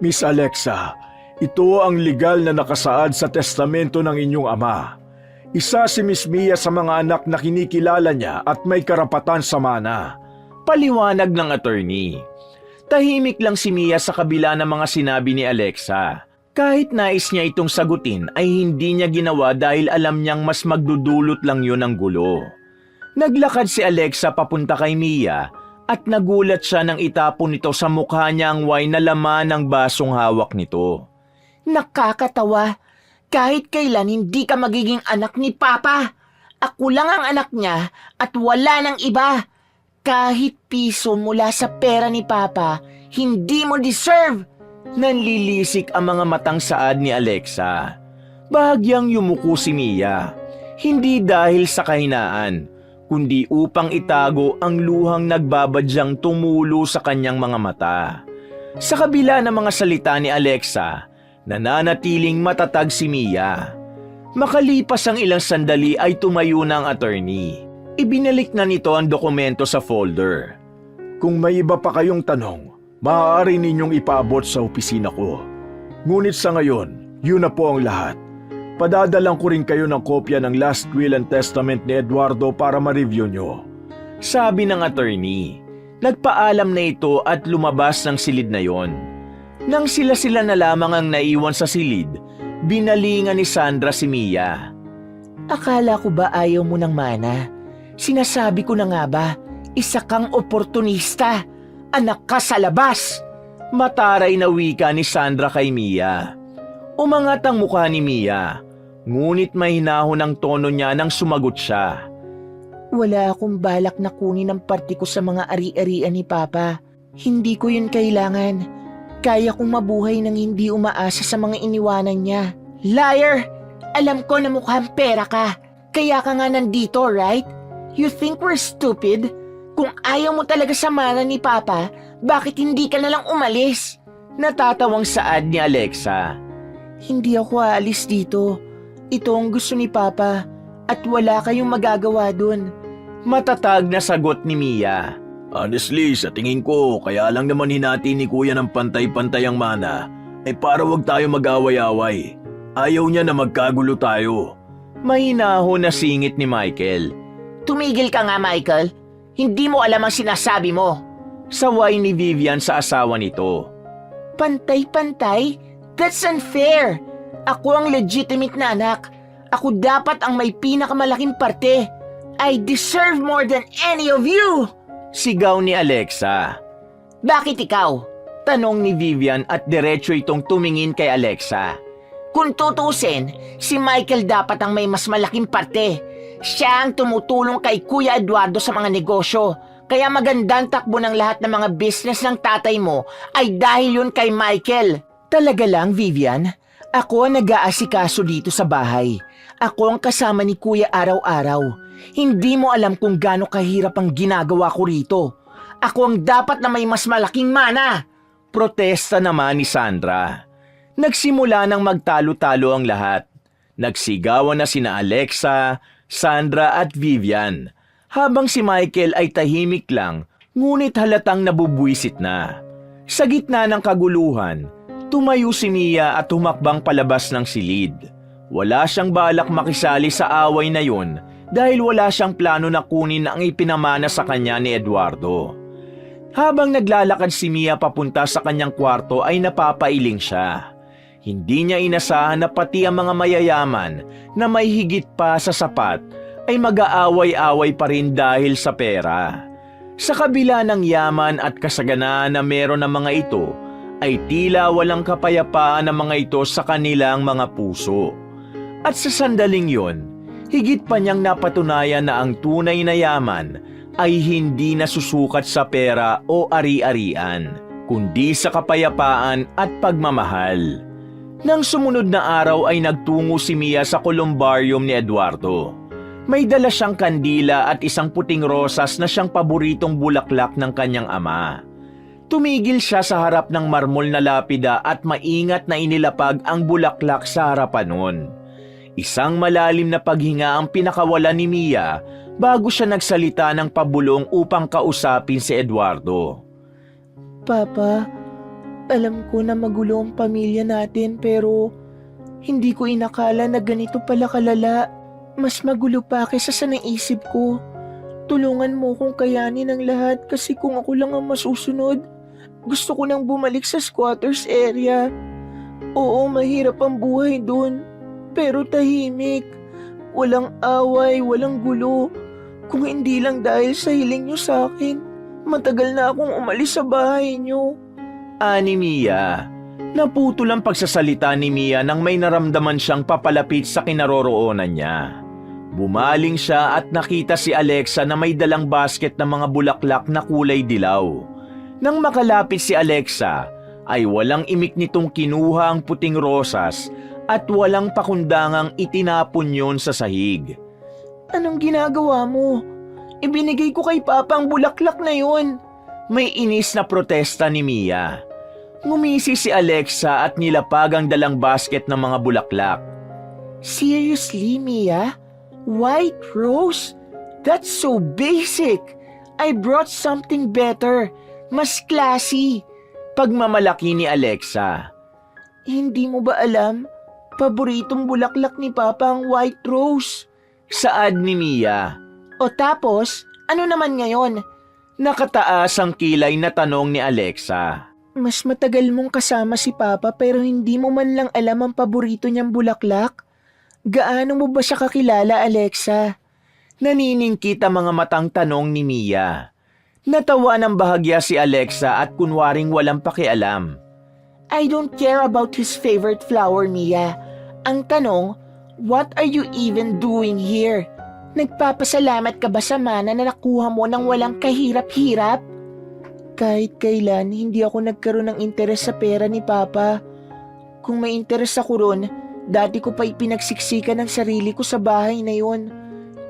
Miss Alexa, ito ang legal na nakasaad sa testamento ng inyong ama. Isa si Miss Mia sa mga anak na kinikilala niya at may karapatan sa mana. Paliwanag ng attorney. Tahimik lang si Mia sa kabila ng mga sinabi ni Alexa. Kahit nais niya itong sagutin ay hindi niya ginawa dahil alam niyang mas magdudulot lang yun ng gulo. Naglakad si Alexa papunta kay Mia at nagulat siya nang itapon nito sa mukha niya ang wine na laman ng basong hawak nito. Nakakatawa. Kahit kailan hindi ka magiging anak ni Papa. Ako lang ang anak niya at wala nang iba. Kahit piso mula sa pera ni Papa, hindi mo deserve. Nanlilisik ang mga matang saad ni Alexa. Bahagyang yumuko si Mia. Hindi dahil sa kahinaan, kundi upang itago ang luhang nagbabadyang tumulo sa kanyang mga mata. Sa kabila ng mga salita ni Alexa, nananatiling matatag si Mia. Makalipas ang ilang sandali ay tumayo na ang attorney. Ibinalik na nito ang dokumento sa folder. Kung may iba pa kayong tanong, maaari ninyong ipaabot sa opisina ko. Ngunit sa ngayon, yun na po ang lahat. Padadalang ko rin kayo ng kopya ng last will and testament ni Eduardo para ma-review nyo. Sabi ng attorney. Nagpaalam na ito at lumabas ng silid na yon. Nang sila-sila na lamang ang naiwan sa silid, binalingan ni Sandra si Mia. Akala ko ba ayaw mo ng mana? Sinasabi ko na nga ba, isa kang oportunista. Anak ka sa labas. Mataray na wika ni Sandra kay Mia. Umangat ang mukha ni Mia, ngunit mahinahon ang tono niya nang sumagot siya. Wala akong balak na kunin ang parte ko sa mga ari-arian ni Papa. Hindi ko yun kailangan. Kaya kong mabuhay nang hindi umaasa sa mga iniwanan niya. Liar! Alam ko na mukhang pera ka. Kaya ka nga nandito, right? You think we're stupid? Kung ayaw mo talaga sa mana ni Papa, bakit hindi ka nalang umalis? Natatawang saad ni Alexa. Hindi ako aalis dito. Ito ang gusto ni Papa at wala kayong magagawa dun. Matatag na sagot ni Mia. Honestly, sa tingin ko, kaya lang naman hinati ni Kuya ng pantay-pantay ang mana, ay para wag tayo mag-away-away. Ayaw niya na magkagulo tayo. Mahinahon na singit ni Michael. Tumigil ka nga, Michael. Hindi mo alam ang sinasabi mo. Saway ni Vivian sa asawa nito. Pantay-pantay? That's unfair. Ako ang legitimate na anak. Ako dapat ang may pinakamalaking parte. I deserve more than any of you! Sigaw ni Alexa. Bakit ikaw? Tanong ni Vivian at diretso itong tumingin kay Alexa. Kung tutusin, si Michael dapat ang may mas malaking parte. Siya ang tumutulong kay Kuya Eduardo sa mga negosyo. Kaya magandang takbo ng lahat ng mga business ng tatay mo ay dahil yun kay Michael. Talaga lang, Vivian. Ako ang nag-aasikaso dito sa bahay. Ako ang kasama ni Kuya araw-araw. Hindi mo alam kung gaano kahirap ang ginagawa ko rito. Ako ang dapat na may mas malaking mana. Protesta naman ni Sandra. Nagsimula ng magtalo-talo ang lahat. Nagsigawan na sina Alexa, Sandra at Vivian. Habang si Michael ay tahimik lang, ngunit halatang nabubwisit na. Sa gitna ng kaguluhan, tumayo si Mia at humakbang palabas ng silid. Wala siyang balak makisali sa away na yun dahil wala siyang plano na kunin ang ipinamana sa kanya ni Eduardo. Habang naglalakad si Mia papunta sa kanyang kwarto ay napapailing siya. Hindi niya inasahan na pati ang mga mayayaman na may higit pa sa sapat ay mag-aaway-away pa rin dahil sa pera. Sa kabila ng yaman at kasaganaan na meron ng mga ito, ay tila walang kapayapaan ng mga ito sa kanilang mga puso. At sa sandaling yon, higit pa niyang napatunayan na ang tunay na yaman ay hindi nasusukat sa pera o ari-arian, kundi sa kapayapaan at pagmamahal. Nang sumunod na araw ay nagtungo si Mia sa columbarium ni Eduardo. May dala siyang kandila at isang puting rosas na siyang paboritong bulaklak ng kanyang ama. Tumigil siya sa harap ng marmol na lapida at maingat na inilapag ang bulaklak sa harapan nun. Isang malalim na paghinga ang pinakawalan ni Mia bago siya nagsalita ng pabulong upang kausapin si Eduardo. Papa, alam ko na magulo ang pamilya natin pero hindi ko inakala na ganito pala kalala. Mas magulo pa kaysa sa naisip ko. Tulungan mo kong kayanin ang lahat kasi kung ako lang ang masusunod, gusto ko nang bumalik sa squatters area. Oo, mahirap ang buhay dun, pero tahimik. Walang away, walang gulo. Kung hindi lang dahil sa hiling nyo sa akin, matagal na akong umalis sa bahay nyo. Ani Mia. Naputol ang pagsasalita ni Mia nang may naramdaman siyang papalapit sa kinaroroonan niya. Bumaling siya at nakita si Alexa na may dalang basket ng mga bulaklak na kulay dilaw. Nang makalapit si Alexa, ay walang imik nitong kinuha ang puting rosas at walang pakundangang itinapon yon sa sahig. Anong ginagawa mo? Ibinigay ko kay Papa ang bulaklak na yon. May inis na protesta ni Mia. Ngumisi si Alexa at nilapag ang dalang basket ng mga bulaklak. Seriously, Mia? White rose? That's so basic. I brought something better. Mas classy. Pagmamalaki ni Alexa. Hindi mo ba alam? Paboritong bulaklak ni Papa ang white rose. Saad ni Mia. O tapos, ano naman ngayon? Nakataas ang kilay na tanong ni Alexa. Mas matagal mong kasama si Papa pero hindi mo man lang alam ang paborito niyang bulaklak? Gaano mo ba siya kakilala, Alexa? Naniningkit ang mga matang tanong ni Mia. Natawa ng bahagya si Alexa at kunwaring walang pakialam. I don't care about his favorite flower, Mia. Ang tanong, what are you even doing here? Nagpapasalamat ka ba sa mana na nakuha mo ng walang kahirap-hirap? Kahit kailan, hindi ako nagkaroon ng interes sa pera ni Papa. Kung may interes ako ron, dati ko pa ipinagsiksikan ng sarili ko sa bahay na yon.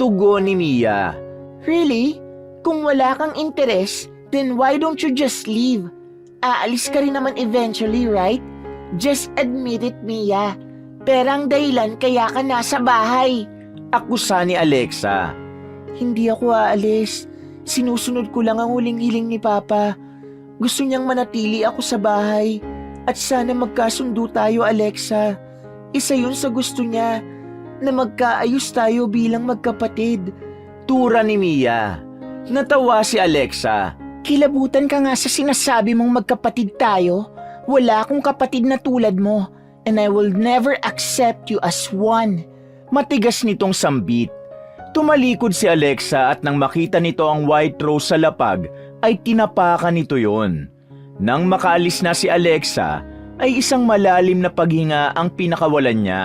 Tugon ni Mia. Really? Kung wala kang interes, then why don't you just leave? Aalis ka rin naman eventually, right? Just admit it, Mia. Perang dahilan kaya ka nasa bahay. Akusa ni Alexa. Hindi ako aalis. Sinusunod ko lang ang huling hiling ni Papa. Gusto niyang manatili ako sa bahay. At sana magkasundo tayo, Alexa. Isa yun sa gusto niya, na magkaayos tayo bilang magkapatid. Tura ni Mia. Natawa si Alexa. Kilabutan ka nga sa sinasabi mong magkapatid tayo. Wala akong kapatid na tulad mo. And I will never accept you as one. Matigas nitong sambit. Tumalikod si Alexa at nang makita nito ang white rose sa lapag, ay tinapakan nito yon. Nang makaalis na si Alexa, ay isang malalim na paghinga ang pinakawalan niya.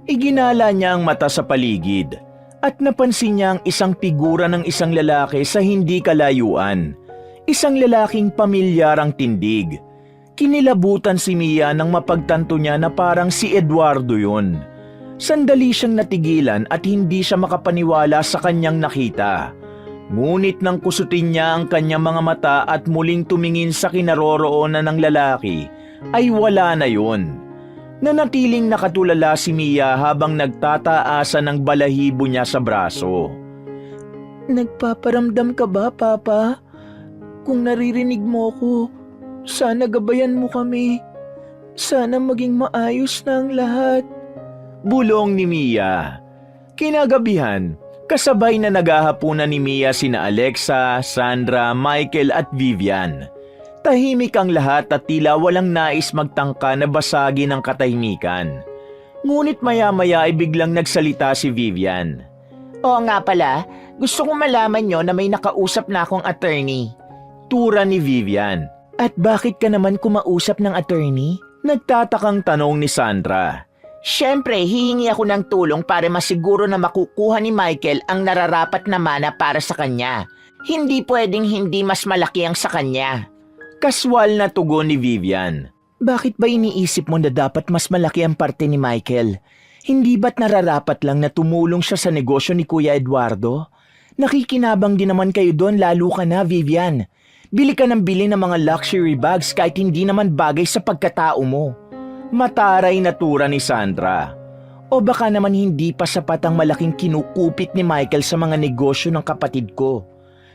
Iginala niya ang mata sa paligid. At napansin niya ang isang figura ng isang lalaki sa hindi kalayuan. Isang lalaking pamilyar ang tindig. Kinilabutan si Mia nang mapagtanto niya na parang si Eduardo yun. Sandali siyang natigilan at hindi siya makapaniwala sa kanyang nakita. Ngunit nang kusutin niya ang kanyang mga mata at muling tumingin sa kinaroroonan ng lalaki, ay wala na yun. Nanatiling nakatulala si Mia habang nagtataasa ng balahibo niya sa braso. Nagpaparamdam ka ba, Papa? Kung naririnig mo ko, sana gabayan mo kami. Sana maging maayos na ang lahat. Bulong ni Mia. Kinagabihan, kasabay na naghahapunan ni Mia sina Alexa, Sandra, Michael at Vivian. Tahimik ang lahat at tila walang nais magtangka na basagin ang katahimikan. Ngunit maya-maya ay biglang nagsalita si Vivian. Oo nga pala, gusto kong malaman nyo na may nakausap na akong attorney. Tura ni Vivian. At bakit ka naman kumausap ng attorney? Nagtatakang tanong ni Sandra. Siyempre, hihingi ako ng tulong para masiguro na makukuha ni Michael ang nararapat na mana para sa kanya. Hindi pwedeng hindi mas malaki ang sa kanya. Kaswal na tugon ni Vivian. Bakit ba iniisip mo na dapat mas malaki ang parte ni Michael? Hindi ba't nararapat lang na tumulong siya sa negosyo ni Kuya Eduardo? Nakikinabang din naman kayo doon, lalo ka na, Vivian. Bili ka ng bili ng mga luxury bags kahit hindi naman bagay sa pagkatao mo. Mataray na tura ni Sandra. O baka naman hindi pa sapat ang malaking kinukupit ni Michael sa mga negosyo ng kapatid ko.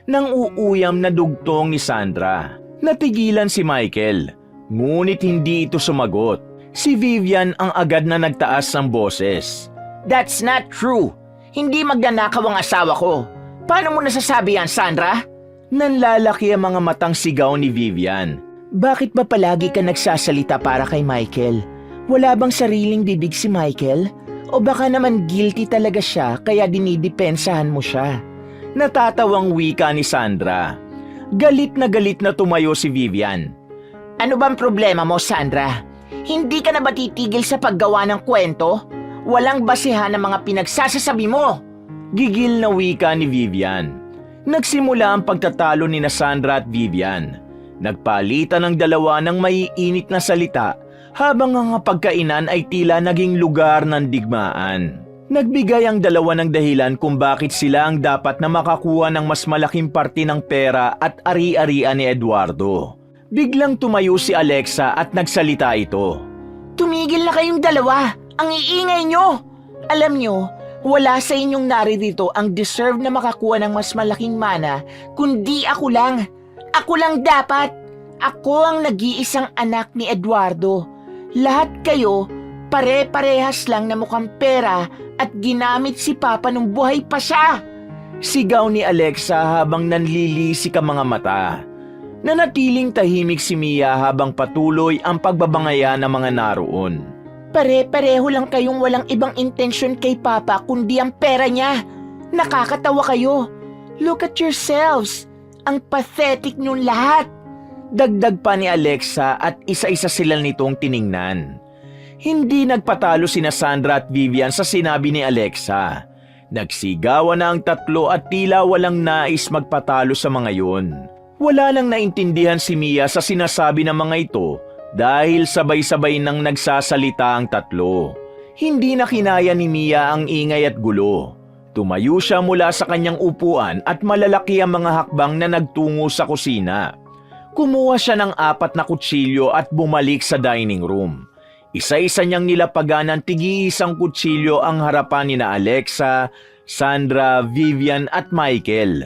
Nang uuyam na dugtong ni Sandra. Natigilan si Michael, ngunit hindi ito sumagot. Si Vivian ang agad na nagtaas ng boses. That's not true. Hindi magnanakaw ang asawa ko. Paano mo nasasabi yan, Sandra? Nanlalaki ang mga matang sigaw ni Vivian. Bakit ba palagi ka nagsasalita para kay Michael? Wala bang sariling bibig si Michael? O baka naman guilty talaga siya kaya dinidepensahan mo siya? Natatawang wika ni Sandra. Galit na tumayo si Vivian. Ano bang problema mo, Sandra? Hindi ka na ba titigil sa paggawa ng kwento? Walang basehan ng mga pinagsasasabi mo. Gigil na wika ni Vivian. Nagsimula ang pagtatalo ni Sandra at Vivian. Nagpalitan ng dalawa ng maiinit na salita habang ang pagkainan ay tila naging lugar ng digmaan. Nagbigay ang dalawa ng dahilan kung bakit sila ang dapat na makakuha ng mas malaking parte ng pera at ari-arian ni Eduardo. Biglang tumayo si Alexa at nagsalita ito. Tumigil na kayong dalawa! Ang iingay nyo! Alam nyo, wala sa inyong naririto ang deserve na makakuha ng mas malaking mana kundi ako lang. Ako lang dapat. Ako ang nag-iisang anak ni Eduardo. Lahat kayo, pare-parehas lang na mukhang pera at ginamit si Papa nung buhay pa siya. Sigaw ni Alexa habang nanlilisik ang mga mata. Nanatiling tahimik si Mia habang patuloy ang pagbabangaya ng mga naroon. Pare-pareho lang kayong walang ibang intensyon kay Papa kundi ang pera niya. Nakakatawa kayo. Look at yourselves. Ang pathetic niyong lahat. Dagdag pa ni Alexa at isa-isa sila nitong tiningnan. Hindi nagpatalo sina Sandra at Vivian sa sinabi ni Alexa. Nagsigawan na ang tatlo at tila walang nais magpatalo sa mga yun. Wala lang naintindihan si Mia sa sinasabi ng mga ito dahil sabay-sabay nang nagsasalita ang tatlo. Hindi na kinaya ni Mia ang ingay at gulo. Tumayo siya mula sa kanyang upuan at malalaki ang mga hakbang na nagtungo sa kusina. Kumuha siya ng 4 na kutsilyo at bumalik sa dining room. Isa-isa niyang nilapagan ng tig-iisang kutsilyo ang harapan ni na Alexa, Sandra, Vivian at Michael.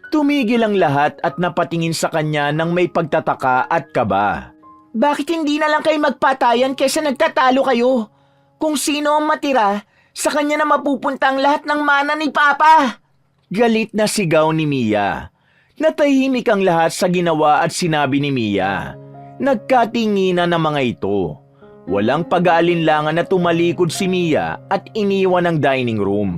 Tumigil ang lahat at napatingin sa kanya ng may pagtataka at kaba. Bakit hindi na lang kayo magpatayan kaysa nagtatalo kayo? Kung sino ang matira, sa kanya na mapupunta ang lahat ng mana ni Papa. Galit na sigaw ni Mia. Natahimik ang lahat sa ginawa at sinabi ni Mia. Nagkatinginan ang mga ito. Walang pag-aalinlangan na tumalikod si Mia at iniwan ang dining room.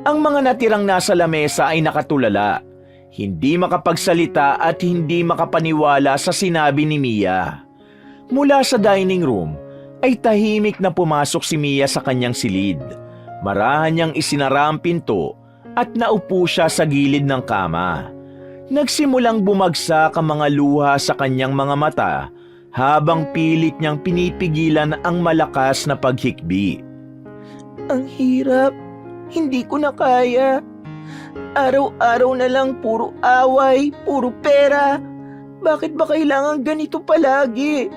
Ang mga natirang nasa lamesa ay nakatulala. Hindi makapagsalita at hindi makapaniwala sa sinabi ni Mia. Mula sa dining room ay tahimik na pumasok si Mia sa kanyang silid. Marahan niyang isinara ang pinto at naupo siya sa gilid ng kama. Nagsimulang bumagsak ang mga luha sa kanyang mga mata habang pilit niyang pinipigilan ang malakas na paghikbi. Ang hirap. Hindi ko na kaya. Araw-araw na lang puro away, puro pera. Bakit ba kailangan ganito palagi?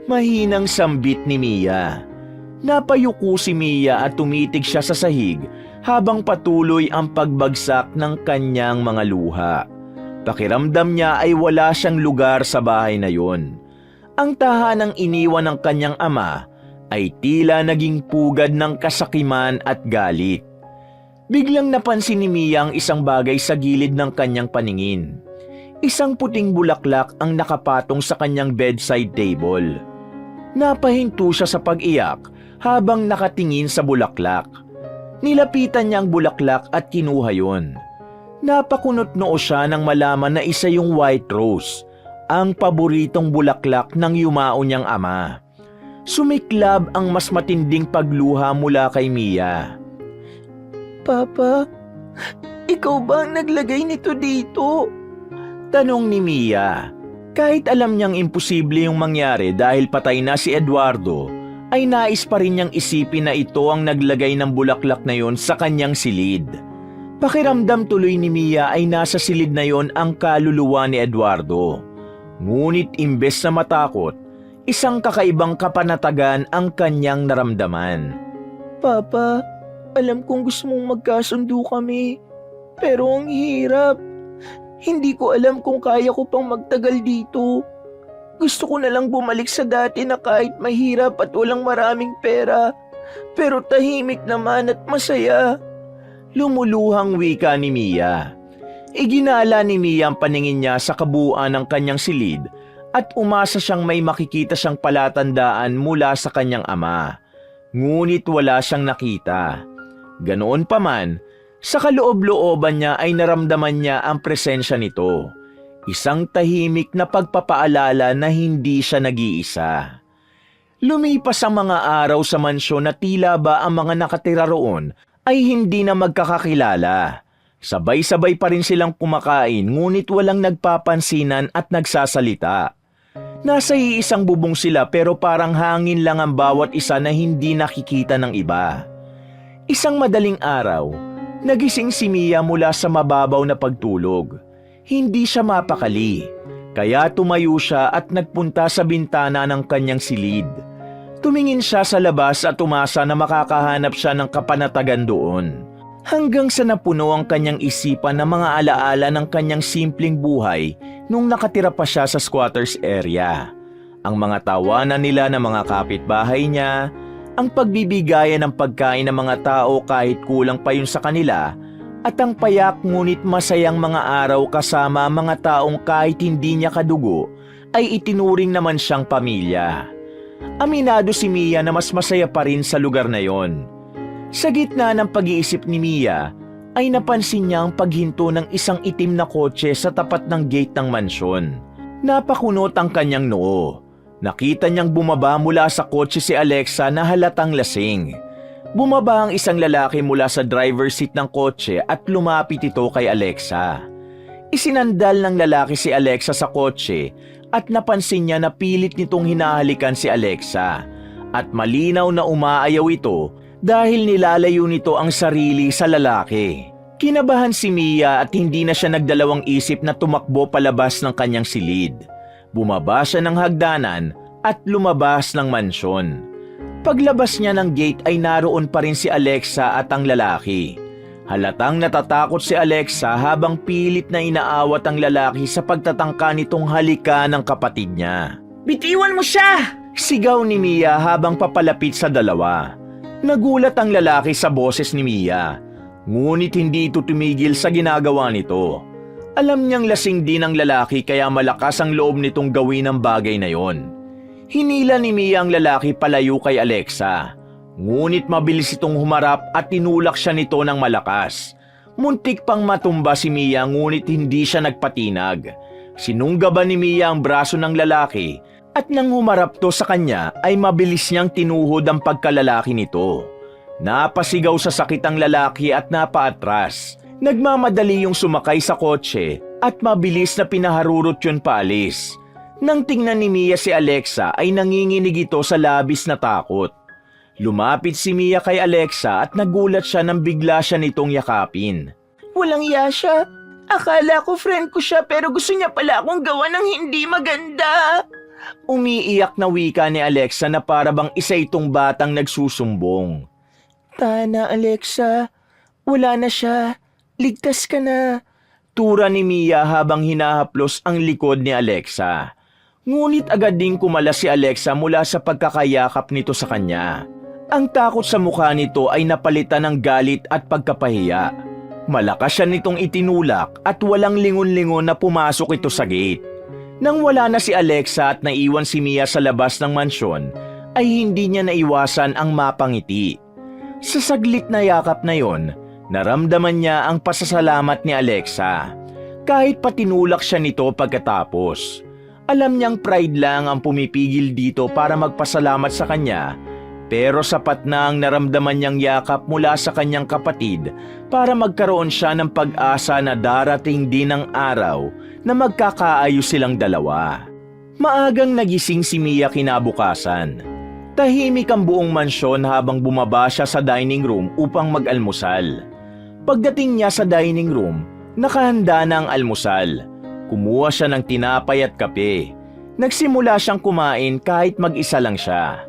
Mahinang sambit ni Mia. Napayuko si Mia at tumitig siya sa sahig habang patuloy ang pagbagsak ng kanyang mga luha. Pakiramdam niya ay wala siyang lugar sa bahay na yon. Ang tahanang iniwan ng kanyang ama ay tila naging pugad ng kasakiman at galit. Biglang napansin ni Mia ang isang bagay sa gilid ng kanyang paningin. Isang puting bulaklak ang nakapatong sa kanyang bedside table. Napahinto siya sa pag-iyak habang nakatingin sa bulaklak. Nilapitan niya ang bulaklak at kinuha yon. Napakunot noo siya nang malaman na isa yung white rose, ang paboritong bulaklak ng yumao niyang ama. Sumiklab ang mas matinding pagluha mula kay Mia. Papa, ikaw ba ang naglagay nito dito? Tanong ni Mia. Kahit alam niyang imposible yung mangyari dahil patay na si Eduardo, ay nais pa rin niyang isipin na ito ang naglagay ng bulaklak na yon sa kanyang silid. Pakiramdam tuloy ni Mia ay nasa silid na yon ang kaluluwa ni Eduardo. Ngunit imbes na matakot, isang kakaibang kapanatagan ang kanyang naramdaman. Papa, alam kong gusto mong magkasundo kami. Pero ang hirap. Hindi ko alam kung kaya ko pang magtagal dito. Gusto ko na lang bumalik sa dati na kahit mahirap at walang maraming pera. Pero tahimik naman at masaya. Lumuluhang wika ni Mia. Iginala ni Mia ang paningin niya sa kabuuan ng kanyang silid at umasa siyang may makikita siyang palatandaan mula sa kanyang ama. Ngunit wala siyang nakita. Ganoon pa man, sa kaloob-looban niya ay naramdaman niya ang presensya nito. Isang tahimik na pagpapaalala na hindi siya nag-iisa. Lumipas ang mga araw sa mansyon na tila ba ang mga nakatira roon ay hindi na magkakakilala. Sabay-sabay pa rin silang kumakain ngunit walang nagpapansinan at nagsasalita. Nasa iisang bubong sila pero parang hangin lang ang bawat isa na hindi nakikita ng iba. Isang madaling araw, nagising si Mia mula sa mababaw na pagtulog. Hindi siya mapakali, kaya tumayo siya at nagpunta sa bintana ng kanyang silid. Tumingin siya sa labas at umasa na makakahanap siya ng kapanatagan doon. Hanggang sa napuno ang kanyang isipan ng mga alaala ng kanyang simpleng buhay nung nakatira pa siya sa squatters area. Ang mga tawanan nila ng mga kapitbahay niya, ang pagbibigayan ng pagkain ng mga tao kahit kulang pa yun sa kanila, at ang payak ngunit masayang mga araw kasama mga taong kahit hindi niya kadugo ay itinuring naman siyang pamilya. Aminado si Mia na mas masaya pa rin sa lugar na yon. Sa gitna ng pag-iisip ni Mia, ay napansin niya ang paghinto ng isang itim na kotse sa tapat ng gate ng mansyon. Napakunot ang kanyang noo. Nakita niyang bumaba mula sa kotse si Alexa na halatang lasing. Bumaba ang isang lalaki mula sa driver's seat ng kotse at lumapit ito kay Alexa. Isinandal ng lalaki si Alexa sa kotse at napansin niya na pilit nitong hinahalikan si Alexa at malinaw na umaayaw ito dahil nilalayo nito ang sarili sa lalaki. Kinabahan si Mia at hindi na siya nagdalawang isip na tumakbo palabas ng kanyang silid. Bumaba siya ng hagdanan at lumabas ng mansyon. Paglabas niya ng gate ay naroon pa rin si Alexa at ang lalaki. Halatang natatakot si Alexa habang pilit na inaawat ang lalaki sa pagtatangka nitong halika ng kapatid niya. Bitiwan mo siya! Sigaw ni Mia habang papalapit sa dalawa. Nagulat ang lalaki sa boses ni Mia, ngunit hindi ito tumigil sa ginagawa nito. Alam niyang lasing din ang lalaki kaya malakas ang loob nitong gawin ang bagay na yon. Hinila ni Mia ang lalaki palayo kay Alexa. Ngunit mabilis itong humarap at tinulak siya nito ng malakas. Muntik pang matumba si Mia ngunit hindi siya nagpatinag. Sinunggaban ni Mia ang braso ng lalaki at nang humarap to sa kanya ay mabilis niyang tinuhod ang pagkalalaki nito. Napasigaw sa sakit ang lalaki at napaatras. Nagmamadali yung sumakay sa kotse at mabilis na pinaharurot yun paalis. Nang tingnan ni Mia si Alexa ay nanginginig ito sa labis na takot. Lumapit si Mia kay Alexa at nagulat siya nang bigla siya nitong yakapin. Walang iya siya. Akala ko friend ko siya pero gusto niya pala akong gawa ng hindi maganda. Umiiyak na wika ni Alexa na para bang isa itong batang nagsusumbong. Tana, Alexa. Wala na siya. Ligtas ka na. Tura ni Mia habang hinahaplos ang likod ni Alexa. Ngunit agad ding kumalas si Alexa mula sa pagkakayakap nito sa kanya. Ang takot sa mukha nito ay napalitan ng galit at pagkapahiya. Malakas siya nitong itinulak at walang lingon-lingon na pumasok ito sa gate. Nang wala na si Alexa at naiwan si Mia sa labas ng mansyon, ay hindi niya naiwasan ang mapangiti. Sa saglit na yakap na yon, naramdaman niya ang pasasalamat ni Alexa. Kahit patinulak siya nito pagkatapos. Alam niyang pride lang ang pumipigil dito para magpasalamat sa kanya, pero sapat na ang naramdaman niyang yakap mula sa kanyang kapatid para magkaroon siya ng pag-asa na darating din ang araw na magkakaayos silang dalawa. Maagang nagising si Mia kinabukasan. Tahimik ang buong mansyon habang bumaba siya sa dining room upang mag-almusal. Pagdating niya sa dining room, nakahanda na ang almusal. Kumuha siya ng tinapay at kape. Nagsimula siyang kumain kahit mag-isa lang siya.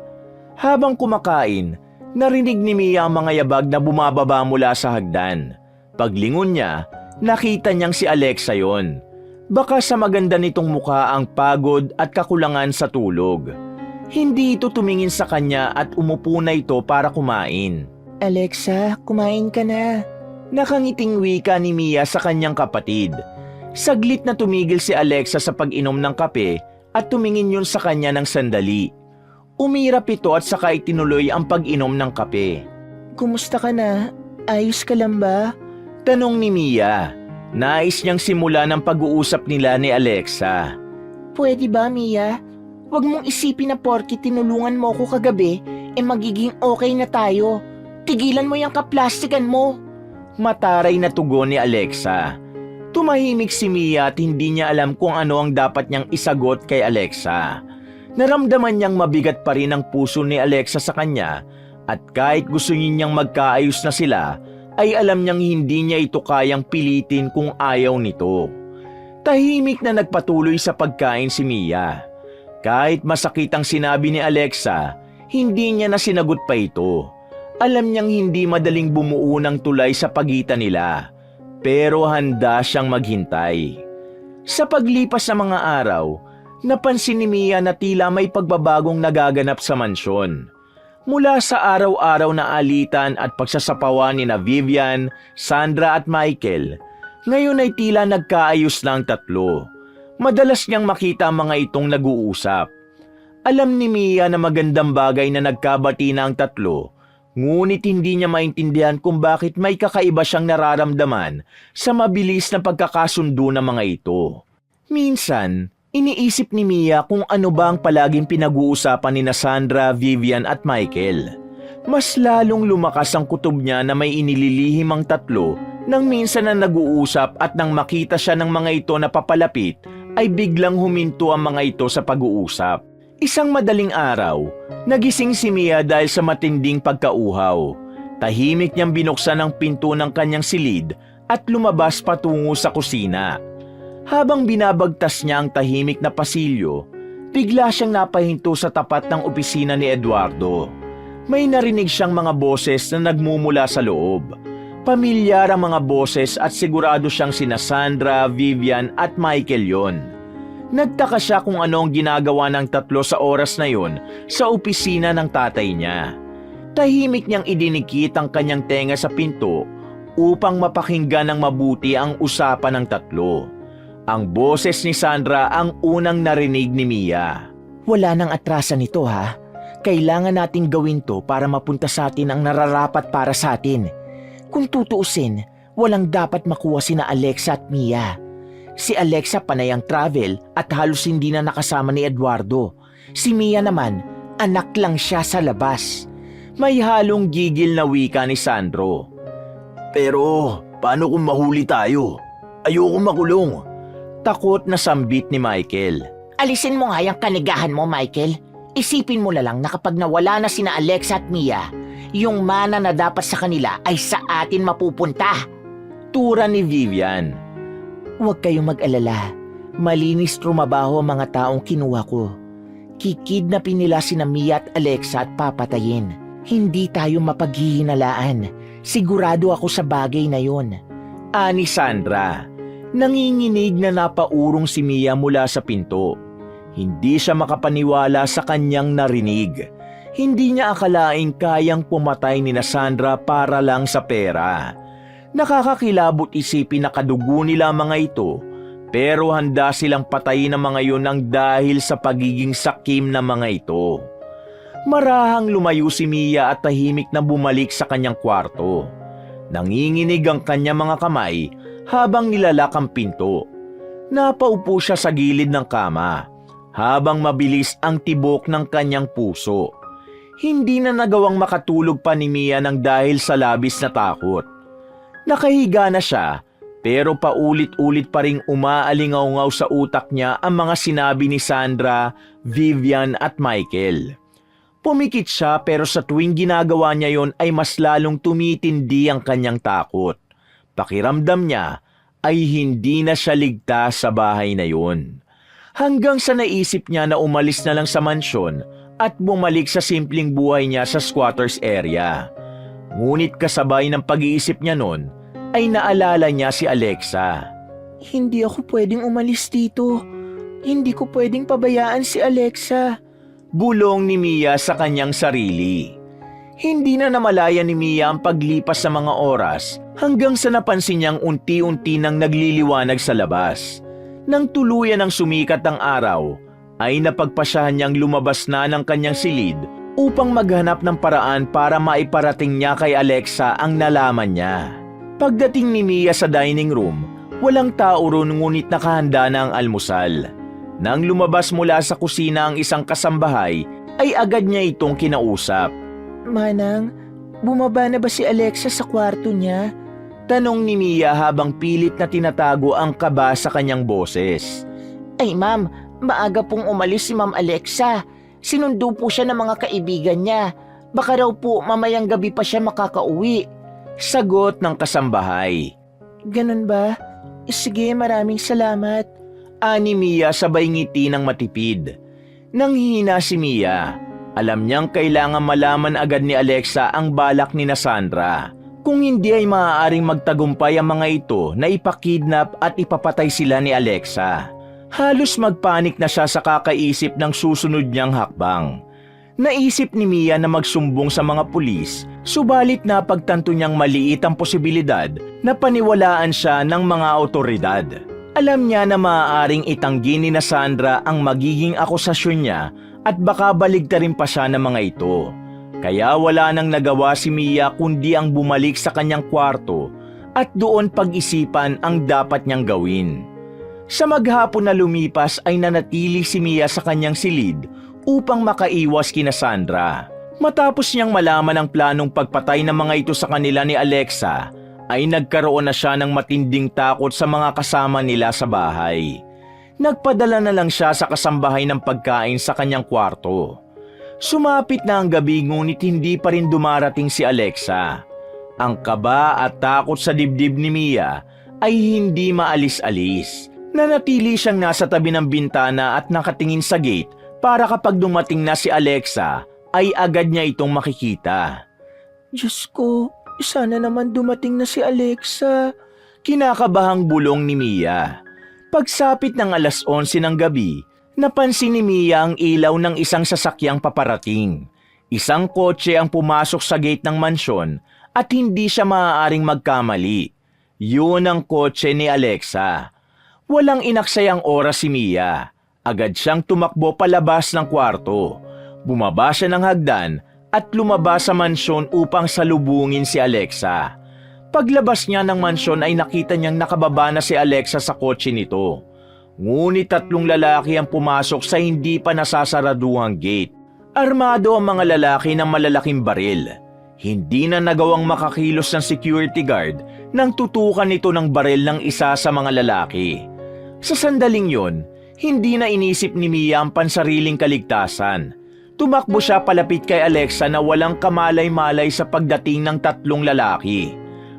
Habang kumakain, narinig ni Mia ang mga yabag na bumababa mula sa hagdan. Paglingon niya, nakita niyang si Alexa yon. Baka sa maganda nitong mukha ang pagod at kakulangan sa tulog. Hindi ito tumingin sa kanya at umupo na ito para kumain. Alexa, kumain ka na. Nakangiting wika ni Mia sa kanyang kapatid. Saglit na tumigil si Alexa sa pag-inom ng kape at tumingin yun sa kanya ng sandali. Umirap ito at saka itinuloy ang pag-inom ng kape. Kumusta ka na? Ayos ka lang ba? Tanong ni Mia. Nais niyang simula ng pag-uusap nila ni Alexa. Pwede ba, Mia? Huwag mong isipin na porke tinulungan mo ako kagabi, magiging okay na tayo. Tigilan mo yung kaplastikan mo. Mataray na tugon ni Alexa. Tumahimik si Mia at hindi niya alam kung ano ang dapat niyang isagot kay Alexa. Naramdaman niyang mabigat pa rin ang puso ni Alexa sa kanya at kahit gusto niyang magkaayos na sila, ay alam niyang hindi niya ito kayang pilitin kung ayaw nito. Tahimik na nagpatuloy sa pagkain si Mia. Kahit masakit ang sinabi ni Alexa, hindi niya na sinagot pa ito. Alam niyang hindi madaling bumuo ng tulay sa pagitan nila, pero handa siyang maghintay. Sa paglipas ng mga araw, napansin ni Mia na tila may pagbabagong nagaganap sa mansyon. Mula sa araw-araw na alitan at pagsasapawan ni na Vivian, Sandra at Michael, ngayon ay tila nagkaayos na ang tatlo. Madalas niyang makita ang mga itong nag-uusap. Alam ni Mia na magandang bagay na nagkabati na ang tatlo, ngunit hindi niya maintindihan kung bakit may kakaiba siyang nararamdaman sa mabilis na pagkakasundo ng mga ito. Minsan, iniisip ni Mia kung ano ba ang palaging pinag-uusapan ni na Sandra, Vivian at Michael. Mas lalong lumakas ang kutob niya na may inililihim ang tatlo nang minsan na nag-uusap at nang makita siya ng mga ito na papalapit, ay biglang huminto ang mga ito sa pag-uusap. Isang madaling araw, nagising si Mia dahil sa matinding pagkauhaw. Tahimik niyang binuksan ang pinto ng kanyang silid at lumabas patungo sa kusina. Habang binabagtas niya ang tahimik na pasilyo, bigla siyang napahinto sa tapat ng opisina ni Eduardo. May narinig siyang mga boses na nagmumula sa loob. Pamilyar ang mga boses at sigurado siyang sina Sandra, Vivian at Michael yon. Nagtaka siya kung ano ang ginagawa ng tatlo sa oras na yon sa opisina ng tatay niya. Tahimik niyang idinikit ang kanyang tenga sa pinto upang mapakinggan ng mabuti ang usapan ng tatlo. Ang boses ni Sandra ang unang narinig ni Mia. Wala nang atrasan nito ha. Kailangan natin gawin to para mapunta sa atin ang nararapat para sa atin. Kung tutuusin, walang dapat makuha sina Alexa at Mia. Si Alexa panay ang travel at halos hindi na nakasama ni Eduardo. Si Mia naman, anak lang siya sa labas. May halong gigil na wika ni Sandro. Pero Paano kung mahuli tayo? Ayoko makulong. Takot na sambit ni Michael. Alisin mo nga yung kanigahan mo, Michael. Isipin mo na lang na kapag nawala na sina Alexa at Mia, yung mana na dapat sa kanila ay sa atin mapupunta. Tura ni Vivian. Huwag kayong mag-alala. Malinis trumabaho ang mga taong kinuha ko. Kikidnapin nila sina Mia at Alexa at papatayin. Hindi tayo mapaghihinalaan. Sigurado ako sa bagay na yon. Ani Sandra. Nanginginig na napaurong si Mia mula sa pinto. Hindi siya makapaniwala sa kanyang narinig. Hindi niya akalaing kayang pumatay ni Sandra para lang sa pera. Nakakakilabot isipin na kadugo nila mga ito, pero handa silang patayin ang mga yun ang dahil sa pagiging sakim na mga ito. Marahang lumayo si Mia at tahimik na bumalik sa kanyang kwarto. Nanginginig ang kanyang mga kamay habang nilalak ang pinto. Napaupo siya sa gilid ng kama habang mabilis ang tibok ng kanyang puso. Hindi na nagawang makatulog pa ni Mia nang dahil sa labis na takot. Nakahiga na siya pero paulit-ulit pa ring umaalingaw-ngaw sa utak niya ang mga sinabi ni Sandra, Vivian at Michael. Pumikit siya pero sa tuwing ginagawa niya yon ay mas lalong tumitindi ang kanyang takot. Pakiramdam niya ay hindi na siya ligtas sa bahay na yon. Hanggang sa naisip niya na umalis na lang sa mansyon at bumalik sa simpleng buhay niya sa squatters area. Ngunit kasabay ng pag-iisip niya noon ay naalala niya si Alexa. Hindi ako pwedeng umalis dito. Hindi ko pwedeng pabayaan si Alexa. Bulong ni Mia sa kanyang sarili. Hindi na namalaya ni Mia ang paglipas sa mga oras hanggang sa napansin niyang unti-unti nang nagliliwanag sa labas. Nang tuluyan ng sumikat ang araw, ay napagpasyahan niyang lumabas na ng kanyang silid upang maghanap ng paraan para maiparating niya kay Alexa ang nalaman niya. Pagdating ni Mia sa dining room, walang tao ron ngunit nakahanda na ang almusal. Nang lumabas mula sa kusina ang isang kasambahay, ay agad niya itong kinausap. Manang, bumaba na ba si Alexa sa kwarto niya? Tanong ni Mia habang pilit na tinatago ang kaba sa kanyang boses. Ay ma'am, maaga pong umalis si Ma'am Alexa. Sinundo po siya ng mga kaibigan niya. Baka raw po mamayang gabi pa siya makakauwi. Sagot ng kasambahay. Ganun ba? Sige, maraming salamat. Ani Mia sabay ngiti ng matipid. Nang hihina si Mia, alam niyang kailangan malaman agad ni Alexa ang balak ni Sandra. Kung hindi ay maaaring magtagumpay ang mga ito na ipakidnap at ipapatay sila ni Alexa. Halos magpanik na siya sa kakaisip ng susunod niyang hakbang. Naisip ni Mia na magsumbong sa mga pulis, subalit napagtanto niyang maliit ang posibilidad na paniwalaan siya ng mga otoridad. Alam niya na maaaring itanggi ni Sandra ang magiging akusasyon niya at baka baligtarin pa siya ng mga ito. Kaya wala nang nagawa si Mia kundi ang bumalik sa kanyang kwarto at doon pag-isipan ang dapat niyang gawin. Sa maghapon na lumipas ay nanatili si Mia sa kanyang silid upang makaiwas kina Sandra. Matapos niyang malaman ang planong pagpatay ng mga ito sa kanila ni Alexa, ay nagkaroon na siya ng matinding takot sa mga kasama nila sa bahay. Nagpadala na lang siya sa kasambahay ng pagkain sa kanyang kwarto. Sumapit na ang gabi ngunit hindi pa rin dumarating si Alexa. Ang kaba at takot sa dibdib ni Mia ay hindi maalis-alis. Nanatili siyang nasa tabi ng bintana at nakatingin sa gate para kapag dumating na si Alexa ay agad niya itong makikita. Diyos ko, sana naman dumating na si Alexa. Kinakabahang bulong ni Mia. Pagsapit ng 11:00 ng gabi, napansin ni Mia ang ilaw ng isang sasakyang paparating. Isang kotse ang pumasok sa gate ng mansyon at hindi siya maaaring magkamali. Yun ang kotse ni Alexa. Walang inaksayang oras si Mia. Agad siyang tumakbo palabas ng kwarto. Bumaba siya ng hagdan at lumabas sa mansyon upang salubungin si Alexa. Paglabas niya ng mansyon ay nakita niyang nakababa na si Alexa sa kotse nito. Ngunit 3 lalaki ang pumasok sa hindi pa nasasaraduhang gate. Armado ang mga lalaki ng malalaking baril. Hindi na nagawang makakilos ng security guard nang tutukan ito ng baril ng isa sa mga lalaki. Sa sandaling yon, hindi na inisip ni Mia ang pansariling kaligtasan. Tumakbo siya palapit kay Alexa na walang kamalay-malay sa pagdating ng tatlong lalaki.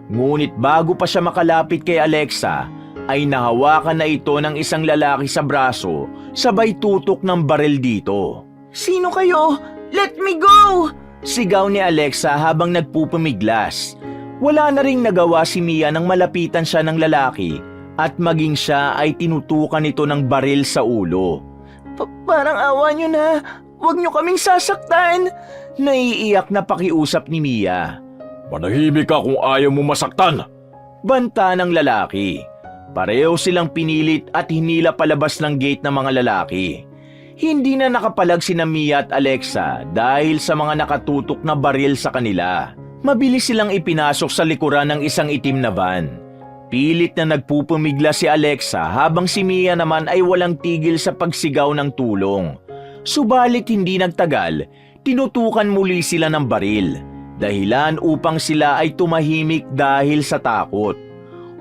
Ngunit bago pa siya makalapit kay Alexa, ay nahawakan na ito ng isang lalaki sa braso, sabay tutok ng baril dito. Sino kayo? Let me go! Sigaw ni Alexa habang nagpupumiglas. Wala na ring nagawa si Mia nang malapitan siya ng lalaki at maging siya ay tinutukan ito ng baril sa ulo. Parang awa nyo na. Huwag nyo kaming sasaktan. Naiiyak na pakiusap ni Mia. Manahimik ka kung ayaw mo masaktan. Banta ng lalaki. Pareho silang pinilit at hinila palabas ng gate ng mga lalaki. Hindi na nakapalag sina Mia at Alexa dahil sa mga nakatutok na baril sa kanila. Mabilis silang ipinasok sa likuran ng isang itim na van. Pilit na nagpupumigla si Alexa habang si Mia naman ay walang tigil sa pagsigaw ng tulong. Subalit hindi nagtagal, tinutukan muli sila ng baril. Dahilan upang sila ay tumahimik dahil sa takot.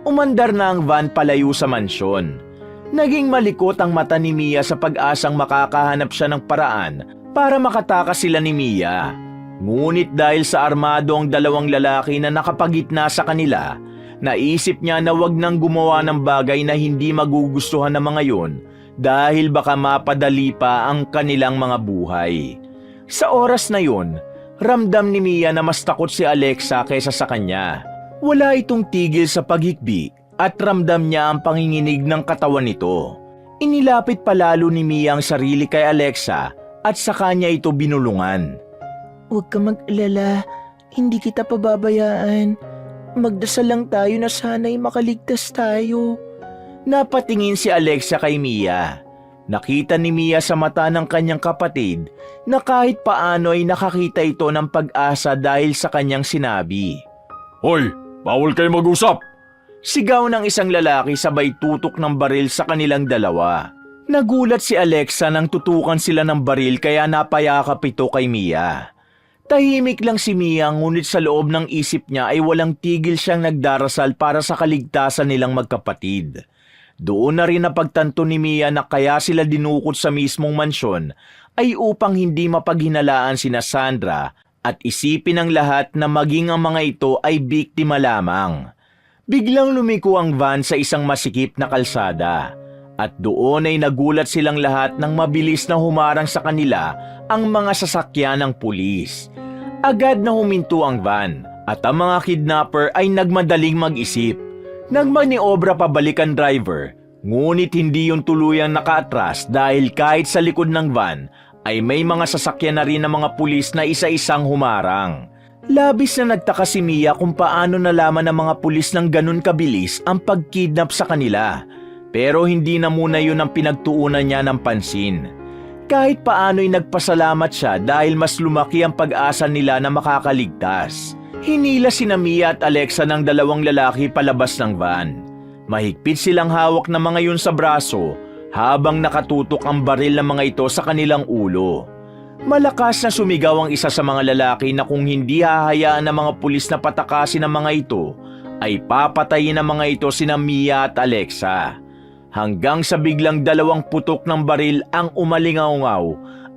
Umandar na ang van palayo sa mansyon. Naging malikot ang mata ni Mia sa pag-asang makakahanap siya ng paraan para makatakas sila ni Mia. Ngunit dahil sa armado ang dalawang lalaki na nakapagitna sa kanila, naisip niya na wag nang gumawa ng bagay na hindi magugustuhan ng mga yon dahil baka mapadali pa ang kanilang mga buhay. Sa oras na yon, ramdam ni Mia na mas takot si Alexa kaysa sa kanya. Wala itong tigil sa paghikbi at ramdam niya ang panginginig ng katawan nito. Inilapit palalo ni Mia ang sarili kay Alexa at sa kanya ito binulungan. Huwag ka mag-alala. Hindi kita pababayaan. Magdasal lang tayo na sana'y makaligtas tayo. Napatingin si Alexa kay Mia. Nakita ni Mia sa mata ng kanyang kapatid na kahit paano ay nakakita ito ng pag-asa dahil sa kanyang sinabi. Hoy, bawal kayo mag-usap. Sigaw ng isang lalaki sabay tutok ng baril sa kanilang dalawa. Nagulat si Alexa nang tutukan sila ng baril kaya napayakap ito kay Mia. Tahimik lang si Mia ngunit sa loob ng isip niya ay walang tigil siyang nagdarasal para sa kaligtasan nilang magkapatid. Doon na rin napagtanto ni Mia na kaya sila dinukot sa mismong mansyon ay upang hindi mapaghinalaan sina Sandra at isipin ng lahat na maging ang mga ito ay biktima lamang. Biglang lumiko ang van sa isang masikip na kalsada at doon ay nagulat silang lahat nang mabilis na humarang sa kanila ang mga sasakyan ng pulis. Agad na huminto ang van at ang mga kidnapper ay nagmadaling mag-isip. Nagmaniobra pabalik ang driver, ngunit hindi yung tuluyang nakaatras dahil kahit sa likod ng van ay may mga sasakyan na rin ng mga pulis na isa-isang humarang. Labis na nagtaka si Mia kung paano nalaman ng mga pulis ng ganun kabilis ang pagkidnap sa kanila. Pero hindi na muna yun ang pinagtuunan niya ng pansin. Kahit paano'y nagpasalamat siya dahil mas lumaki ang pag-asa nila na makakaligtas. Hinila sina Mia at Alexa ng dalawang lalaki palabas ng van. Mahigpit silang hawak ng mga yun sa braso habang nakatutok ang baril ng mga ito sa kanilang ulo. Malakas na sumigaw ang isa sa mga lalaki na kung hindi hahayaan ng mga pulis na patakasin ang mga ito, ay papatayin ng mga ito sina Mia at Alexa. Hanggang sa biglang dalawang putok ng baril ang umalingaw-ngaw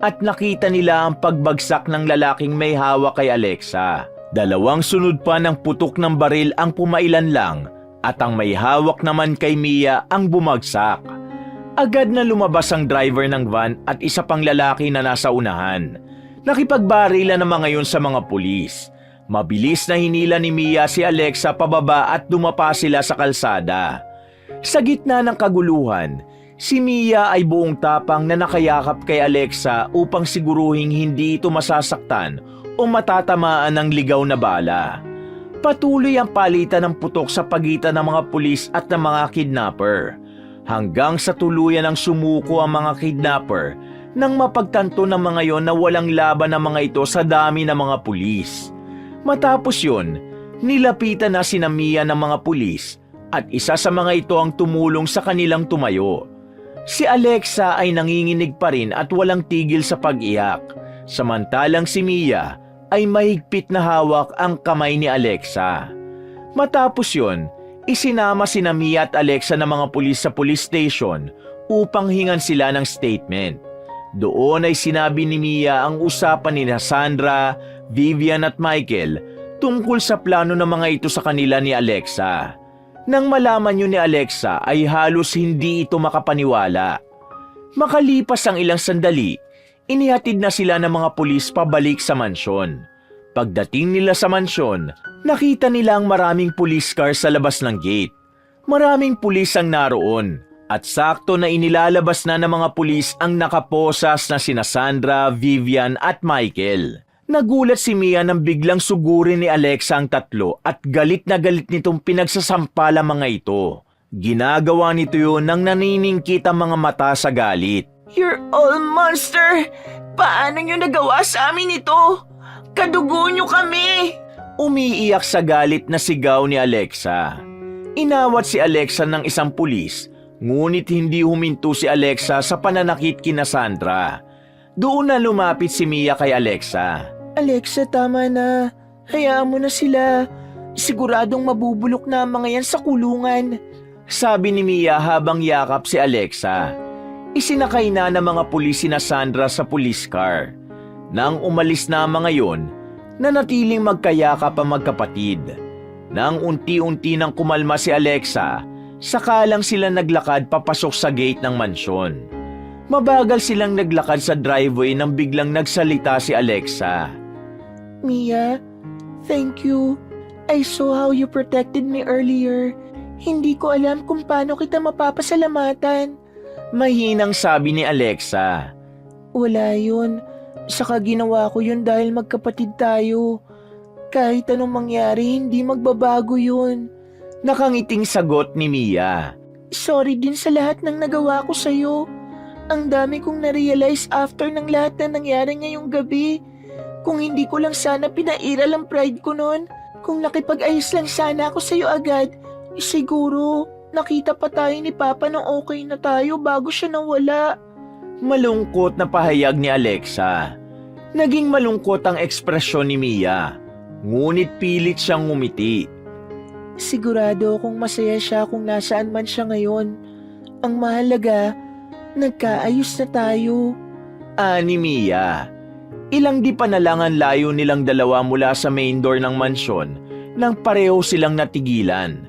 at nakita nila ang pagbagsak ng lalaking may hawak kay Alexa. Dalawang sunod pa ng putok ng baril ang pumailan lang at ang may hawak naman kay Mia ang bumagsak. Agad na lumabas ang driver ng van at isa pang lalaki na nasa unahan. Nakipagbarila ng mga yun sa mga pulis. Mabilis na hinila ni Mia si Alexa pababa at dumapa sila sa kalsada. Sa gitna ng kaguluhan, si Mia ay buong tapang na nakayakap kay Alexa upang siguruhing hindi ito masasaktan o matatamaan ng ligaw na bala. Patuloy ang palitan ng putok sa pagitan ng mga pulis at ng mga kidnapper. Hanggang sa tuluyan ang sumuko ang mga kidnapper nang mapagtanto ng mga yon na walang laban ng mga ito sa dami ng mga pulis. Matapos yon, nilapitan na sina Mia ng mga pulis at isa sa mga ito ang tumulong sa kanilang tumayo. Si Alexa ay nanginginig pa rin at walang tigil sa pag-iyak, samantalang si Mia ay mahigpit na hawak ang kamay ni Alexa. Matapos yon, isinama sina Mia at Alexa ng mga pulis sa police station upang hingan sila ng statement. Doon ay sinabi ni Mia ang usapan ni Sandra, Vivian at Michael tungkol sa plano ng mga ito sa kanila ni Alexa. Nang malaman yun ni Alexa ay halos hindi ito makapaniwala. Makalipas ang ilang sandali, inihatid na sila ng mga pulis pabalik sa mansyon. Pagdating nila sa mansyon, nakita nila ang maraming police car sa labas ng gate. Maraming pulis ang naroon at sakto na inilalabas na ng mga pulis ang nakaposas na sina Sandra, Vivian at Michael. Nagulat si Mia nang biglang sugurin ni Alexa ang tatlo at galit na galit nitong pinagsasampal ang mga ito. Ginagawa nito yun nang naniningkit ang mga mata sa galit. You're all monster! Paano nyo nagawa sa amin ito? Kadugo nyo kami! Umiiyak sa galit na sigaw ni Alexa. Inawat si Alexa ng isang pulis, ngunit hindi huminto si Alexa sa pananakit kina Sandra. Doon na lumapit si Mia kay Alexa. Alexa, tama na. Hayaan mo na sila. Siguradong mabubulok na ang mga yan sa kulungan. Sabi ni Mia habang yakap si Alexa. Isinakay na ng mga pulis sina Sandra sa police car. Nang umalis na ang mga yon, nanatiling magkayakap ang magkapatid. Nang unti-unti nang kumalma si Alexa, saka lang sila naglakad papasok sa gate ng mansyon. Mabagal silang naglakad sa driveway nang biglang nagsalita si Alexa. Mia, thank you. I saw how you protected me earlier. Hindi ko alam kung paano kita mapapasalamatan. Mahinang sabi ni Alexa. Wala yun. Saka ginawa ko yun dahil magkapatid tayo. Kahit anong mangyari, hindi magbabago yun. Nakangiting sagot ni Mia. Sorry din sa lahat ng nagawa ko sa'yo. Ang dami kong na-realize after ng lahat na nangyari ngayong gabi. Kung hindi ko lang sana pinairal ang pride ko noon, kung nakipag-ayos lang sana ako sa'yo agad, siguro nakita pa tayo ni Papa nang okay na tayo bago siya nawala. Malungkot na pahayag ni Alexa. Naging malungkot ang ekspresyon ni Mia, ngunit pilit siyang ngumiti. Sigurado akong masaya siya kung nasaan man siya ngayon. Ang mahalaga, nagkaayos na tayo. Ani Mia. Ilang di pa na lang ang layo nilang dalawa mula sa main door ng mansyon nang pareho silang natigilan.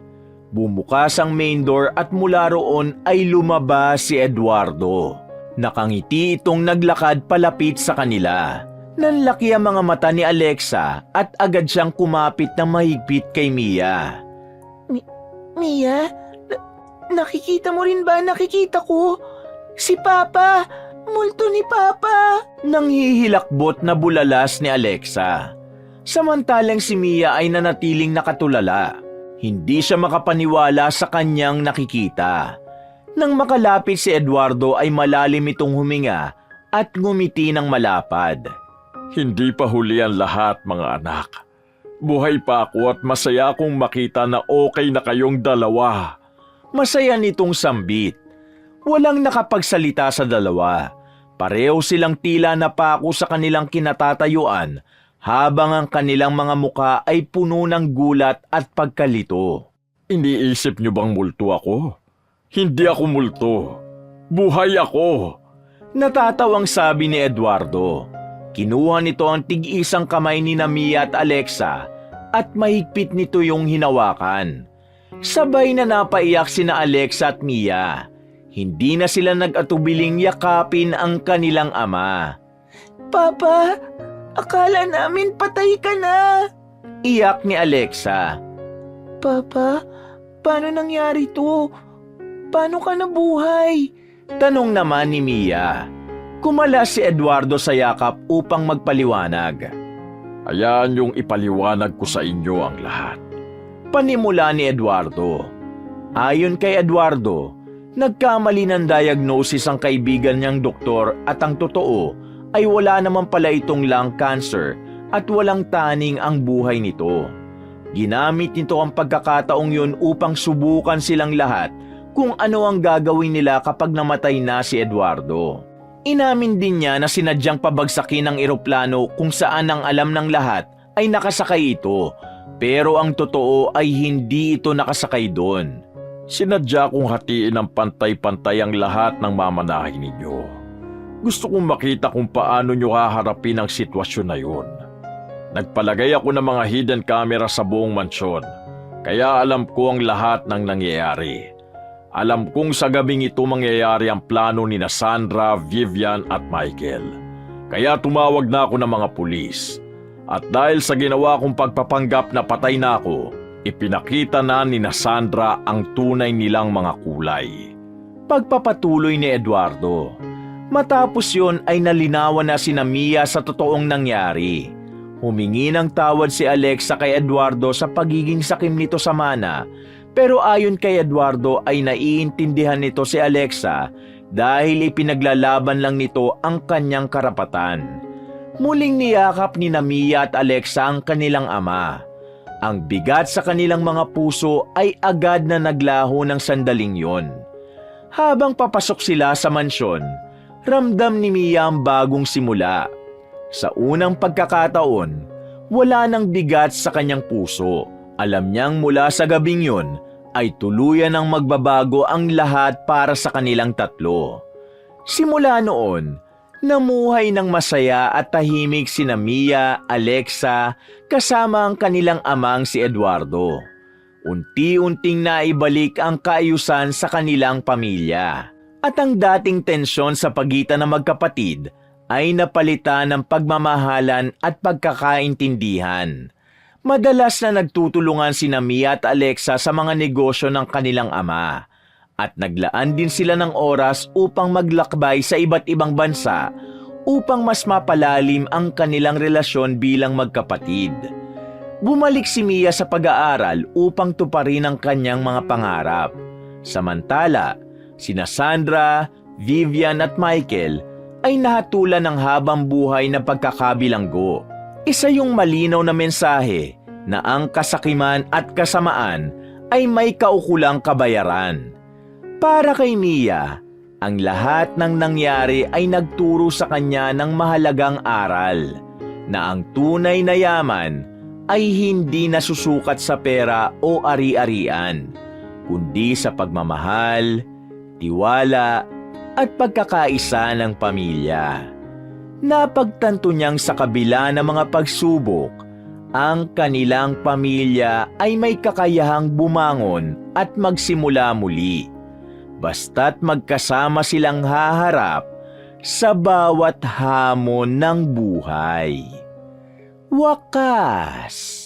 Bumukas ang main door at mula roon ay lumabas si Eduardo. Nakangiti itong naglakad palapit sa kanila. Nanlaki ang mga mata ni Alexa at agad siyang kumapit na mahigpit kay Mia. Mia, nakikita mo rin ba? Nakikita ko. Si Papa! Multo ni Papa! Nanghihilakbot na bulalas ni Alexa. Samantalang si Mia ay nanatiling nakatulala. Hindi siya makapaniwala sa kanyang nakikita. Nang makalapit si Eduardo ay malalim itong huminga at ngumiti ng malapad. Hindi pa huli ang lahat, mga anak. Buhay pa ako at masaya akong makita na okay na kayong dalawa. Masaya nitong sambit. Walang nakapagsalita sa dalawa. Pareho silang tila napako sa kanilang kinatatayuan habang ang kanilang mga muka ay puno ng gulat at pagkalito. Iniisip niyo bang multo ako? Hindi ako multo. Buhay ako. Natatawang sabi ni Eduardo. Kinuha nito ang tig-isang kamay ni Mia at Alexa at mahigpit nito yung hinawakan. Sabay na napaiyak sina Alexa at Mia. Hindi na sila nag-atubiling yakapin ang kanilang ama. Papa, akala namin patay ka na. Iyak ni Alexa. Papa, paano nangyari to? Paano ka nabuhay? Tanong naman ni Mia. Kumala si Eduardo sa yakap upang magpaliwanag. Hayaan yung ipaliwanag ko sa inyo ang lahat. Panimula ni Eduardo. Ayon kay Eduardo, nagkamali ng diagnosis ang kaibigan niyang doktor at ang totoo ay wala naman pala itong lung cancer at walang taning ang buhay nito. Ginamit nito ang pagkakataong yun upang subukan silang lahat kung ano ang gagawin nila kapag namatay na si Eduardo. Inamin din niya na sinadyang pabagsakin ng eroplano kung saan ang alam ng lahat ay nakasakay ito Pero ang totoo ay hindi ito nakasakay doon. Sinadya kong hatiin ng pantay-pantay ang lahat ng mamanahin ninyo. Gusto kong makita kung paano nyo haharapin ang sitwasyon na yun. Nagpalagay ako ng mga hidden camera sa buong mansyon, kaya alam ko ang lahat ng nangyayari. Alam kong sa gabing ito mangyayari ang plano ni Sandra, Vivian at Michael. Kaya tumawag na ako ng mga pulis. At dahil sa ginawa kong pagpapanggap na patay na ako, ipinakita na ni Sandra ang tunay nilang mga kulay. Pagpapatuloy ni Eduardo. Matapos yon ay nalinawan na si Mia sa totoong nangyari. Humingi ng tawad si Alexa kay Eduardo sa pagiging sakim nito sa mana, pero ayon kay Eduardo ay naiintindihan nito si Alexa dahil ipinaglalaban lang nito ang kanyang karapatan. Muling niyakap ni Mia at Alexa ang kanilang ama. Ang bigat sa kanilang mga puso ay agad na naglaho ng sandaling yon. Habang papasok sila sa mansyon, ramdam ni Mia ang bagong simula. Sa unang pagkakataon, wala nang bigat sa kanyang puso. Alam niyang mula sa gabing yun ay tuluyan ng magbabago ang lahat para sa kanilang tatlo. Simula noon, namuhay ng masaya at tahimik sina Mia, Alexa, kasama ang kanilang amang si Eduardo. Unti-unting naibalik ang kaayusan sa kanilang pamilya. At ang dating tensyon sa pagitan ng magkapatid ay napalitan ng pagmamahalan at pagkakaintindihan. Madalas na nagtutulungan sina Mia at Alexa sa mga negosyo ng kanilang ama. At naglaan din sila ng oras upang maglakbay sa iba't ibang bansa upang mas mapalalim ang kanilang relasyon bilang magkapatid. Bumalik si Mia sa pag-aaral upang tuparin ang kanyang mga pangarap. Samantala, sina Sandra, Vivian at Michael ay nahatulan ng habang buhay na pagkakabilanggo. Isa yung malinaw na mensahe na ang kasakiman at kasamaan ay may kaukulang kabayaran. Para kay Mia, ang lahat ng nangyari ay nagturo sa kanya ng mahalagang aral na ang tunay na yaman ay hindi nasusukat sa pera o ari-arian, kundi sa pagmamahal, tiwala, at pagkakaisa ng pamilya. Napagtanto niyang sa kabila ng mga pagsubok, ang kanilang pamilya ay may kakayahang bumangon at magsimula muli. Basta't magkasama silang haharap sa bawat hamon ng buhay. Wakas!